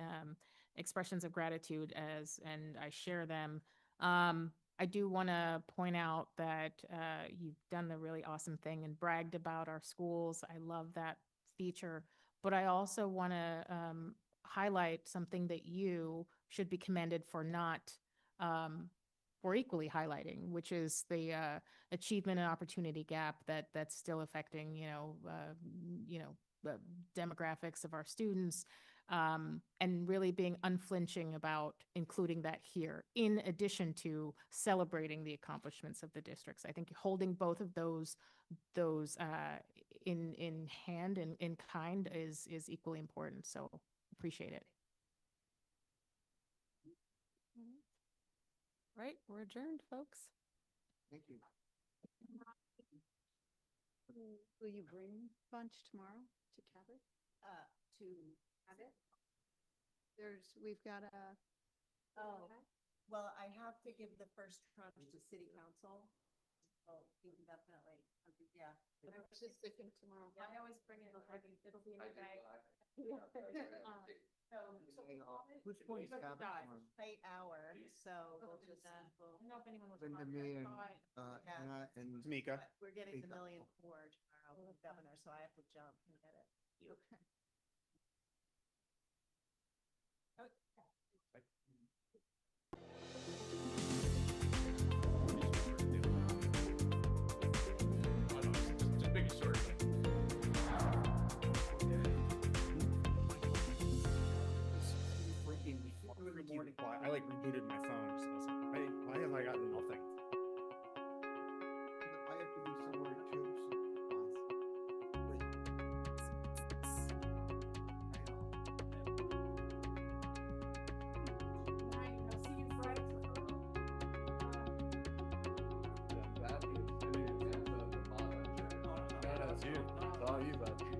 expressions of gratitude and I share them. I do want to point out that you've done the really awesome thing and bragged about our schools. I love that feature, but I also want to highlight something that you should be commended for not, for equally highlighting, which is the achievement and opportunity gap that's still affecting, the demographics of our students. And really being unflinching about including that here, in addition to celebrating the accomplishments of the districts. I think holding both of those in hand and in kind is equally important. So appreciate it. Right, we're adjourned, folks. Thank you. Will you bring lunch tomorrow to Cabot? To Cabot? We've got a. Oh, well, I have to give the first tranche to city council. So we can definitely, yeah. I was just thinking tomorrow. I always bring it, it'll be in your bag. Which point's Capricorn? Late hour, so we'll just, I don't know if anyone was. Linda, me, and Tamika. but we're getting the Mika. 1,000,004 tomorrow with the governor, so I have to jump and get it. You. Just making sure. I like rebooted my phone. So I was like, why have I gotten nothing? I have to be somewhere too. That is, I mean, it's the bottom. No, no, it's you. It's all you, bud.